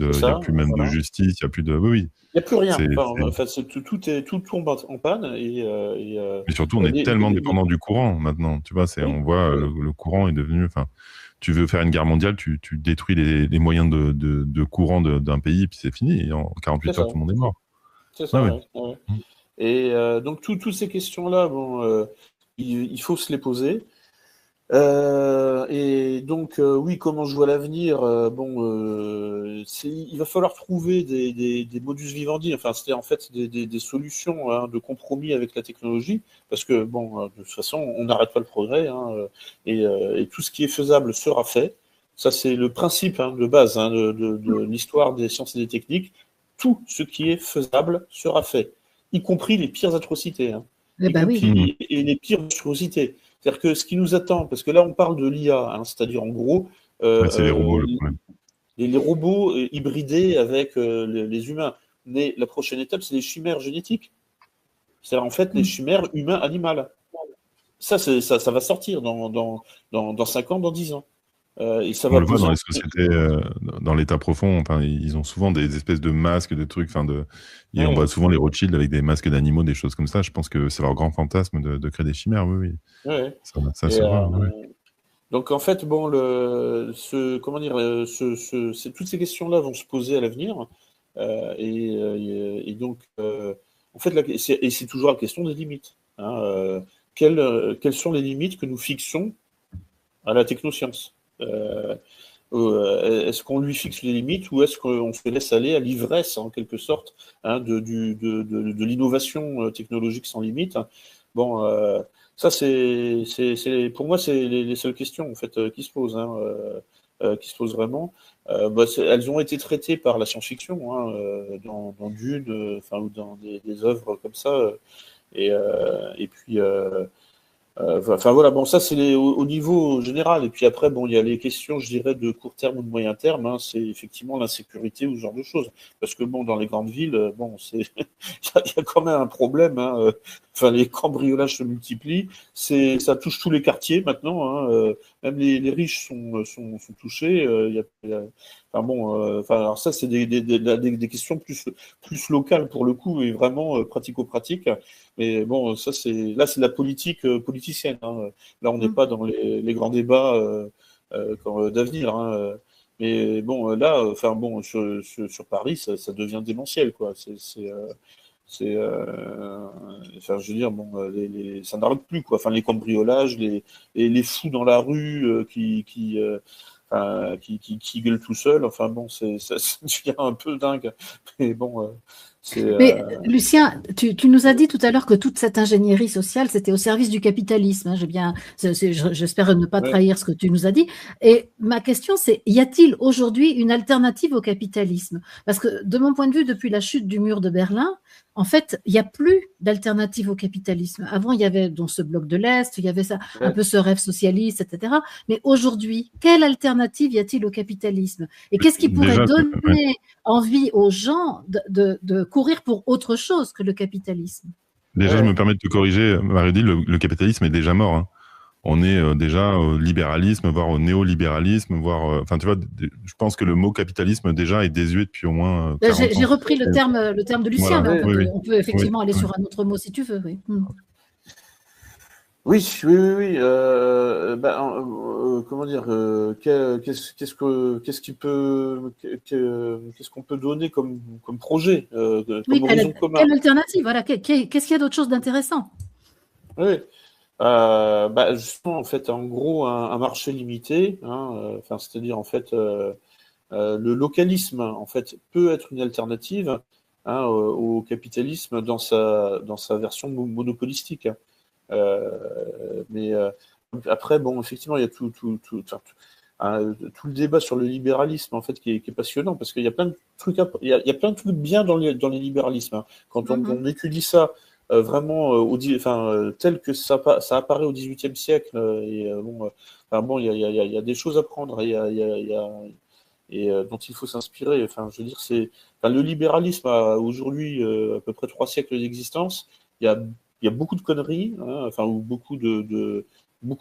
même de justice, il n'y a plus de. Oui. Il n'y a plus rien. Tout tombe en panne. Mais surtout, on est tellement dépendant du courant maintenant. Tu vois, on voit le courant est devenu. Enfin, tu veux faire une guerre mondiale, tu détruis les moyens de courant d'un pays, puis c'est fini. Et en 48 heures, tout le monde est mort. C'est ça. Ouais. Et donc, toutes ces questions-là, il faut se les poser. Et donc, oui, comment je vois l'avenir il va falloir trouver des modus vivendi, enfin, c'est en fait des solutions de compromis avec la technologie, parce que, de toute façon, on n'arrête pas le progrès, et tout ce qui est faisable sera fait. Ça, c'est le principe de base de l'histoire des sciences et des techniques. Tout ce qui est faisable sera fait, y compris les pires atrocités, et les pires monstruosités. C'est-à-dire que ce qui nous attend, parce que là on parle de l'IA, c'est-à-dire en gros c'est les robots, le problème. Les robots hybridés avec les humains. Mais la prochaine étape, c'est les chimères génétiques. C'est-à-dire en fait les chimères humains-animales. Ça va sortir dans 5 ans, dans 10 ans. Et ça on le voit dans les sociétés, dans l'état profond, ils ont souvent des espèces de masques, de trucs, on voit souvent les Rothschild avec des masques d'animaux, des choses comme ça. Je pense que c'est leur grand fantasme de créer des chimères, oui. Ça se voit, oui. Donc en fait, toutes ces questions-là vont se poser à l'avenir, et donc en fait, c'est toujours la question des limites. Quelles sont les limites que nous fixons à la technoscience? Est-ce qu'on lui fixe les limites ou est-ce qu'on se laisse aller à l'ivresse en quelque sorte de l'innovation technologique sans limite? Ça pour moi c'est les seules questions en fait qui se posent, qui se posent vraiment. Elles ont été traitées par la science-fiction dans Dune, ou dans des œuvres comme ça, et puis ça c'est au niveau général. Et puis après, il y a les questions, je dirais, de court terme ou de moyen terme. C'est effectivement l'insécurité ou ce genre de choses. Parce que dans les grandes villes, il y a quand même un problème. Les cambriolages se multiplient. Ça touche tous les quartiers maintenant. Même les riches sont touchés. Alors ça, c'est des questions plus locales pour le coup et vraiment pratico-pratiques. Mais ça c'est la politique politicienne. Là, on n'est pas dans les grands débats d'avenir. Mais là, sur Paris, ça devient démentiel, quoi. Je veux dire, ça n'arrête plus, quoi. Les cambriolages, les fous dans la rue qui gueule tout seul, ça devient un peu dingue. Mais Lucien, tu nous as dit tout à l'heure que toute cette ingénierie sociale, c'était au service du capitalisme. J'espère ne pas trahir ce que tu nous as dit. Et ma question, c'est, y a-t-il aujourd'hui une alternative au capitalisme? Parce que de mon point de vue, depuis la chute du mur de Berlin, en fait, il n'y a plus d'alternative au capitalisme. Avant, il y avait ce bloc de l'Est, il y avait un peu ce rêve socialiste, etc. Mais aujourd'hui, quelle alternative y a-t-il au capitalisme? Et qu'est-ce qui pourrait donner envie aux gens de courir pour autre chose que le capitalisme? Déjà, je me permets de te corriger, Marie-Odile, le capitalisme est déjà mort. On est déjà au libéralisme, voire au néolibéralisme, voire. Tu vois, je pense que le mot capitalisme déjà est désuet depuis au moins 40 ans. J'ai repris le terme de Lucien, mais on peut effectivement aller sur un autre mot si tu veux. Oui. Comment dire, qu'est-ce qu'on peut donner comme projet, comme horizon commun? Quelle alternative? Voilà, qu'est-ce qu'il y a d'autre chose d'intéressant? Oui. Justement, en fait, en gros, un marché limité, hein, c'est-à-dire, en fait, le localisme, en fait, peut être une alternative, hein, au capitalisme dans sa version monopolistique. Mais après, bon, effectivement, il y a tout le débat sur le libéralisme, en fait, qui est passionnant, parce qu'il y a plein de trucs, il y a plein de trucs bien dans les libéralismes, hein. Quand on étudie ça vraiment tel que ça apparaît au XVIIIe siècle, il y a des choses à prendre, dont il faut s'inspirer. Enfin, je veux dire, le libéralisme a aujourd'hui à peu près 3 siècles d'existence. Il y a beaucoup de conneries, hein, ou beaucoup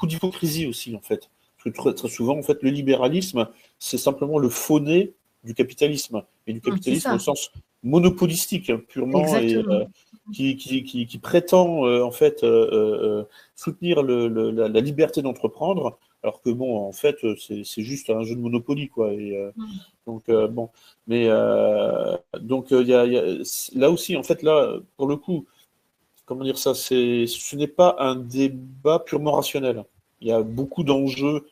d'hypocrisie aussi, en fait. Parce que très, très souvent, en fait, le libéralisme, c'est simplement le faux-nez du capitalisme, et du C'est capitalisme au ça, sens monopolistique, hein, purement, et exactement. qui prétend en fait soutenir la liberté d'entreprendre, alors que bon, en fait, c'est juste un jeu de Monopoly, quoi. Donc bon, mais là aussi, en fait, là, pour le coup, comment dire ça, ce n'est pas un débat purement rationnel. Il y a beaucoup d'enjeux,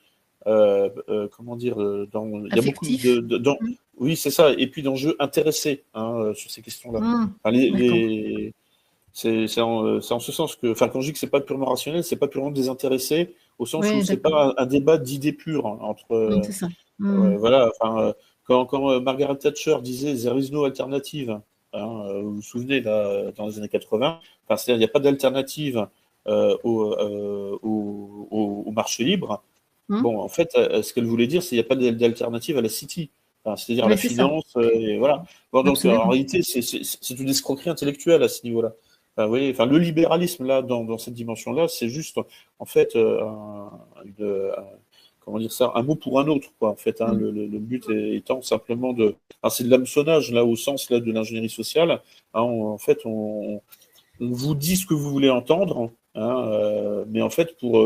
comment dire, il y a beaucoup Affectif. oui, c'est ça, et puis d'enjeux intéressés, hein, sur ces questions-là. Enfin, D'accord. c'est en ce sens que, enfin, quand je dis que c'est pas purement rationnel, c'est pas purement désintéressé, au sens où Oui, c'est d'accord. pas un débat d'idées pures, hein, entre, C'est ça. voilà, quand Margaret Thatcher disait There is no alternative, hein, vous vous souvenez, là, dans les années 80, c'est-à-dire il n'y a pas d'alternative au marché libre. Bon, en fait, ce qu'elle voulait dire, c'est qu'il n'y a pas d'alternative à la City, c'est-à-dire à Oui, la c'est ça. finance, et voilà. Bon, donc, en Absolument. réalité, c'est une escroquerie intellectuelle à ce niveau-là. Vous voyez, le libéralisme, là, dans cette dimension-là, c'est juste, en fait, comment dire ça, un mot pour un autre, quoi, en fait, hein, le but étant simplement c'est de l'hameçonnage, là, au sens là, de l'ingénierie sociale, hein, en fait, on vous dit ce que vous voulez entendre, hein, mais en fait, pour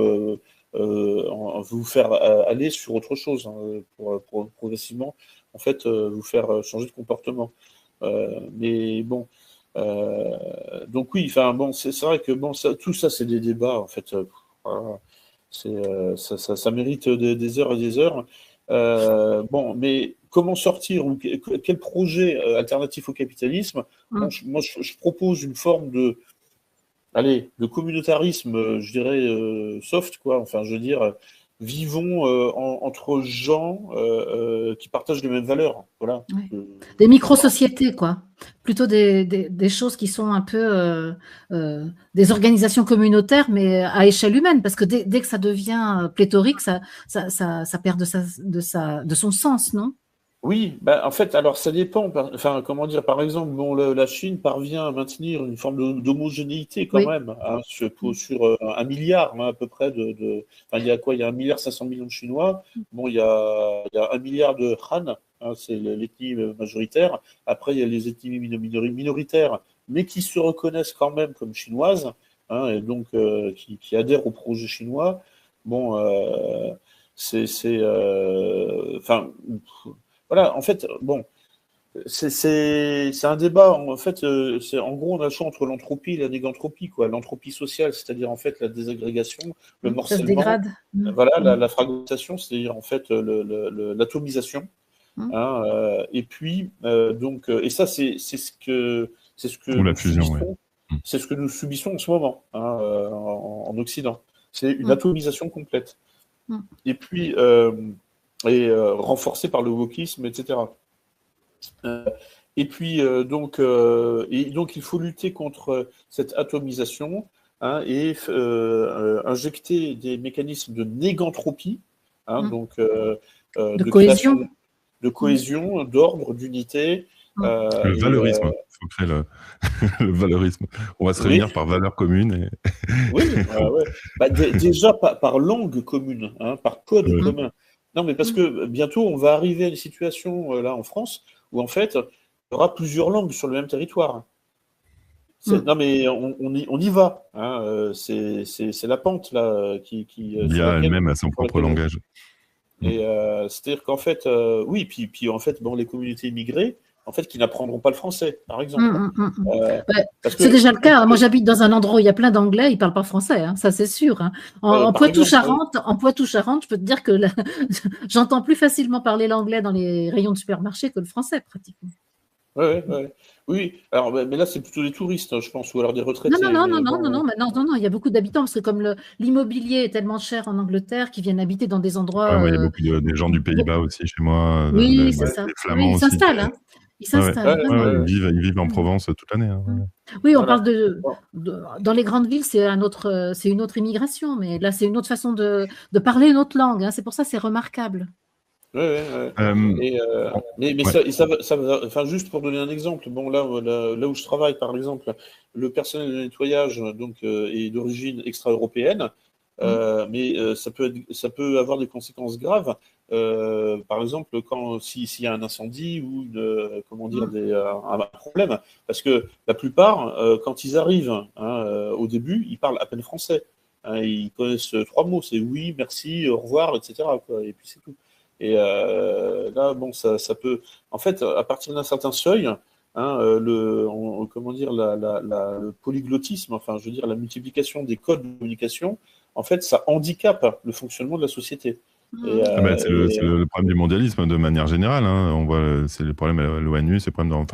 vous faire aller sur autre chose, hein, pour progressivement, en fait, vous faire changer de comportement. Mais bon, donc oui, enfin bon, c'est vrai que bon, tout ça, c'est des débats, en fait. Voilà. Ça mérite des heures et des heures. Bon, mais comment sortir, ou quel projet alternatif au capitalisme? Bon, moi, je propose une forme de communautarisme, je dirais soft, quoi. Enfin, je veux dire, vivons entre gens qui partagent les mêmes valeurs. Voilà. Ouais. Euh, Des micro-sociétés, quoi. Plutôt des choses qui sont un peu des organisations communautaires, mais à échelle humaine, parce que dès que ça devient pléthorique, ça perd de son sens, non? Oui, en fait, alors ça dépend. Enfin, comment dire, par exemple, bon, la Chine parvient à maintenir une forme d'homogénéité quand Oui. même, hein, sur 1 milliard, hein, à peu près enfin, il y a quoi? Il y a 1,5 milliard de Chinois. Bon, il y a 1 milliard de Han, hein, c'est l'ethnie majoritaire. Après, il y a les ethnies minoritaires, mais qui se reconnaissent quand même comme chinoises, hein, et donc qui adhèrent au projet chinois. Bon, enfin. Voilà, en fait, bon, c'est un débat. En fait, en gros, on a le choix entre l'entropie et la négantropie, quoi. L'entropie sociale, c'est-à-dire en fait la désagrégation, le Ça se morcellement, dégrade. voilà, la fragmentation, c'est-à-dire en fait l'atomisation, hein, et puis et ça, c'est ce que Ou la nous fusion, oui. subissons, c'est ce que nous subissons en ce moment, hein, en Occident. C'est une Mm. atomisation complète. Mm. Et puis renforcée par le wokisme, etc. Euh, et donc, il faut lutter contre cette atomisation, hein, et injecter des mécanismes de négantropie, hein, Mm. donc De de cohésion. création, de cohésion, d'ordre, d'unité. Mm. Le valorisme. Il faut créer le valorisme. On va se Oui, réunir par valeur commune. oui, ouais. Déjà par langue commune, hein, par code Oui. commun. Non, mais parce Mm. que bientôt, on va arriver à une situation, là, en France, où en fait, il y aura plusieurs langues sur le même territoire. Mm. Non, mais on y va, hein, c'est la pente, là, sur L'IA laquelle elle-même a son sur propre laquelle on. langage. Mm. Et c'est-à-dire qu'en fait, oui, puis en fait, bon, les communautés immigrées, en fait, qui n'apprendront pas le français, par exemple. Parce que c'est déjà le cas. Moi, j'habite dans un endroit où il y a plein d'anglais, ils ne parlent pas français, hein, ça c'est sûr. Hein. En Poitou-Charentes, je peux te dire que j'entends plus facilement parler l'anglais dans les rayons de supermarché que le français, pratiquement. Oui, alors, mais là, c'est plutôt des touristes, je pense, ou alors des retraités. Non, il y a beaucoup d'habitants, parce que comme l'immobilier est tellement cher en Angleterre, qu'ils viennent habiter dans des endroits… il y a beaucoup des gens du Pays-Bas aussi chez moi. Oui, c'est ça. Les Flamands ils s'installent. Hein. Ils s'installent. Ils vivent en Provence toute l'année. Hein. Oui, on parle dans les grandes villes, c'est une autre immigration, mais là, c'est une autre façon de parler une autre langue. Hein. C'est pour ça que c'est remarquable. Mais ça va, enfin, juste pour donner un exemple, bon, là où je travaille, par exemple, le personnel de nettoyage donc, est d'origine extra-européenne, mais ça peut avoir des conséquences graves. Par exemple, s'il y a un incendie ou un problème, parce que la plupart, quand ils arrivent au début, ils parlent à peine français. Ils connaissent 3 mots, c'est oui, merci, au revoir, etc. quoi, et puis c'est tout. Et là, bon, ça peut… En fait, à partir d'un certain seuil, le polyglottisme, enfin, je veux dire, la multiplication des codes de communication, en fait, ça handicape le fonctionnement de la société. C'est le problème du mondialisme de manière générale. Hein. On voit, c'est le problème à l'ONU, c'est le problème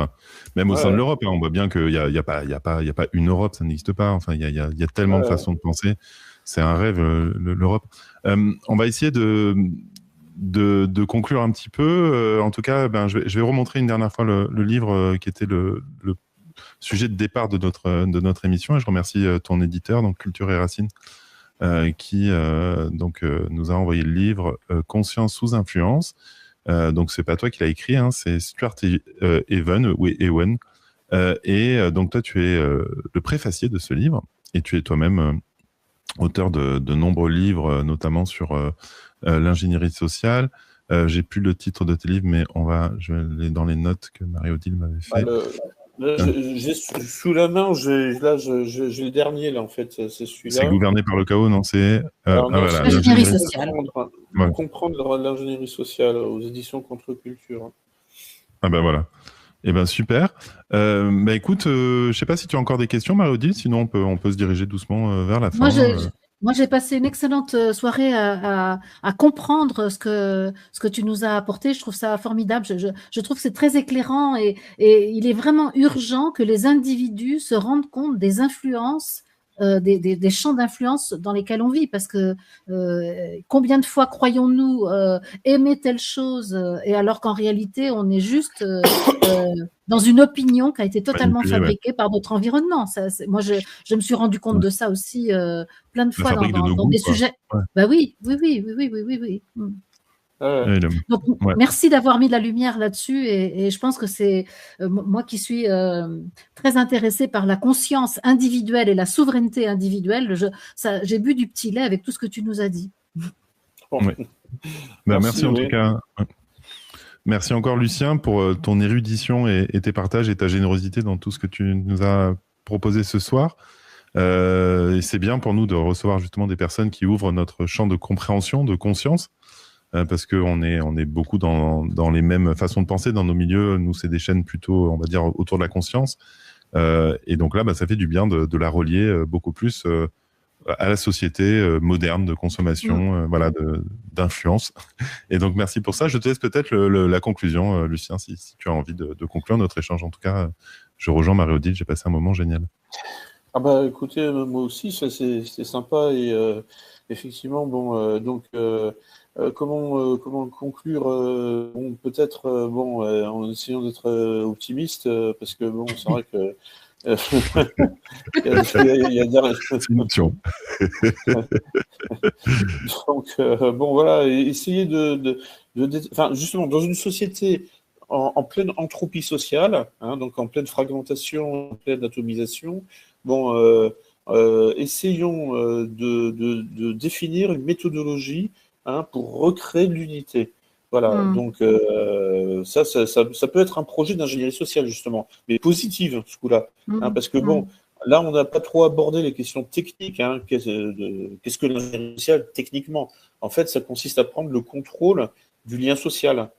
même au sein de l'Europe. Hein, on voit bien qu'il n'y a pas une Europe, ça n'existe pas. Enfin, il y a tellement de façons de penser. C'est un rêve, l'Europe. On va essayer de conclure un petit peu. En tout cas, je vais remontrer une dernière fois le livre qui était le sujet de départ de notre émission. Et je remercie ton éditeur, donc Culture et Racines, qui nous a envoyé le livre Conscience sous influence. Donc c'est pas toi qui l'as écrit, hein, c'est Stuart Ewen. Donc toi tu es le préfacier de ce livre et tu es toi-même auteur de nombreux livres, notamment sur l'ingénierie sociale. J'ai plus le titre de tes livres, mais je vais aller dans les notes que Marie-Odile m'avait fait. J'ai sous la main, j'ai le dernier, là, en fait, c'est celui-là. C'est Gouverné par le chaos, non? C'est l'ingénierie sociale. Comprendre l'ingénierie sociale aux éditions Contre-Culture. Ah ben voilà. Eh ben super. Écoute, je sais pas si tu as encore des questions, Marie-Odile, sinon on peut se diriger doucement vers la fin. Moi, j'ai passé une excellente soirée à comprendre ce que tu nous as apporté. Je trouve ça formidable. Je trouve que c'est très éclairant et il est vraiment urgent que les individus se rendent compte des influences, des champs d'influence dans lesquels on vit. Parce que combien de fois croyons-nous aimer telle chose et alors qu'en réalité, on est juste dans une opinion qui a été totalement fabriquée par notre environnement. Moi, je me suis rendu compte de ça aussi plein de fois dans des sujets. Ouais. Bah oui. Donc, merci d'avoir mis la lumière là-dessus et je pense que c'est moi qui suis très intéressée par la conscience individuelle et la souveraineté individuelle. J'ai bu du petit lait avec tout ce que tu nous as dit. Merci en tout cas. Merci encore, Lucien, pour ton érudition et tes partages et ta générosité dans tout ce que tu nous as proposé ce soir. Et c'est bien pour nous de recevoir justement des personnes qui ouvrent notre champ de compréhension, de conscience, parce qu'on est beaucoup dans les mêmes façons de penser dans nos milieux. Nous, c'est des chaînes plutôt, on va dire, autour de la conscience. Et donc là, ça fait du bien de la relier beaucoup plus à la société moderne de consommation, d'influence. Et donc, merci pour ça. Je te laisse peut-être la conclusion, Lucien, si tu as envie de conclure notre échange. En tout cas, je rejoins Marie-Odile. J'ai passé un moment génial. Écoutez, moi aussi, c'est sympa. Et effectivement, comment conclure peut-être en essayant d'être optimiste, parce que c'est vrai que il y a des options. Donc voilà, essayer justement dans une société en pleine entropie sociale, donc en pleine fragmentation, en pleine atomisation, essayons de définir une méthodologie pour recréer l'unité. Voilà, donc ça peut être un projet d'ingénierie sociale, justement, mais positive, ce coup-là. Parce que là, on n'a pas trop abordé les questions techniques. Qu'est-ce que l'ingénierie sociale, techniquement? En fait, ça consiste à prendre le contrôle du lien social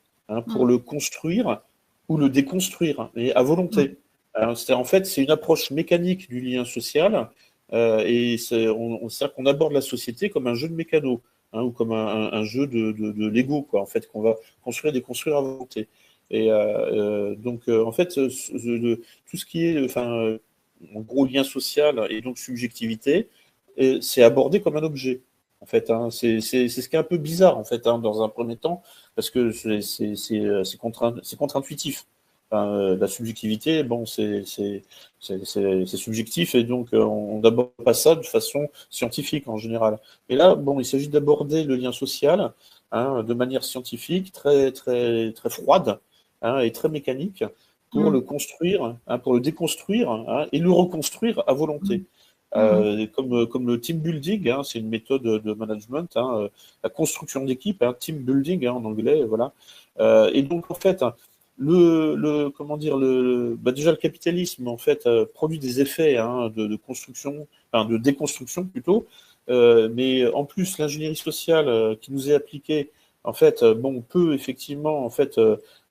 pour le construire ou le déconstruire, et à volonté. En fait, c'est une approche mécanique du lien social, et c'est-à-dire qu'on aborde la société comme un jeu de mécano, ou comme un jeu de Lego, quoi, en fait, qu'on va construire et déconstruire à volonté. Et donc, en fait, tout ce qui est, en gros, lien social et donc subjectivité, c'est abordé comme un objet. En fait, c'est ce qui est un peu bizarre, en fait, dans un premier temps, parce que c'est contre-intuitif. La subjectivité, bon, c'est subjectif, et donc on n'aborde pas ça de façon scientifique en général. Et là, bon, il s'agit d'aborder le lien social, de manière scientifique, très, très, très froide, et très mécanique, pour le construire, pour le déconstruire, et le reconstruire à volonté. Comme le team building, c'est une méthode de management, la construction d'équipe, team building en anglais, voilà. Et donc en fait, comment dire, déjà le capitalisme en fait produit des effets de construction, de déconstruction plutôt, mais en plus l'ingénierie sociale qui nous est appliquée, en fait, bon, peut effectivement en fait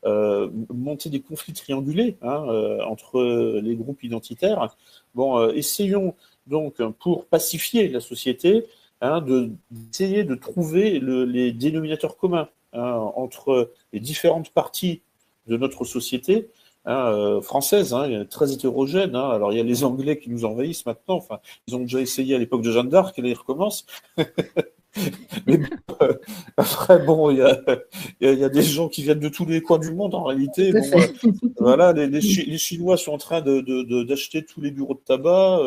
monter des conflits triangulés entre les groupes identitaires. Bon, essayons donc, pour pacifier la société, d'essayer de trouver les dénominateurs communs entre les différentes parties de notre société française, très hétérogène. Alors, il y a les Anglais qui nous envahissent maintenant. Enfin, ils ont déjà essayé à l'époque de Jeanne d'Arc, et là, ils recommencent. Mais bon, après, bon, il y a des gens qui viennent de tous les coins du monde, en réalité. Bon, voilà, les Chinois sont en train d'acheter tous les bureaux de tabac.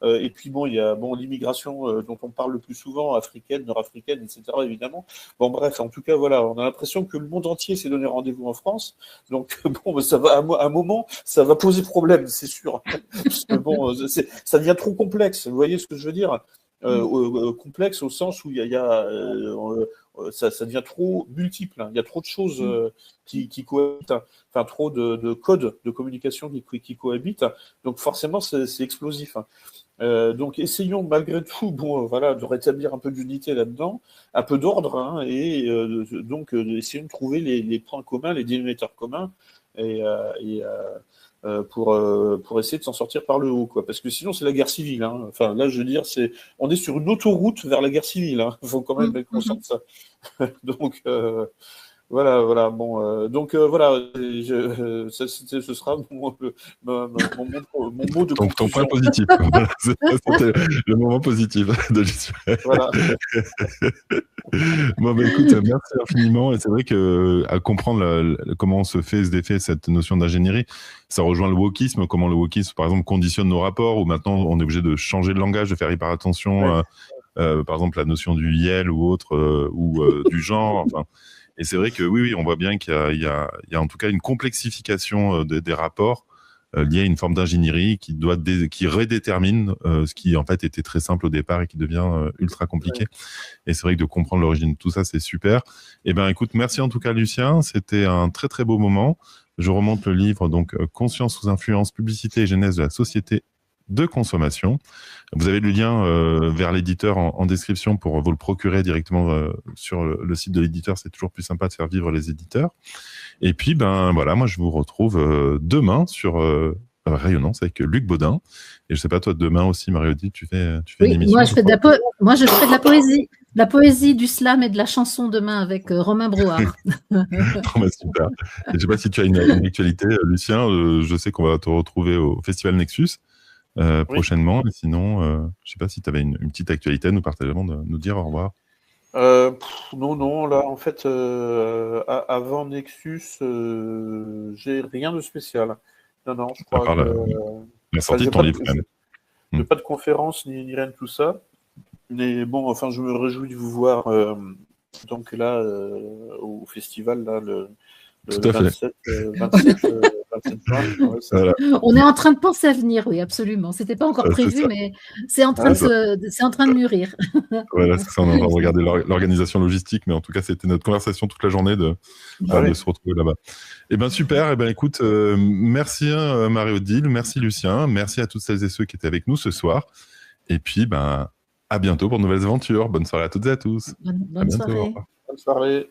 Et puis, bon, il y a l'immigration dont on parle le plus souvent, africaine, nord-africaine, etc., évidemment. Bon, bref, en tout cas, voilà, on a l'impression que le monde entier s'est donné rendez-vous en France. Donc, bon, ça va, à un moment, ça va poser problème, c'est sûr. Parce que, bon, ça devient trop complexe. Vous voyez ce que je veux dire? Complexe au sens où ça devient trop multiple. Il y a trop de choses qui cohabitent, enfin trop de codes de communication qui cohabitent. Donc forcément, c'est explosif. Donc essayons malgré tout, de rétablir un peu d'unité là-dedans, un peu d'ordre, et donc essayons de trouver les points communs, les dénominateurs communs, et pour essayer de s'en sortir par le haut, quoi. Parce que sinon, c'est la guerre civile. Enfin, là, je veux dire, on est sur une autoroute vers la guerre civile. Il faut quand même être conscient de ça. Donc, voilà. Bon, donc voilà. Ce sera mon mot de conclusion. Ton point positif. Voilà, c'était le moment positif de l'histoire. Voilà. Bon, écoute, merci infiniment. Et c'est vrai que à comprendre comment se fait cette notion d'ingénierie, ça rejoint le wokisme, comment le wokisme, par exemple, conditionne nos rapports, où maintenant on est obligé de changer de langage, de faire hyper attention, par exemple, la notion du YEL ou autre, du genre. Enfin, et c'est vrai que oui, on voit bien qu'il y a en tout cas une complexification des rapports liée à une forme d'ingénierie qui redétermine ce qui en fait était très simple au départ et qui devient ultra compliqué. Et c'est vrai que de comprendre l'origine de tout ça, c'est super. Eh ben, écoute, merci en tout cas, Lucien. C'était un très très beau moment. Je remonte le livre, donc Conscience sous influence, publicité et genèse de la société de consommation. Vous avez le lien vers l'éditeur en description pour vous le procurer directement sur le site de l'éditeur. C'est toujours plus sympa de faire vivre les éditeurs. Et puis, voilà, moi, je vous retrouve demain sur Rayonnance avec Luc Baudin. Et je sais pas, toi, demain aussi, Marie-Odile, tu fais une émission. Moi, je ferai de la poésie. La poésie, du slam et de la chanson demain avec Romain Brouard. Super. Et je sais pas si tu as une actualité, Lucien. Je sais qu'on va te retrouver au Festival Nexus prochainement. Et sinon, je sais pas si tu avais une petite actualité à nous partager avant de nous dire au revoir. Non, là, en fait, avant Nexus, j'ai rien de spécial. Non, je crois que... la sortie de ton livre, quand même. J'ai pas de conférence, ni rien de tout ça. Mais bon, enfin, je me réjouis de vous voir donc là, au festival, là, le 27 juin. Voilà. On est en train de penser à venir, oui, absolument. C'était pas encore prévu, mais c'est en train de mûrir. Voilà, c'est ça, on est en train de regarder l'organisation logistique, mais en tout cas, c'était notre conversation toute la journée de se retrouver là-bas. Eh bien, super. Eh bien, écoute, merci Marie-Odile, merci Lucien, merci à toutes celles et ceux qui étaient avec nous ce soir. Et puis, à bientôt pour de nouvelles aventures. Bonne soirée à toutes et à tous. Bonne soirée. Bonne soirée.